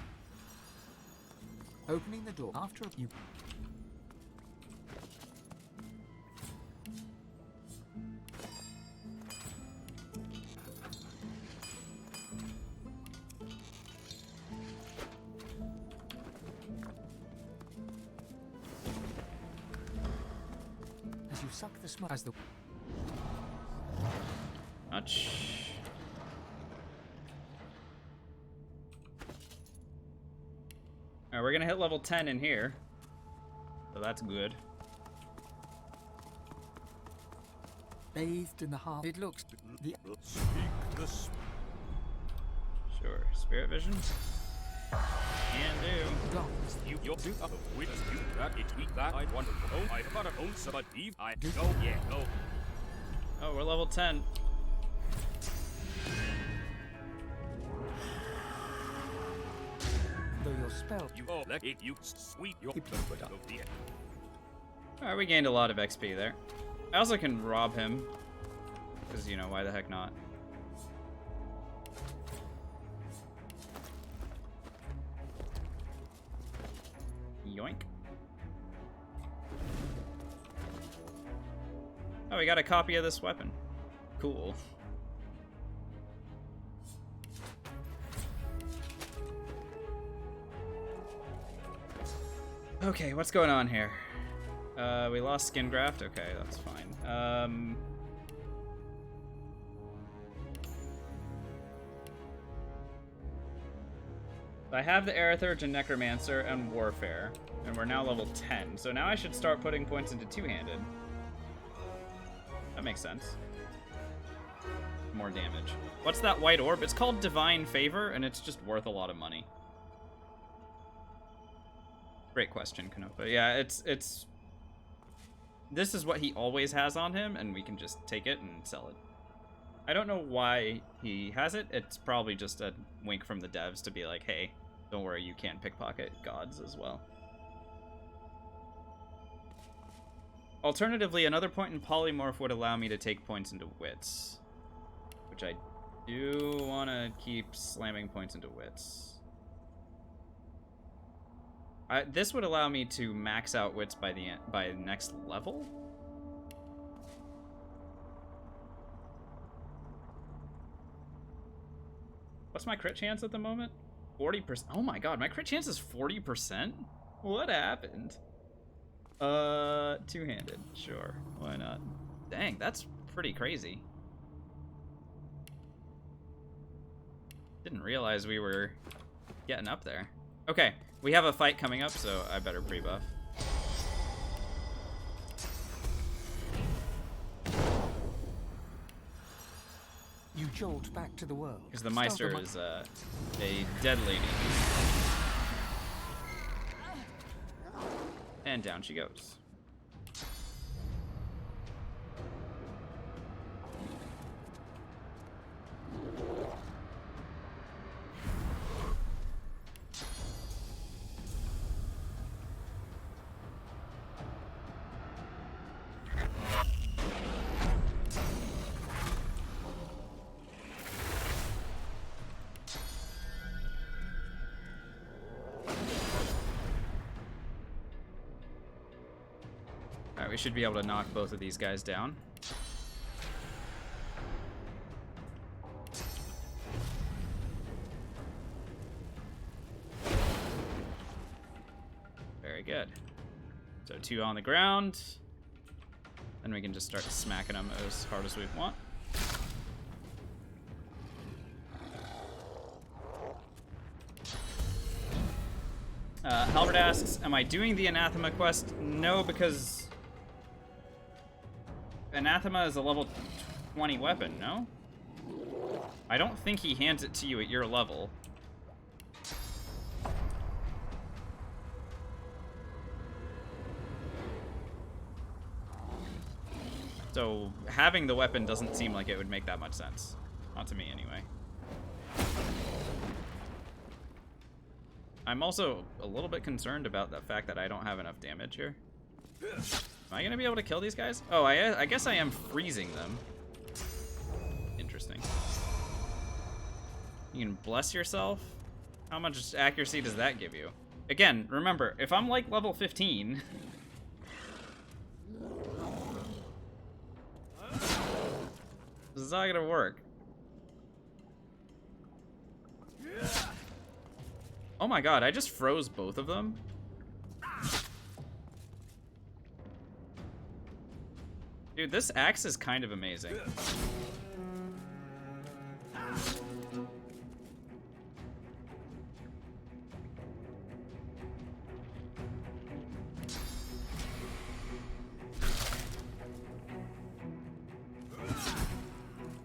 Opening the door after you. As you suck the smoke as the Much. Alright, we're gonna hit level 10 in here. So that's good. bathed in the heart. It looks the Sure. Spirit vision? Can do. You do with you that it weak that I want to know. I got a own somebody. I go, yeah, go. Oh, we're level 10. though your spell. You all like it, you sweet your Alright, we gained a lot of XP there. I also can rob him. Because, you know, why the heck not? Yoink. Oh, we got a copy of this weapon. Cool. Okay, what's going on here? We lost skin graft? Okay, that's fine. I have the Aerithurge and Necromancer and Warfare, and we're now level 10, so now I should start putting points into two-handed. That makes sense. More damage. What's that white orb? It's called Divine Favor, and it's just worth a lot of money. Great question, Kanopa. Yeah, it's... This is what he always has on him, and we can just take it and sell it. I don't know why he has it. It's probably just a wink from the devs to be like, hey, don't worry, you can't pickpocket gods as well. Alternatively, another point in polymorph would allow me to take points into wits, which I do want to keep slamming points into wits. This would allow me to max out wits by the next level. What's my crit chance at the moment? 40%. Oh my god, my crit chance is 40%? What happened? Two-handed. Sure, why not? Dang, that's pretty crazy. Didn't realize we were getting up there. Okay, we have a fight coming up, so I better pre-buff. jolt back to the world. Because the Meister is a dead lady. And down she goes. We should be able to knock both of these guys down. Very good. So 2 on the ground. Then we can just start smacking them as hard as we want. Halbert asks, am I doing the Anathema quest? No, because Anathema is a level 20 weapon, no? I don't think he hands it to you at your level. So having the weapon doesn't seem like it would make that much sense. Not to me, anyway. I'm also a little bit concerned about the fact that I don't have enough damage here. Am I gonna be able to kill these guys? Oh, I guess I am freezing them. Interesting. You can bless yourself? How much accuracy does that give you? Again, remember, if I'm like level 15... this is not gonna work. Oh my god, I just froze both of them? Dude, this axe is kind of amazing.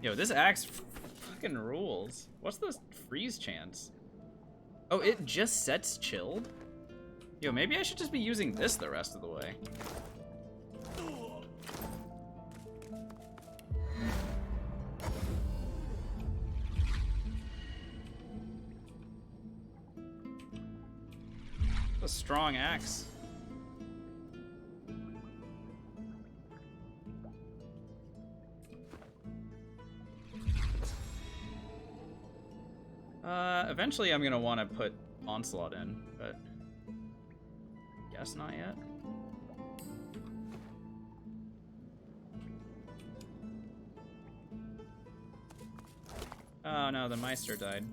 Yo, this axe fucking rules. What's the freeze chance? Oh, it just sets chilled? Yo, maybe I should just be using this the rest of the way. A strong axe. Eventually I'm gonna want to put Onslaught in, but guess not yet. Oh no, the Meister died.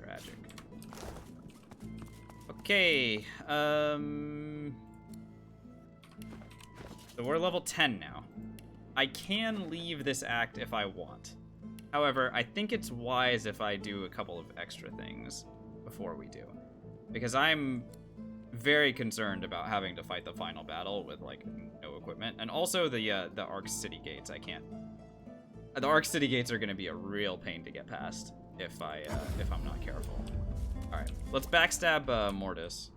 Tragic. Okay, so we're level 10 now. I can leave this act if I want. However, I think it's wise if I do a couple of extra things before we do. Because I'm very concerned about having to fight the final battle with, like, no equipment. And also the Ark City gates, I can't... The Ark City gates are going to be a real pain to get past if I'm not careful. Alright, let's backstab Mortis.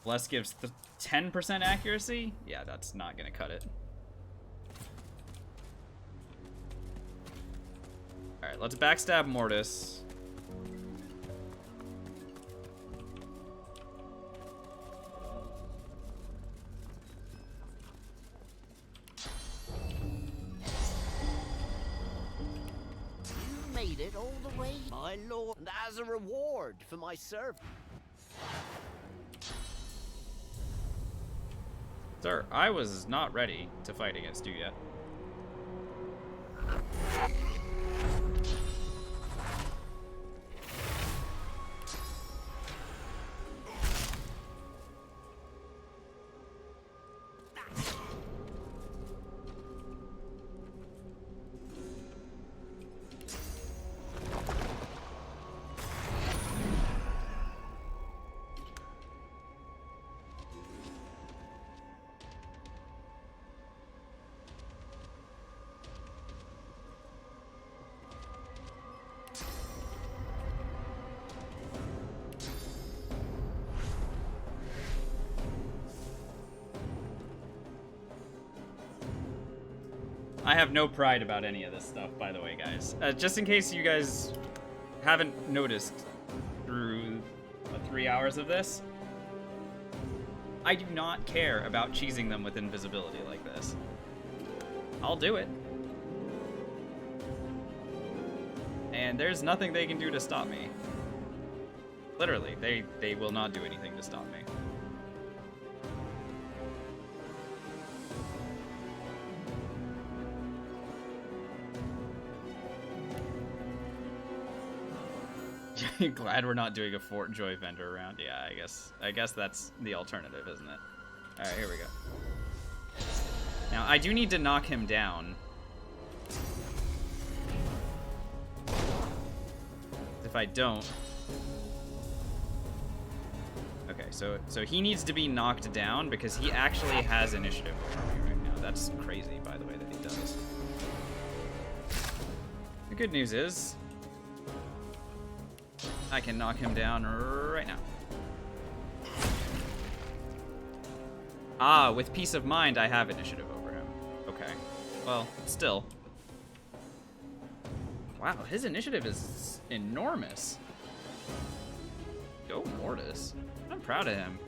Bless gives 10% accuracy? Yeah, that's not going to cut it. Alright, let's backstab Mortis. You made it all the way, my lord, and as a reward for my service. Sir, I was not ready to fight against you yet. I have no pride about any of this stuff, by the way, guys. Just in case you guys haven't noticed through the 3 hours of this, I do not care about cheesing them with invisibility like this. I'll do it. And there's nothing they can do to stop me. Literally, they will not do anything to stop me. Glad we're not doing a Fort Joy vendor round. Yeah, I guess that's the alternative, isn't it? All right, here we go. Now, I do need to knock him down. If I don't... Okay, so he needs to be knocked down because he actually has initiative over me right now. That's crazy, by the way, that he does. The good news is... I can knock him down right now. Ah, with peace of mind, I have initiative over him. Okay. Well, still. Wow, his initiative is enormous. Go Mortis. I'm proud of him.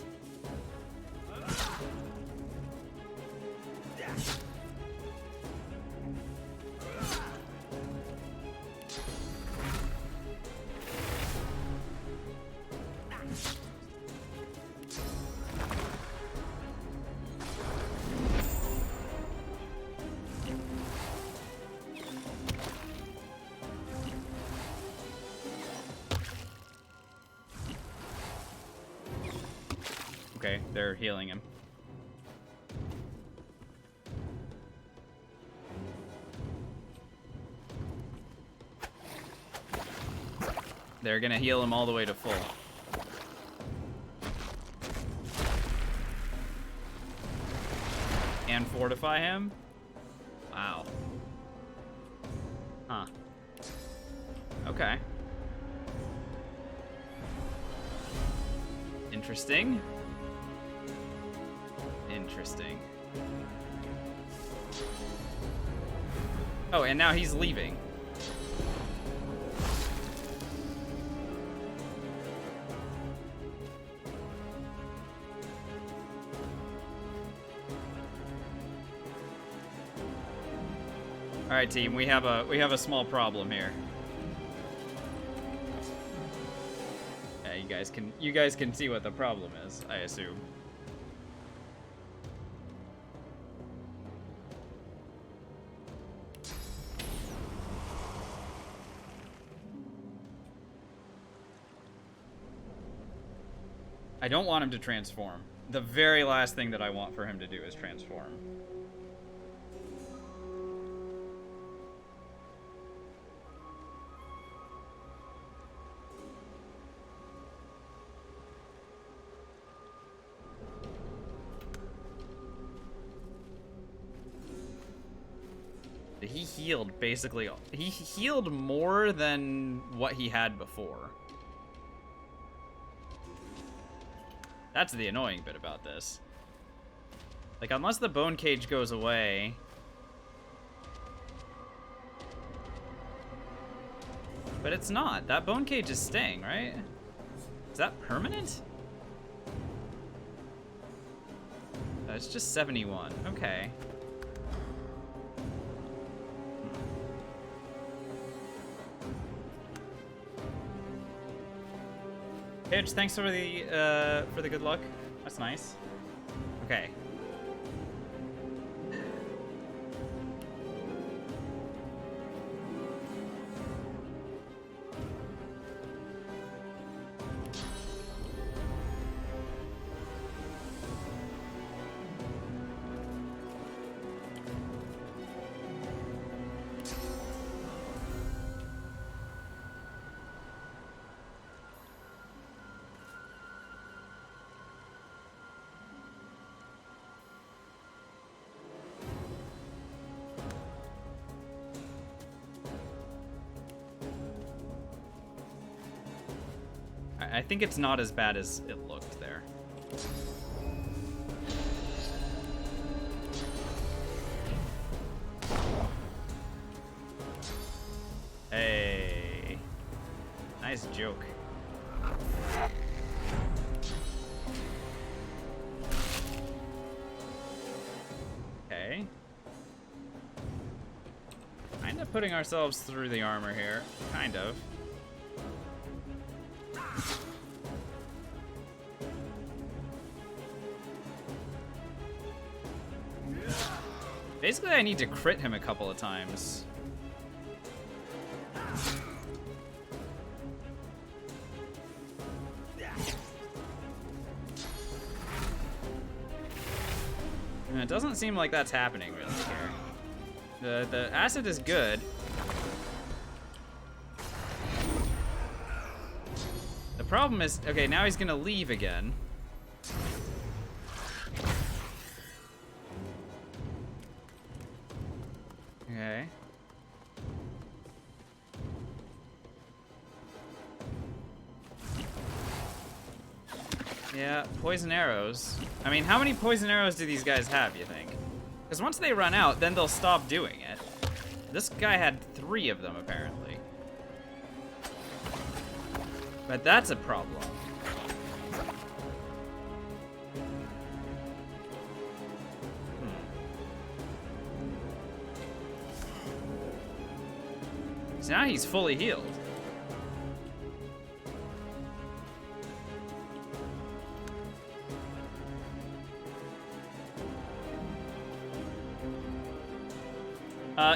Okay, they're healing him. They're gonna heal him all the way to full. And fortify him? Wow. Huh. Okay. Interesting. Interesting. Oh, and now he's leaving. All right, team, we have a small problem here. Yeah, you guys can see what the problem is, I assume. I don't want him to transform. The very last thing that I want for him to do is transform. He healed basically. He healed more than what he had before. That's the annoying bit about this. Like, unless the bone cage goes away... But it's not. That bone cage is staying, right? Is that permanent? It's just 71. Okay. Pitch, thanks for the good luck. That's nice. Okay. I think it's not as bad as it looked there. his joke. Okay. Kind of putting ourselves through the armor here. Kind of. Basically, I need to crit him a couple of times. And it doesn't seem like that's happening really here. The acid is good. The problem is, okay, now he's gonna leave again. Okay. Yeah, poison arrows. I mean, how many poison arrows do these guys have, you think? Because once they run out, then they'll stop doing it. This guy had 3 of them, apparently. But that's a problem. So now he's fully healed.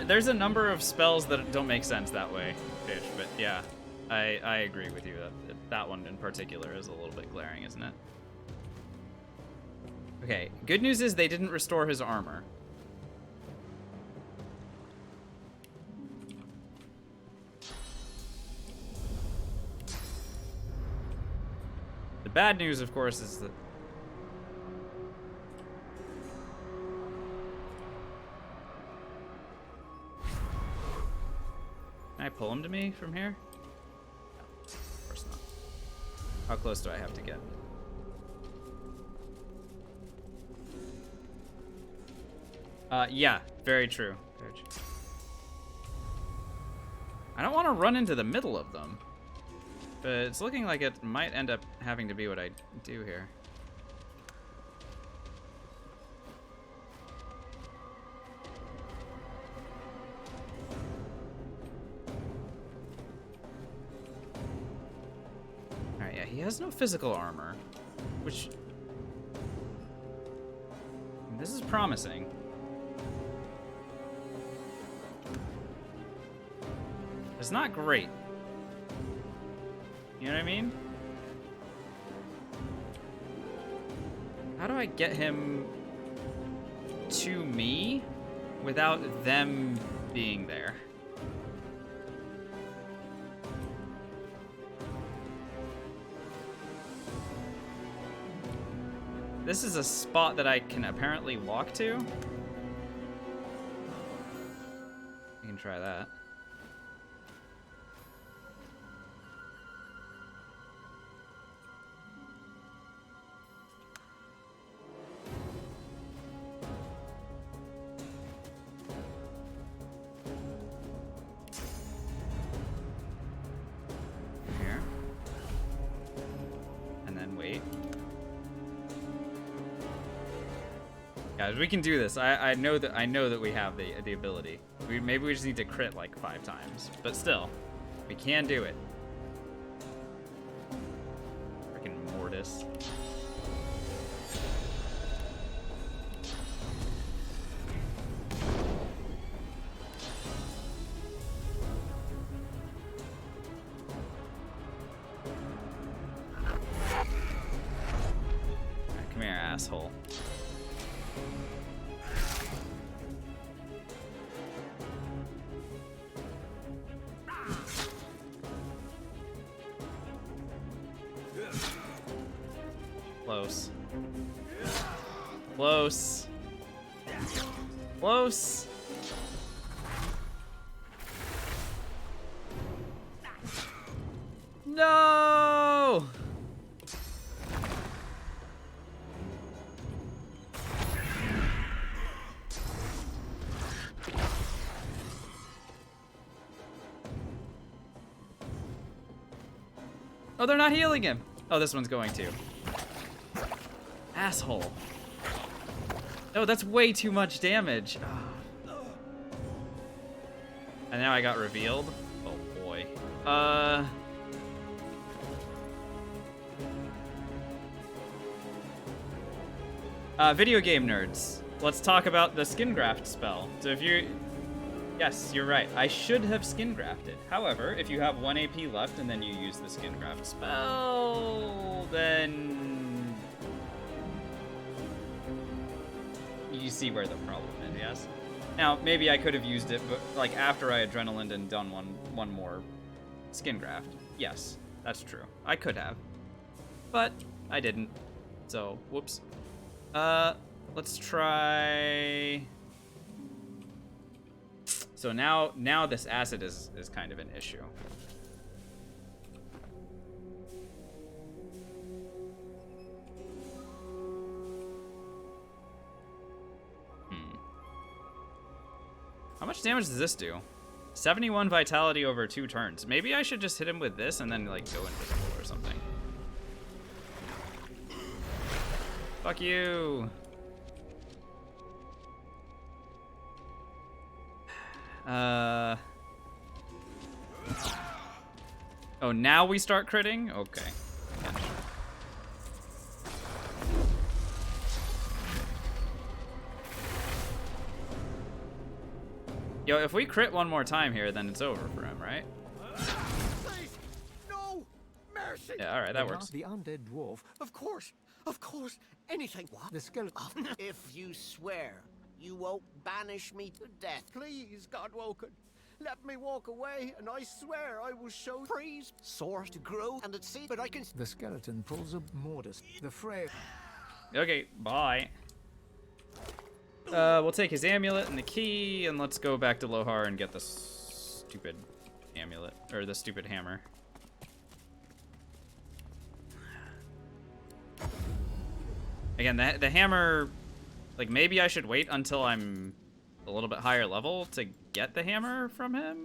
There's a number of spells that don't make sense that way, Fish, but yeah, I agree with you that that one in particular is a little bit glaring, isn't it? Okay, good news is they didn't restore his armor. The bad news, of course, is that can I pull him to me from here? No, of course not. How close do I have to get? Yeah, very true. Very true. I don't want to run into the middle of them, but it's looking like it might end up having to be what I do here. Alright, yeah, he has no physical armor, which... this is promising. It's not great. You know what I mean? How do I get him to me without them being there? This is a spot that I can apparently walk to. We can try that. Here. And then wait. Guys, we can do this. I know that we have the ability. Maybe we just need to crit like 5 times, but still, we can do it. Freaking Mortis. Alright, come here, asshole. Close. Close. Close. No! Oh, they're not healing him. Oh, this one's going to. Asshole. Oh, that's way too much damage. And now I got revealed. Oh boy. Video game nerds. Let's talk about the skin graft spell. So if you... Yes, you're right. I should have skin grafted. However, if you have 1 AP left and then you use the skin graft spell, then... You see where the problem is, yes? Now, maybe I could have used it, but like after I adrenalined and done one more skin graft. Yes, that's true. I could have. But I didn't. So, whoops. Let's try... So now this acid is kind of an issue. How much damage does this do? 71 vitality over 2 turns. Maybe I should just hit him with this and then like go invisible or something. Fuck you. Oh, now we start critting? Okay. Yeah. Yo, if we crit one more time here, then it's over for him, right? No! Mercy! Yeah, alright, that works. The undead dwarf. Of course! Anything. What? The skeleton. If you swear you won't banish me to death, please, Godwoken. Let me walk away, and I swear I will show trees, soar to grow, and at sea, but I can... The skeleton pulls a mortis. The frail... Okay, bye. We'll take his amulet and the key, and let's go back to Lohar and get the stupid amulet, or the stupid hammer. Again, the hammer, like maybe I should wait until I'm a little bit higher level to get the hammer from him.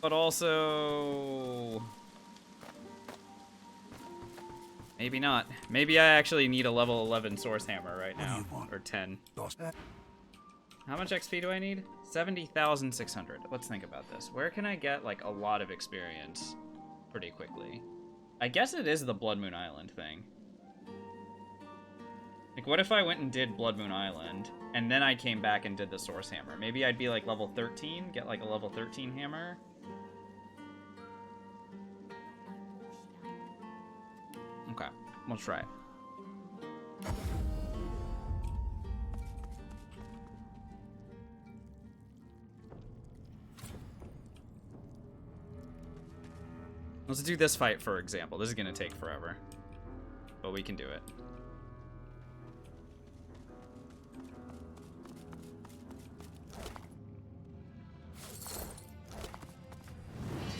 But also, maybe not. Maybe I actually need a level 11 source hammer right now, or 10. How much XP do I need? 70,600. Let's think about this. Where can I get like a lot of experience pretty quickly? I guess it is the Blood Moon Island thing. Like, what if I went and did Blood Moon Island, and then I came back and did the Source Hammer? Maybe I'd be like level 13, get like a level 13 hammer. Okay, we'll try it. Let's do this fight, for example. This is gonna take forever, but we can do it.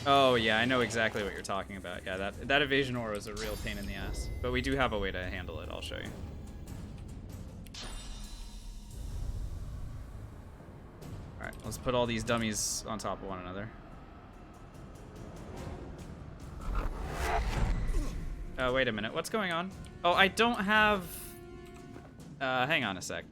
Oh yeah, I know exactly what you're talking about. Yeah, that evasion aura is a real pain in the ass, but we do have a way to handle it. I'll show you. All right, let's put all these dummies on top of one another. Wait a minute, what's going on? Oh, I don't have... hang on a sec.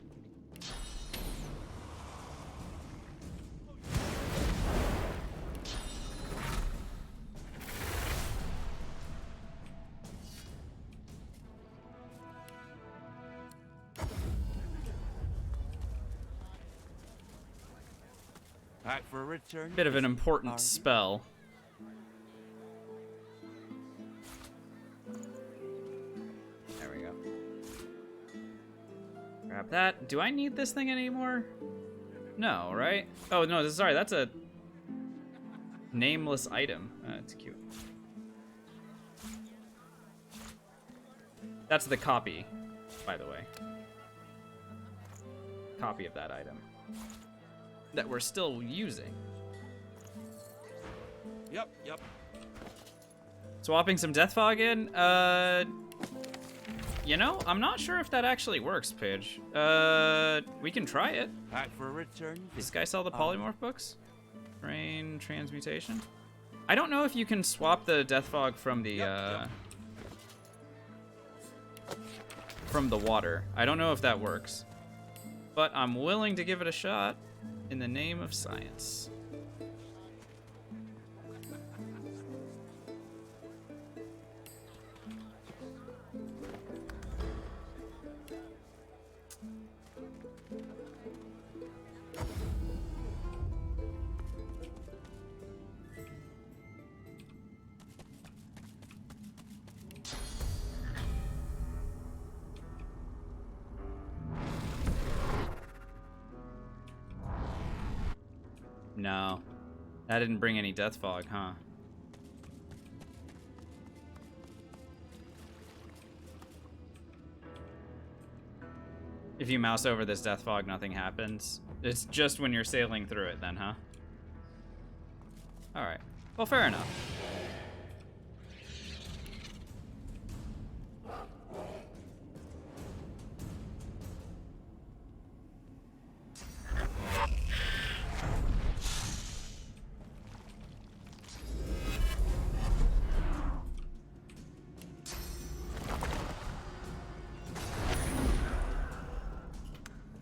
Back for a return. Bit of an important spell. Grab that. Do I need this thing anymore? No, right? Oh, no, sorry, that's a nameless item. It's cute. That's the copy, by the way. Copy of that item that we're still using. Yep. Swapping some Death Fog in? You know, I'm not sure if that actually works, Pidge. We can try it. Back for a return. Does this guy sell the polymorph books? Brain transmutation. I don't know if you can swap the Death Fog from the water. I don't know if that works. But I'm willing to give it a shot in the name of science. No. That didn't bring any Death Fog, huh? If you mouse over this Death Fog, nothing happens. It's just when you're sailing through it then, huh? Alright. Well, fair enough.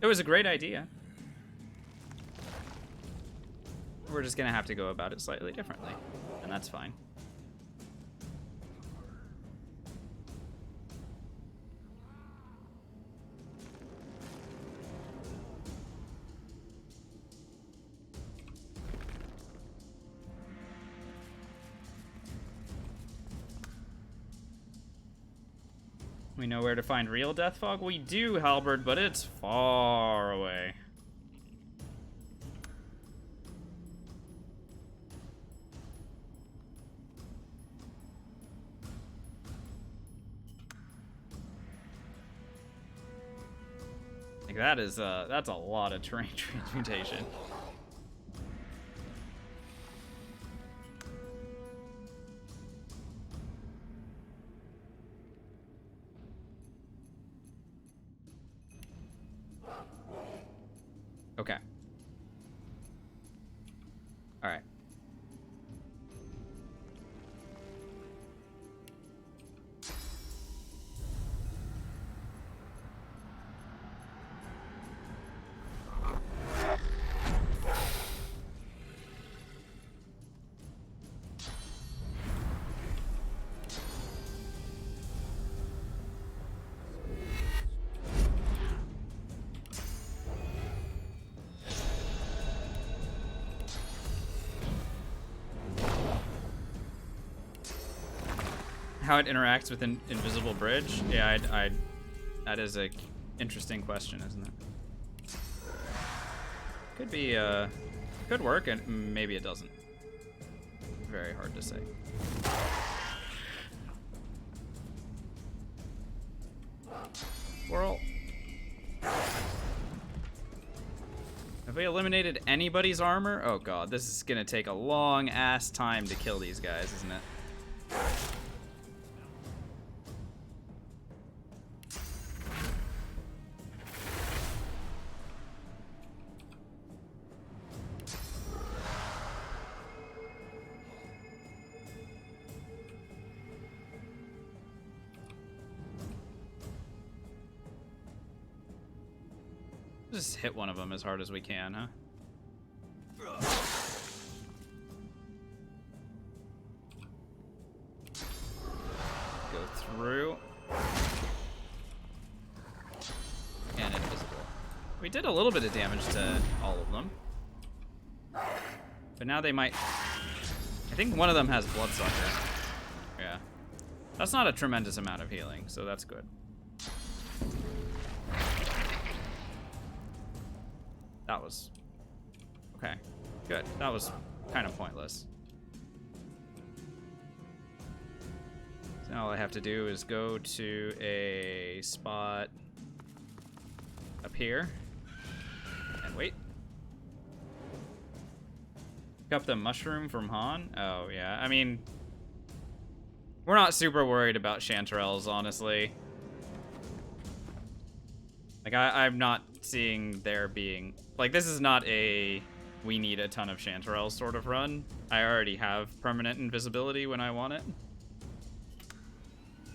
It was a great idea. We're just gonna have to go about it slightly differently, and that's fine. We know where to find real Death Fog? We do, Halberd, but it's far away. Like that's a lot of terrain transmutation. Okay. All right. How it interacts with an invisible bridge? Yeah, that is a interesting question, isn't it? Could be, could work, and maybe it doesn't. Very hard to say. Squirrel. Have we eliminated anybody's armor? Oh god, this is gonna take a long ass time to kill these guys, isn't it? Just hit one of them as hard as we can, huh? Go through. And invisible. We did a little bit of damage to all of them. But now they might... I think one of them has Bloodsucker. Yeah. That's not a tremendous amount of healing, so that's good. That was... Okay, good. That was kind of pointless. So now all I have to do is go to a spot up here and wait. Pick up the mushroom from Han. Oh, yeah. I mean, we're not super worried about chanterelles, honestly. Like, I'm not seeing there being... Like, this is not a we need a ton of Chanterelles sort of run. I already have permanent invisibility when I want it.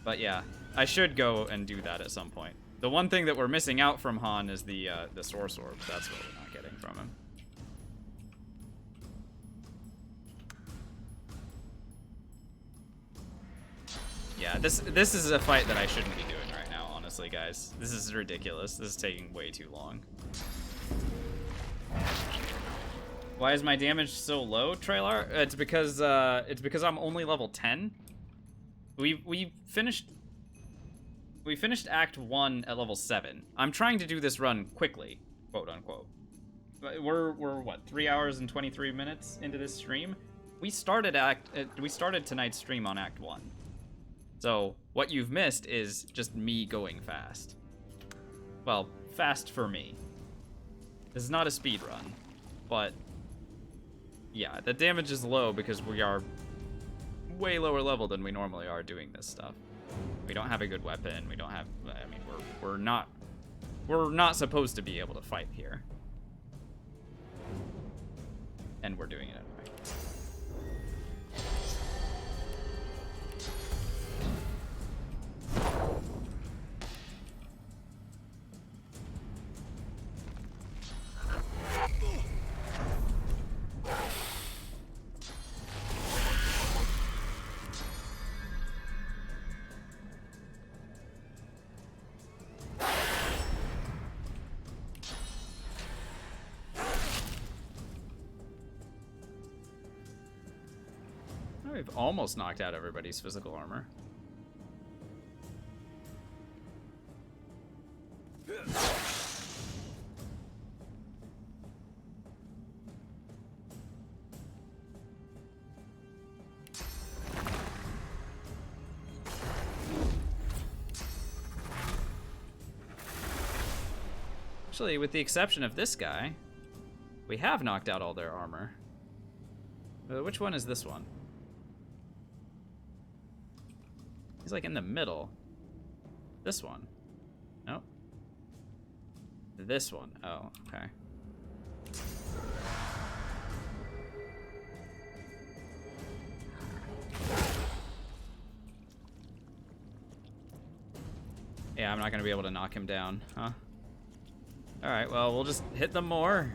But yeah, I should go and do that at some point. The one thing that we're missing out from Han is the Source Orb. That's what we're not getting from him. Yeah, this is a fight that I shouldn't be doing right now, honestly, guys. This is ridiculous. This is taking way too long. Why is my damage so low, Trailer? It's because I'm only level 10. We finished Act 1 at level 7. I'm trying to do this run quickly, quote unquote. We're what, 3 hours and 23 minutes into this stream? We started tonight's stream on Act 1. So what you've missed is just me going fast. Well, fast for me. This is not a speed run, but yeah, the damage is low because we are way lower level than we normally are doing this stuff. We don't have a good weapon. We don't have, I mean, we're not supposed to be able to fight here. And we're doing it anyway. We've almost knocked out everybody's physical armor. Actually, with the exception of this guy, we have knocked out all their armor. Which one is this one? He's like in the middle. This one. Nope. This one. Oh, okay. Yeah, I'm not gonna be able to knock him down, huh? Alright, well, we'll just hit them more.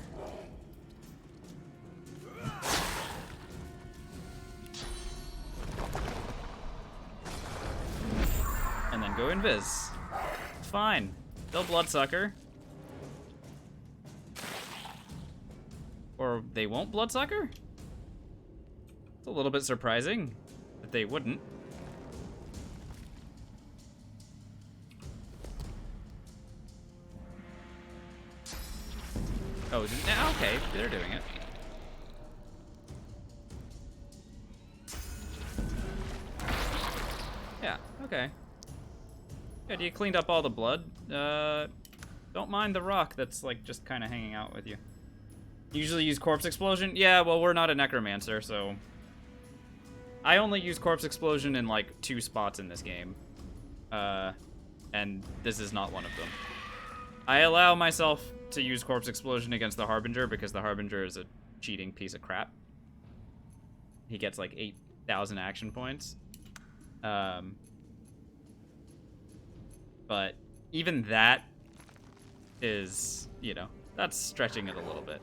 And then go invis. Fine. They'll bloodsucker. Or they won't bloodsucker? It's a little bit surprising that they wouldn't. Oh, okay, they're doing it. Yeah, okay. Good, you cleaned up all the blood. Don't mind the rock that's like just kind of hanging out with you. Usually use Corpse Explosion? Yeah, well, we're not a Necromancer, so... I only use Corpse Explosion in like 2 spots in this game. And this is not one of them. I allow myself to use Corpse Explosion against the Harbinger because the Harbinger is a cheating piece of crap. He gets like 8,000 action points. But even that is, you know, that's stretching it a little bit.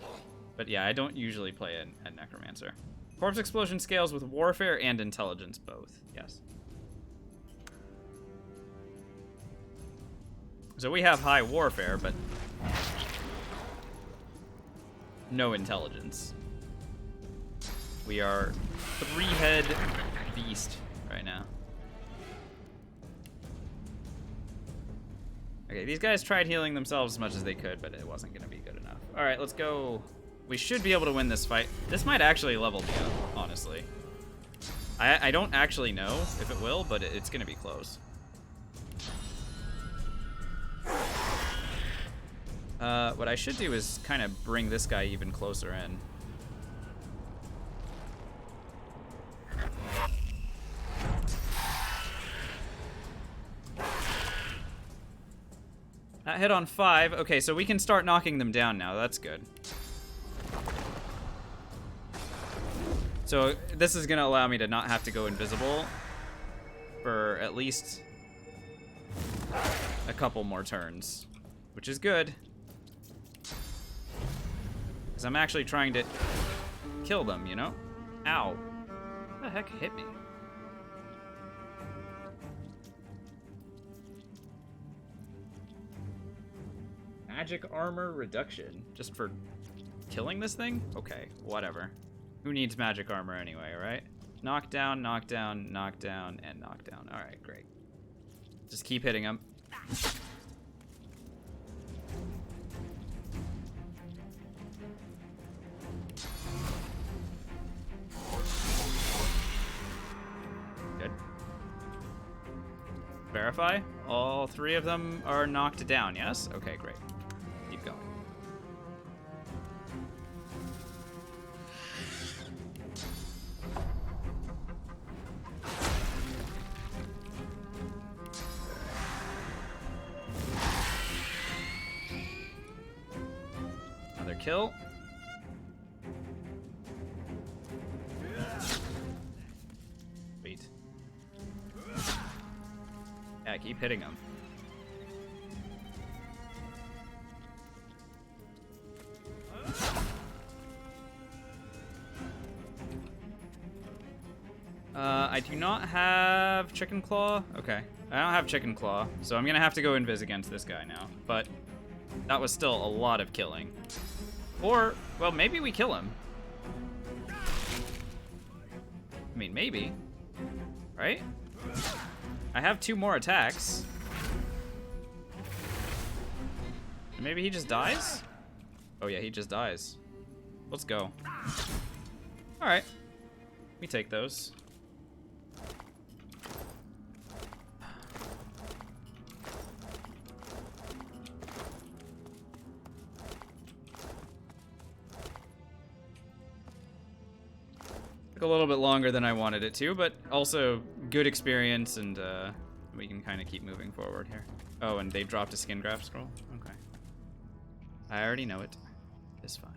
But yeah, I don't usually play a Necromancer. Corpse Explosion scales with Warfare and Intelligence both, yes. So we have high Warfare, but no Intelligence. We are 3-head beast right now. Okay, these guys tried healing themselves as much as they could, but it wasn't gonna be good enough. All right, let's go. We should be able to win this fight. This might actually level me up, honestly. I don't actually know if it will, but it's gonna be close. What I should do is kind of bring this guy even closer in. That hit on 5. Okay, so we can start knocking them down now. That's good. So this is gonna allow me to not have to go invisible for at least a couple more turns, which is good. Because I'm actually trying to kill them, you know? Ow. What the heck hit me? Magic armor reduction. Just for killing this thing? Okay, whatever. Who needs magic armor anyway, right? Knockdown, knockdown, knockdown, and knockdown. Alright, great. Just keep hitting him. Good. Verify. All 3 of them are knocked down, yes? Okay, great. Keep going. Another kill. Wait. Yeah, keep hitting him. I do not have Chicken Claw. Okay. I don't have Chicken Claw, so I'm gonna have to go invis against this guy now. But that was still a lot of killing. Or, well, maybe we kill him. I mean, maybe. Right? I have 2 more attacks. Maybe he just dies? Oh yeah, he just dies. Let's go. Alright. We take those. Took a little bit longer than I wanted it to, but also good experience, and we can kind of keep moving forward here. Oh, and they dropped a skin graph scroll? Okay. I already know it. It's fine.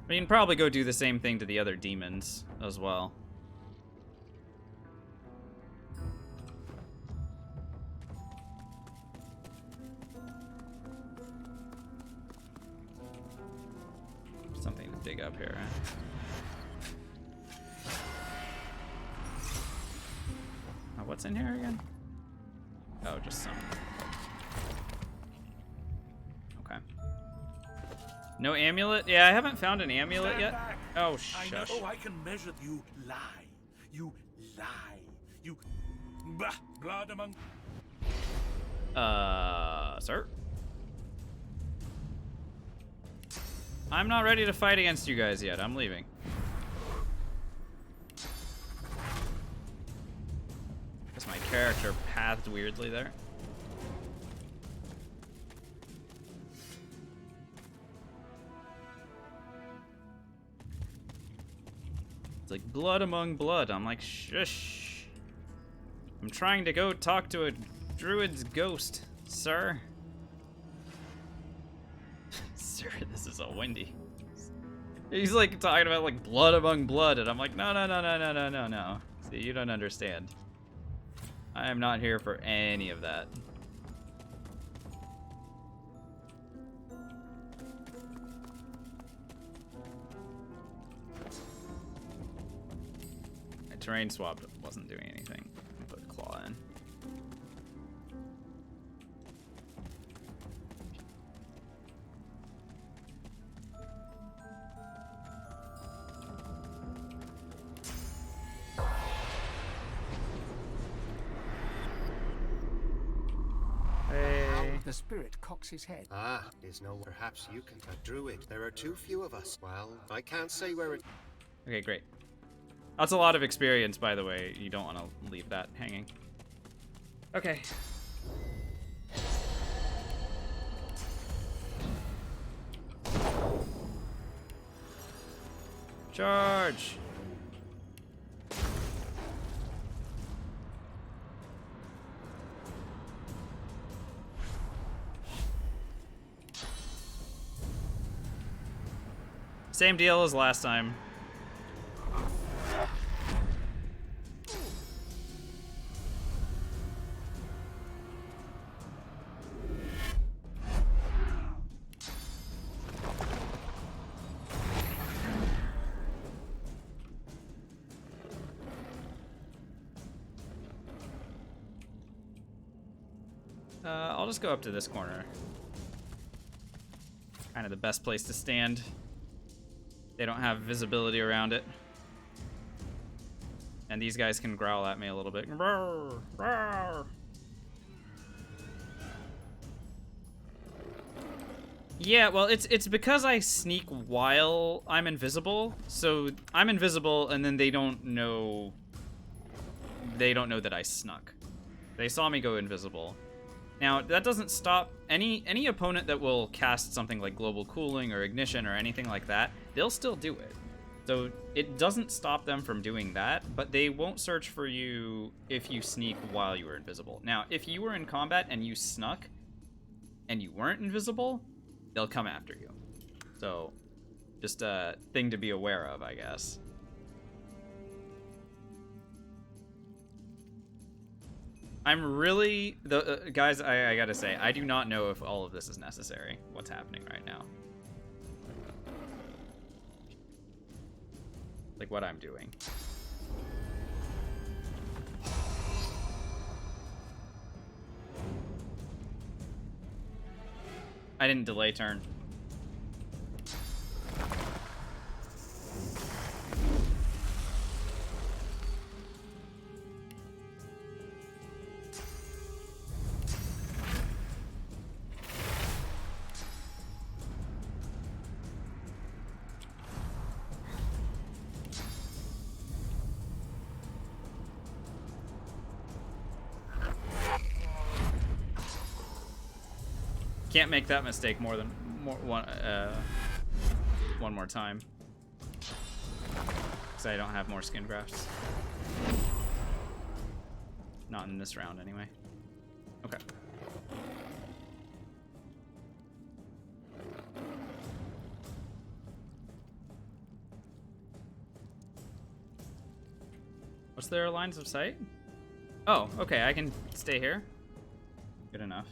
We can probably go do the same thing to the other demons as well. Something to dig up here, huh? Oh, what's in here again? Oh, just some. Okay. No amulet? Yeah, I haven't found an amulet yet. Oh, shush. I know I can measure. You lie. You lie. You. Bah, blood among. Sir? I'm not ready to fight against you guys yet. I'm leaving. Guess my character pathed weirdly there. It's like blood among blood. I'm like, shush. I'm trying to go talk to a druid's ghost, sir. Sir, this is all windy. He's like talking about like blood among blood, and I'm like, no, no, no, no, no, no, no, no. See, you don't understand. I am not here for any of that. My terrain swap wasn't doing anything. Put a claw in. The spirit cocks his head. Ah, there's no. Perhaps you can. A druid. There are too few of us. Well, I can't say where it. Okay, great. That's a lot of experience, by the way. You don't want to leave that hanging. Okay. Charge! Same deal as last time. I'll just go up to this corner. Kind of the best place to stand. They don't have visibility around it. And these guys can growl at me a little bit. Roar, roar. Yeah, well, it's because I sneak while I'm invisible. So I'm invisible, and then they don't know that I snuck. They saw me go invisible. Now, that doesn't stop any opponent that will cast something like Global Cooling or Ignition or anything like that, they'll still do it. So it doesn't stop them from doing that, but they won't search for you if you sneak while you were invisible. Now, if you were in combat and you snuck and you weren't invisible, they'll come after you. So just a thing to be aware of, I guess. I'm really, guys, I gotta say, I do not know if all of this is necessary, what's happening right now. Like what I'm doing. I didn't delay turn. Can't make that mistake one more time. Because I don't have more skin grafts. Not in this round, anyway. Okay. What's their lines of sight? Oh, okay, I can stay here. Good enough.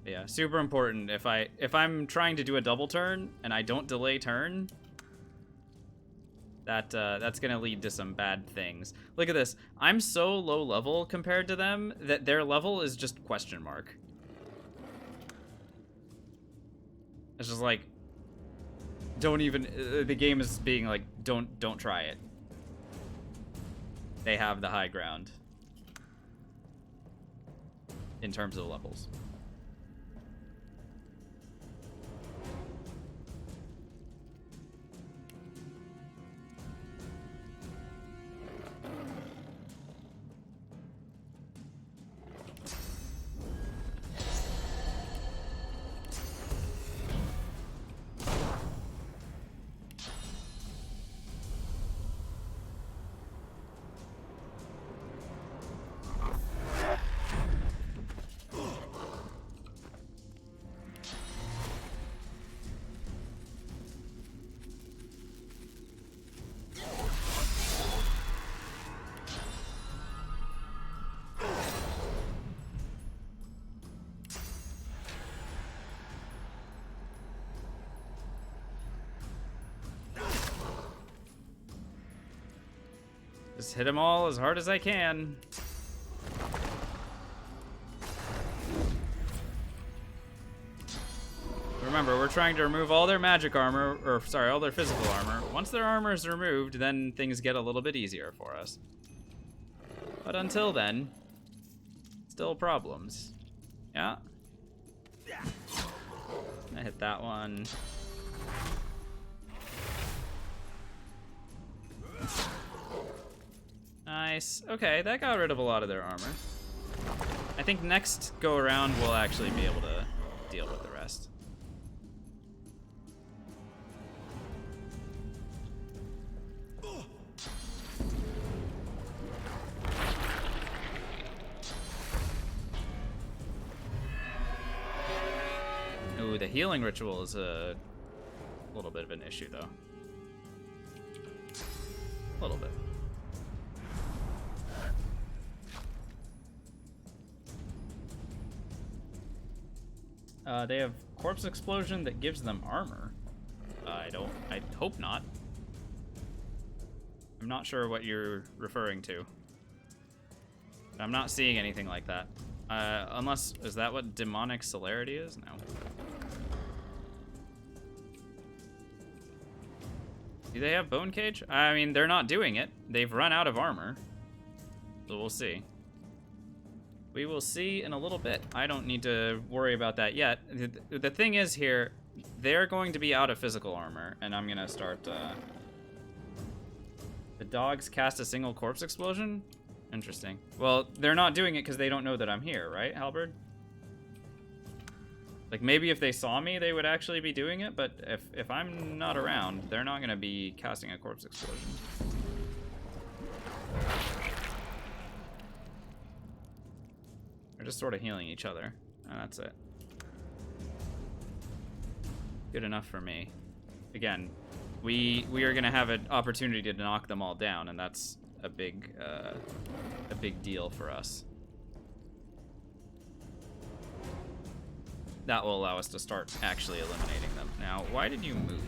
Yeah, super important. If I'm trying to do a double turn and I don't delay turn, that's gonna lead to some bad things. Look at this. I'm so low level compared to them that their level is just question mark. It's just like, don't even. The game is being like, don't try it. They have the high ground in terms of levels. Just hit them all as hard as I can. Remember, we're trying to remove all their magic armor, or sorry, all their physical armor. Once their armor is removed, then things get a little bit easier for us. But until then, still problems. Yeah. I hit that one. Nice. Okay, that got rid of a lot of their armor. I think next go around we'll actually be able to deal with the rest. Ooh, the healing ritual is a A little bit of an issue, though. A little bit. They have corpse explosion that gives them armor. I hope not. I'm not sure what you're referring to. I'm not seeing anything like that. Unless, is that what demonic celerity is? No. Do they have bone cage? I mean, they're not doing it. They've run out of armor. So we'll see. We will see in a little bit. I don't need to worry about that yet. The thing is here, they're going to be out of physical armor, and I'm gonna start, The dogs cast a single corpse explosion? Interesting. Well, they're not doing it because they don't know that I'm here, right, Halberd? Like, maybe if they saw me, they would actually be doing it, but if I'm not around, they're not gonna be casting a corpse explosion. They're just sort of healing each other, and that's it. Good enough for me. Again, we are gonna have an opportunity to knock them all down, and that's a big deal for us. That will allow us to start actually eliminating them. Now, why did you move?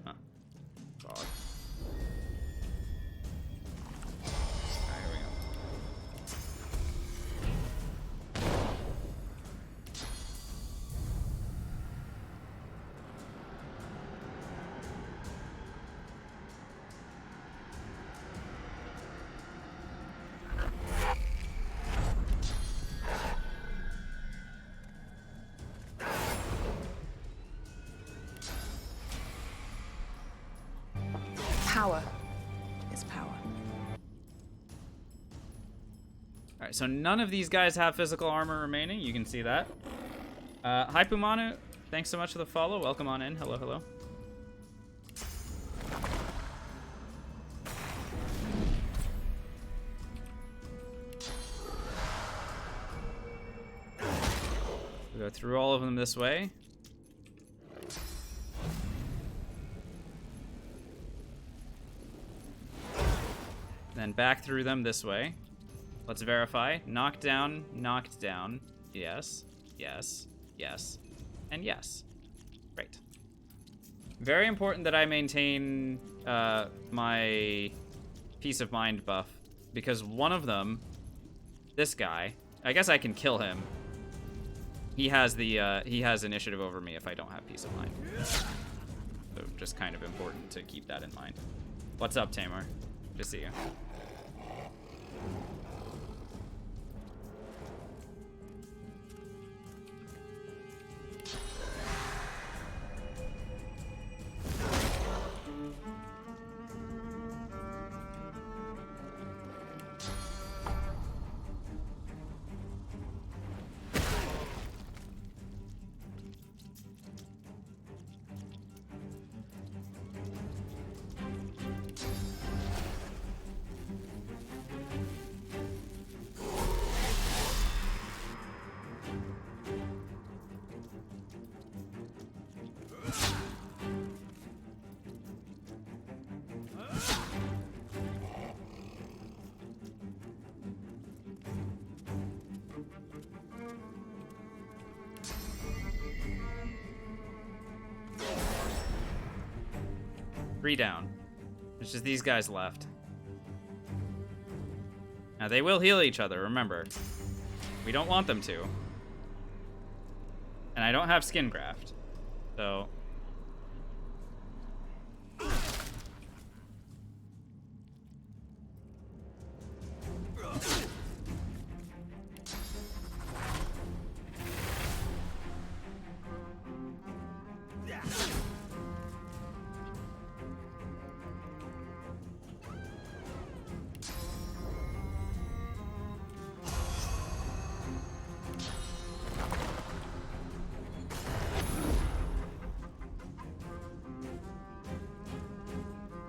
Huh. God. Alright, here we go. Power is power. Alright, so none of these guys have physical armor remaining. You can see that. Hi, Pumanu. Thanks so much for the follow. Welcome on in. Hello, hello. We'll go through all of them this way. Then back through them this way. Let's verify. Knocked down, knocked down. Yes, yes, yes, and yes. Great. Very important that I maintain my peace of mind buff, because one of them, this guy, I guess I can kill him. He has initiative over me if I don't have peace of mind. So just kind of important to keep that in mind. What's up, Tamar? Good to see you. Three down. It's just these guys left. Now they will heal each other, remember. We don't want them to. And I don't have skin graft. So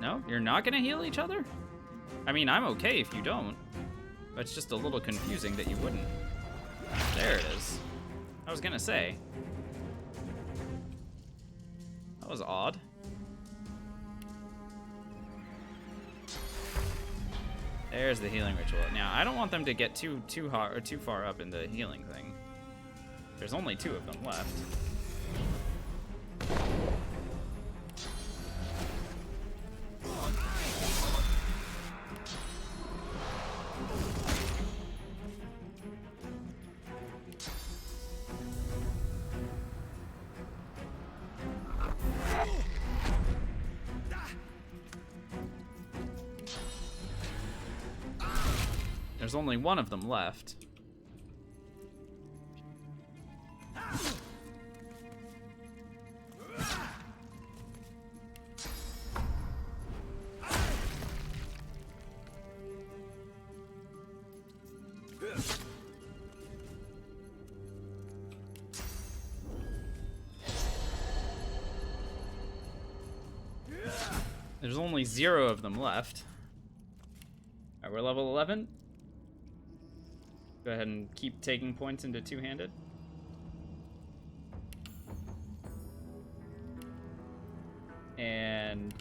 no, you're not gonna heal each other? I mean, I'm okay if you don't. But it's just a little confusing that you wouldn't. There it is. I was gonna say. That was odd. There's the healing ritual. Now, I don't want them to get too far up in the healing thing. There's only 2 of them left. There's only 1 of them left. There's only 0 of them left. Alright, we're level 11. Go ahead and keep taking points into two-handed. And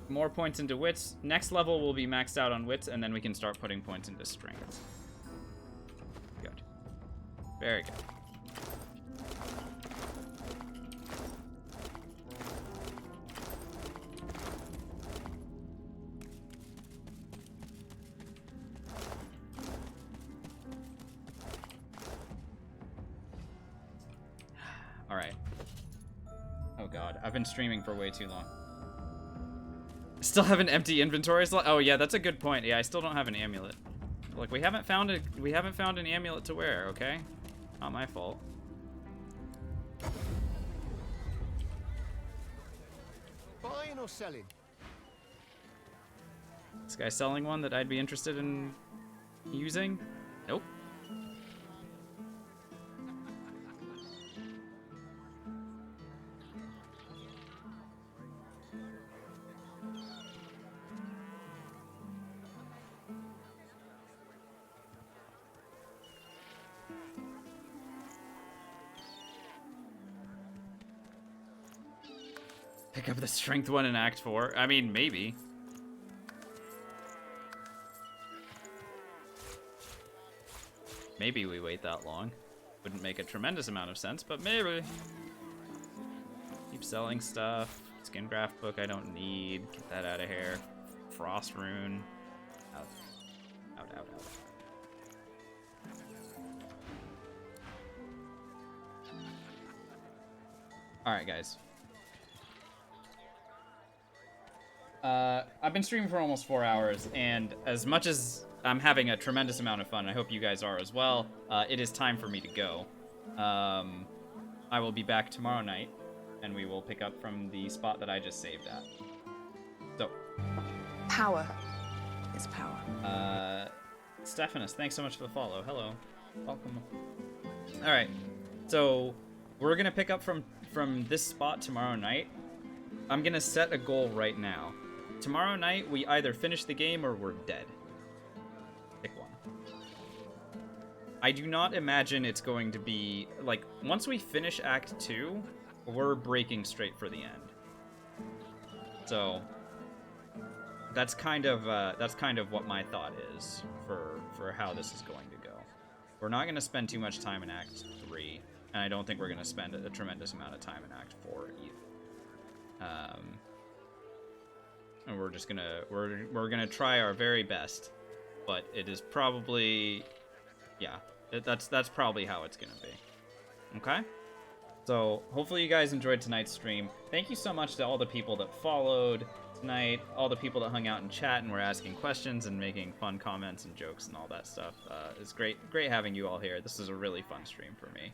more points into wits. Next level will be maxed out on wits, and then we can start putting points into strength. Good. Very good. Alright. Oh god, I've been streaming for way too long. Still have an empty inventory slot? Oh yeah, that's a good point. Yeah, I still don't have an amulet. Look, we haven't found an amulet to wear, okay? Not my fault. Buying or selling? This guy selling one that I'd be interested in using? Nope. Pick up the strength one in Act 4. I mean, maybe. Maybe we wait that long. Wouldn't make a tremendous amount of sense, but maybe. Keep selling stuff. Skin graft book I don't need. Get that out of here. Frost rune. Out. Out, out, out. Alright, guys. I've been streaming for almost 4 hours, and as much as I'm having a tremendous amount of fun, I hope you guys are as well, it is time for me to go. I will be back tomorrow night, and we will pick up from the spot that I just saved at. So. Power is power. Stephanus, thanks so much for the follow. Hello. Welcome. Alright, so we're gonna pick up from this spot tomorrow night. I'm gonna set a goal right now. Tomorrow night, we either finish the game or we're dead. Pick one. I do not imagine it's going to be, like, once we finish Act 2, we're breaking straight for the end. So, that's kind of what my thought is for how this is going to go. We're not going to spend too much time in Act 3, and I don't think we're going to spend a tremendous amount of time in Act 4 either. And we're just gonna we're gonna try our very best, but it is probably, yeah, that's probably how it's gonna be. Okay, so hopefully you guys enjoyed tonight's stream. Thank you so much to all the people that followed tonight, all the people that hung out in chat and were asking questions and making fun comments and jokes and all that stuff. It's great having you all here. This is a really fun stream for me.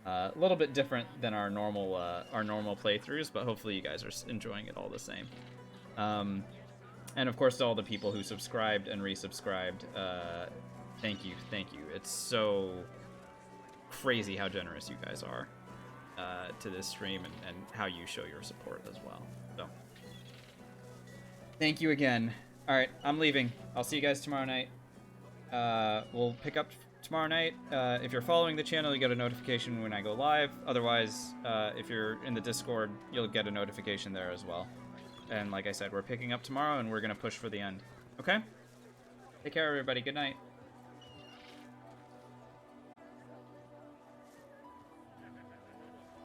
A little bit different than our normal playthroughs, but hopefully you guys are enjoying it all the same. And of course to all the people who subscribed and resubscribed, thank you. It's so crazy how generous you guys are to this stream and how you show your support as well. So, thank you again. Alright, I'm leaving. I'll see you guys tomorrow night. We'll pick up tomorrow night. If you're following the channel, you get a notification when I go live. Otherwise, if you're in the Discord, you'll get a notification there as well. And like I said, we're picking up tomorrow, and we're going to push for the end. Okay? Take care, everybody. Good night.